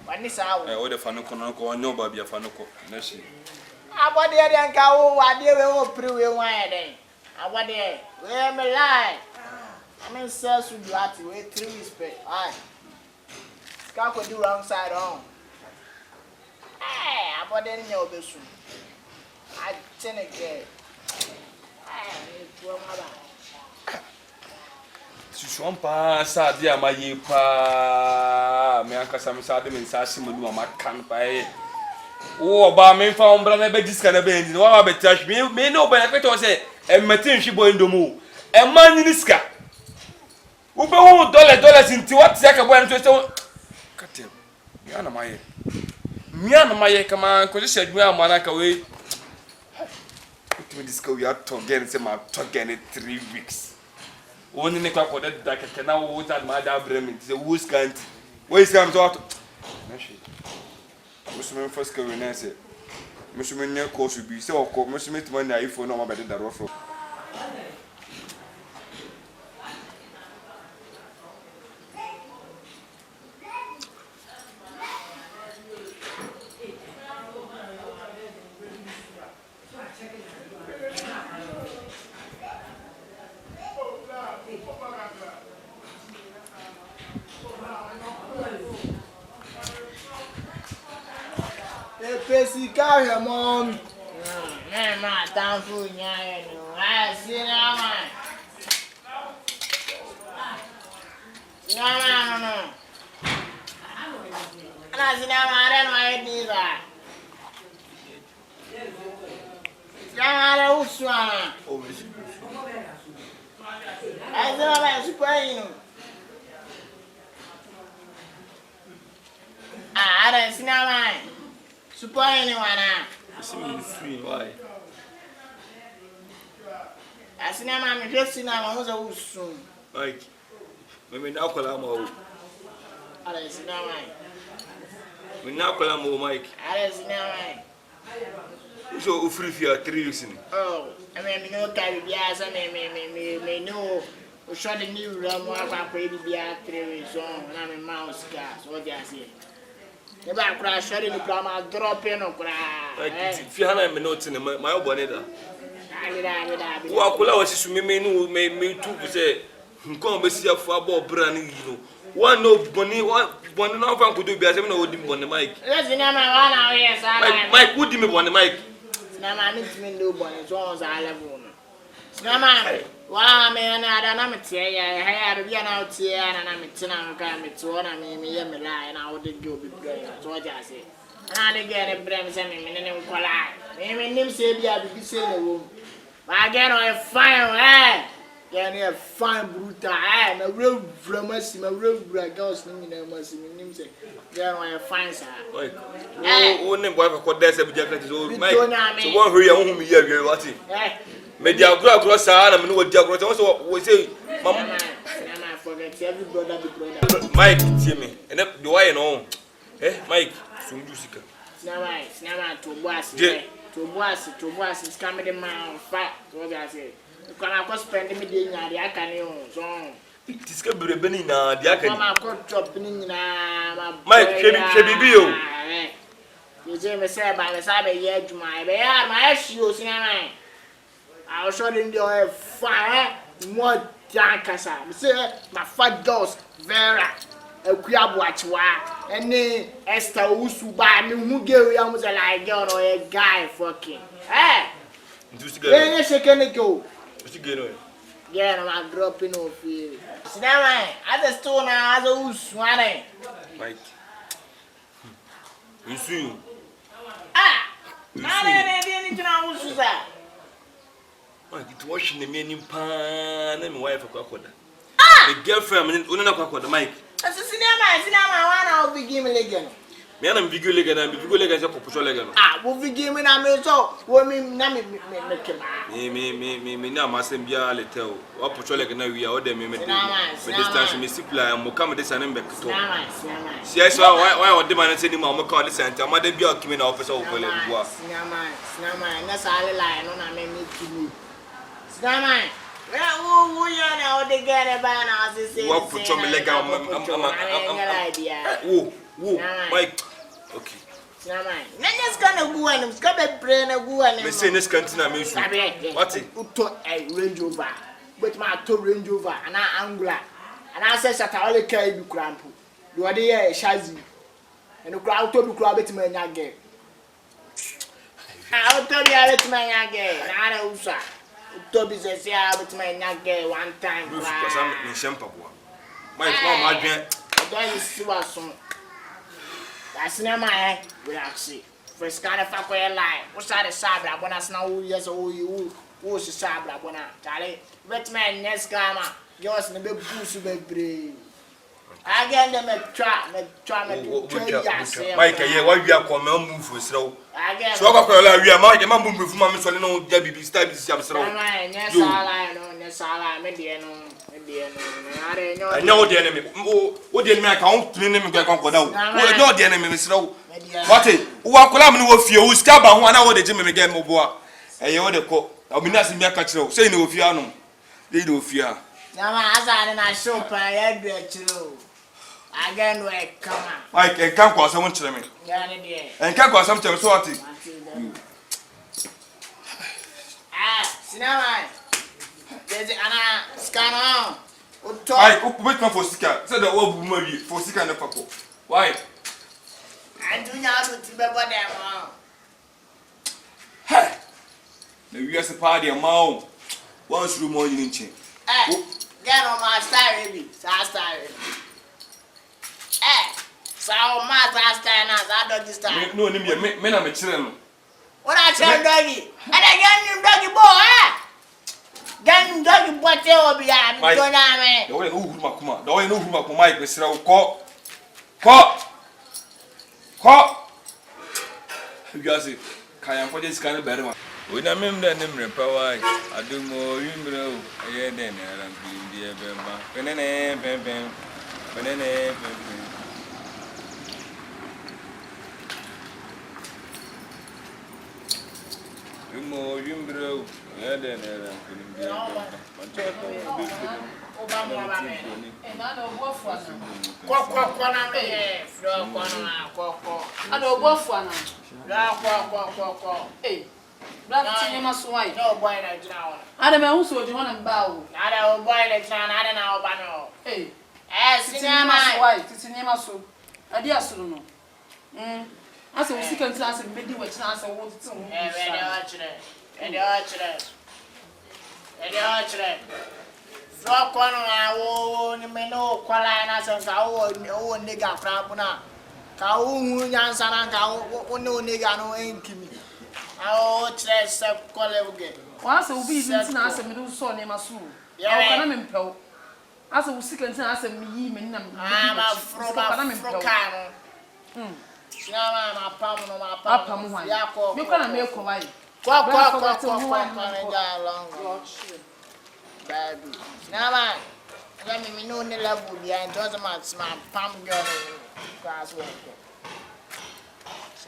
When this out, I order Fanuco or nobody a Fanuco. Nessie. I want the other cow, I did all pretty well. I want it. Where am I lie? I'm in sales with Lati, wait 3 weeks. Aye. Scalp with the wrong side on. Hey, I want any of this. I think again. Swampa sadia my pa me anka sam sade me nsase mu ma kan pa o ba me fa ombra na be diska na be ndi wa be trash me no ba na kweto se e metin hwi boy ndomu e man ni ska wo be wo dollars nti what ya ka boy nto se katem mi ana maye kama ko se adwuma amana ka we to diska we are to get se ma to get 3 weeks. Only ne kwa koda dakeke na wo ta ma da brem ti wo scanty wo scam to ato meshi musume first ka we na se musume ne ko su bi se okọ musume ti man na iPhone no ma be da rofo Pesi carry mom. My down food, I see now. No. I see now, I don't know it either. I don't see now. Support anyone now. Why? I see now, I'm just seeing now, who's a soon. Like, maybe now call him. I don't see now, we now call him Mike. I don't see now. So, free for 3 weeks. Oh, I mean, no carry the ass, I may know. We shot the new room, I baby be at 3 weeks on, and I'm a mouse car. So, what do I say? Never crash, shot in the drama, drop in or cry. If you have a note in my bonnet, Wakula was me, me too, say, come be see a football brand new. One no bonny, one no one could do better than on the mic. Let's remember 1 hour, yes, Mike, would you on the mic? Snama, I need to do bonnet, so I level. Snama, why, man, I don't know, I have been out here and I'm a tenant, I'm to one, I mean, me, and I wouldn't do be great. So what I say. I didn't get a brand, and then collide. Maybe name say, be able to say the room. I get on a fine, get a fine brutal, and a real promise, my real girls, name was in him say, get on a fine side. Only boy for there's a jacket is old. So one hurry home here, what it? Media grow across Sahara, and what Jack also was say, Mamma, forget every brother be brother. Mike, Jimmy, and do I know? Mike, some music. Snama to was, it's coming in my fat, what I say. You can spend me the Akane, so. It's going to be Benina, the Akane. I'm going to opening Mike, Shabby. You say, me say, by the side of the my shoes, I was showing the fire, more jankasa. Say, my fat doors, Vera, a grab watch, and then Esther Usuba, who gave you almost like girl or a guy fucking. Eh? Then you can go. Yeah, I'm dropping off here. See that man, I just told now, as a Uswane. Mike, you see. Now they didn't know who's Mike, it's washing the meaning pan and wife of Cocoda. The girlfriend, we don't know the mic. As a cinema, one I'll be giving again. Me and big leg and big leg as a popular leg. Ah, we'll be giving a so women name me now must be a little or patrol like now we are them me distance me supply and come this and back to. Yes, why would demand any more call the center? Mother be a coming officer of Snama, and that's all the line on a minute to me. Snama, who you know they get a ban as they say. What put your leg out? Idea. Whoa, Mike. Okay. Let's gonna go and it's got a brain a go and say this canteen what it? A Range Rover, but my two Range Rover and I Angler, and I said that I only carry the cramp. You are there, Shazzy, and the crowd told the crowd at my again. I'll tell you at my again. I know, sir. Toby says, yeah, but my again one time. Because I'm in Shampoo. My mom, I don't see what song. That's not my relaxing. First kind of fuck where lie. What's that a sabra? When I know yes, oh, you who's a sabra? When I Charlie, wet man, next gamma, yours in the big goose, baby. Again, them a trap, Mike, yeah, why we are coming move for slow. So we are my mum with Mamma Solino, Debbie, stab this young slow. Yes, I know, yes, I know. I know the enemy. What did my account to name get on down? What know the enemy, Miss Row? What it? What could of you who stab on 1 hour the Jimmy again, Moboa? And you order cook. I'll be nothing mere catcher. Say no fear. They do fear. Now, as I show I had you. Again, wait, come on. I can't call someone to me. And can't call some to sort it. Ah, Sinama. There's an scanner. I wait for Sika. Said the old woman for Sika and the couple. Why? I do not want to be about them. Hey, the US party a mouth. Once room more in chin. Get on my star, baby. Star. So my last time I don't this time. No, men are children. What I tell doggy? And I got him doggy boy, Gan doggy boy tell me I'm gonna don't know who Makuma. Don't know who Makuma is. Call. You guys, can I this kind of better one? When I remember the name power, I do more you know. Yeah, then I'm being the more you bro, yeah, then I said, we see can answer maybe which answer what to and the archer. Flock one on the menu, Qualinas and Cow, nigger, Frapuna. Cow, Yansan, Cow, no nigger, no ink me. Our chest of Qualigan. Once will be answer middle son named Masu. Yeah, I'm in Pel. I said, we see can answer me, I'm a frocano. My palm, you can't make a wife. Baby. Now, man, let me know the level behind just my palm girl.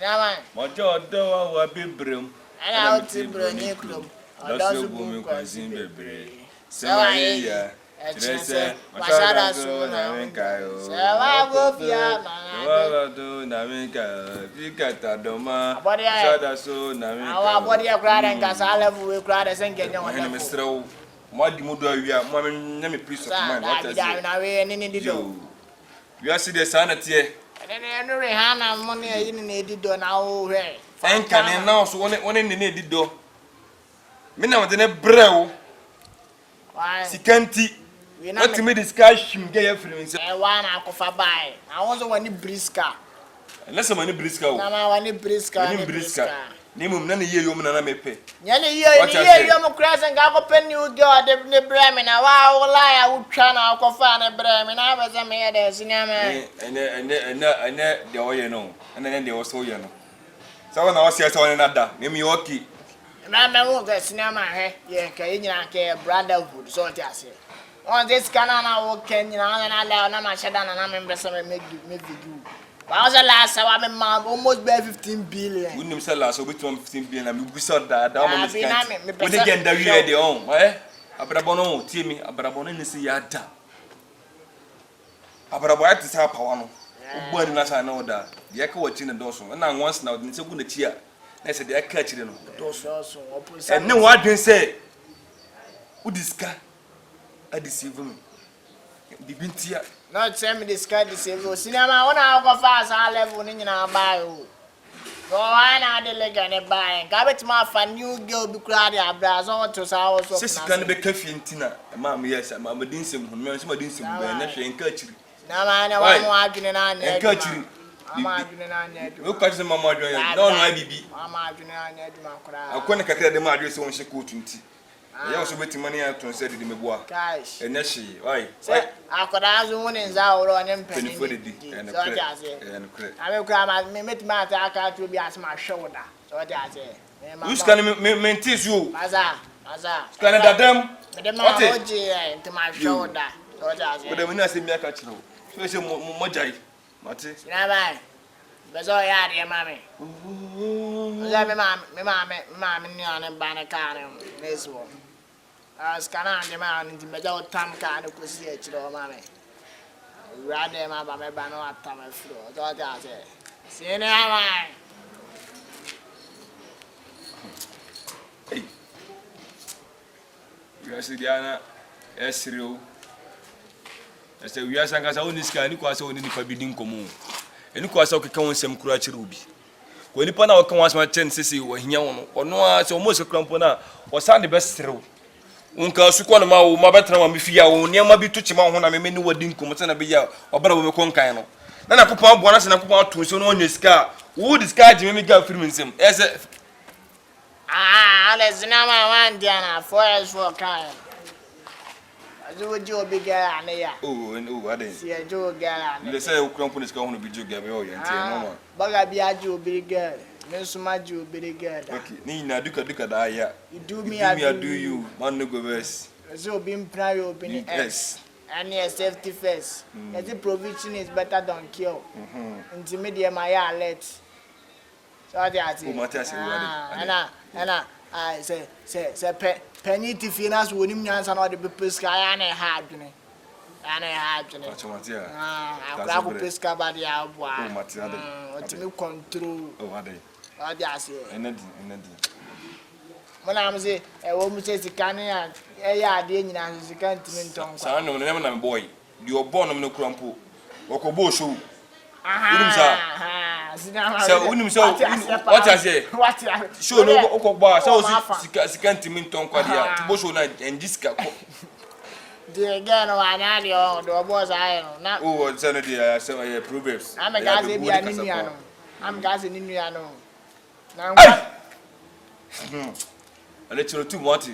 Now, man, what your door will be broom. And I'll see Brony Club. That's a woman causing baby. So I say, Mashada soon, I so I go Fiana. Do Namika, Vicata Doma, Shada soon, our body of grad and gas. I love we cried as and get on Mr. What do you are? Mamma, let me please. You are see the sanity. And then Hannah money in the door now. And can now so one in the needed door. Mina was in a brew. Sikanti. Let me discuss him gay friends. I want to go by. I want to want brisker. Unless I'm any brisker. I'm any brisker. Nimum na ye yom na mepe. Nya ne ye yom kura se nga ko pen new girl de ne breme na wa ola ya wutwa na akofa ne breme na ba se me de sinama. Ene de oye no. Ene de oso ye no. Sawa na wasi asa woni nada. Me yoki. Na me wo ga sinama he ye ka nyina ke brotherhood so ti ase. On this canal na wo ken nyina na la na ma sheda na me mbese me video. But the last I mean, almost by 15 billion. We didn't sell last, so we 15 billion. And we saw that. We didn't get the year they own. Eh? Abrabono, Timmy, Abrabon, and see Yada. Abrabot is our power. But as I know that, the echo watching the dorsal. And now once now, it's a good cheer. I said, they're catching them. And no one didn't say, who this guy? I deceive me. The Bintia. Not send me this guy disable. Cinema, when I go fast, I'll level in our bio. Go on, I delay and buy. Gabet my fan, new girl be crowded. I bras on to hours. Sister can be coffee and Tina. Mamma, yes, I'm a dinsum, who knows my dinsum, and I shall catch you. Now I know I'm arguing and catch you. I'm arguing and look at the mamma. Don't I be? I'm arguing and I couldn't catch the madras on she couldn't. I also bet money out to say the Mebois. Guys, and she, why? I could ask one in Zao and penny for the D. And I will come and met my attack to be as my shoulder. So I say, who's going to maintain you? Maza, Canada, them, into my shoulder. So I say, but when I say me, I catch you. So it's a mojai, Matty. Never. That's all I had, dear mammy. Let me, mammy, and banner car. This one. I was kind of man into my dog Tam kind of pussy, mammy. Rather, my banner at Tam floor. Don't I say? See you now, hey. You are Sidiana, Esrio. I said, we are Sangas only sky, and you was only for bidding common. And you was okay, come some crutch ruby. When you put out once my chances, you were here or no, so almost a crumpona or sound the best through. Unka sukwana ma betra ma mfia wo niam bi to chima ho na me ni wadin komo na be ya obara wo me konkan no na na kopon aboana se na kopon ato so no onye ska wo diska ji me ga firi nsem ese let's na ma wan dia na for kan azu ji obi ga na ya aden si ajo ga na le say ukran police ka ho no bi jo ga be o yente no ma baga bi ajo obi ga Mensuma ju very good. Okay, ni na duka da ya. You do me, I do you. Man no go verse. So being proud of being S. And your safety first. The provision is better than cure. Intermediate my alert. So that's it. I say penny to finance when him and all the people sky and a hard. And I had to know. I could pesca by the hour. What you control? Oh, that's it. When I'm saying, a woman says the cannon, a didn't answer the continent. So I know never boy. You are born on no crumple. Or Kobo show. So, what I say? What? Sure, no, Okoba, so can't tongue quadia, Bosho and Disca. The again, the boss I know. Oh, Senator, Proverbs. I'm a guy in Indiano. I'm guessing in Indiano. Now, I let you know too much.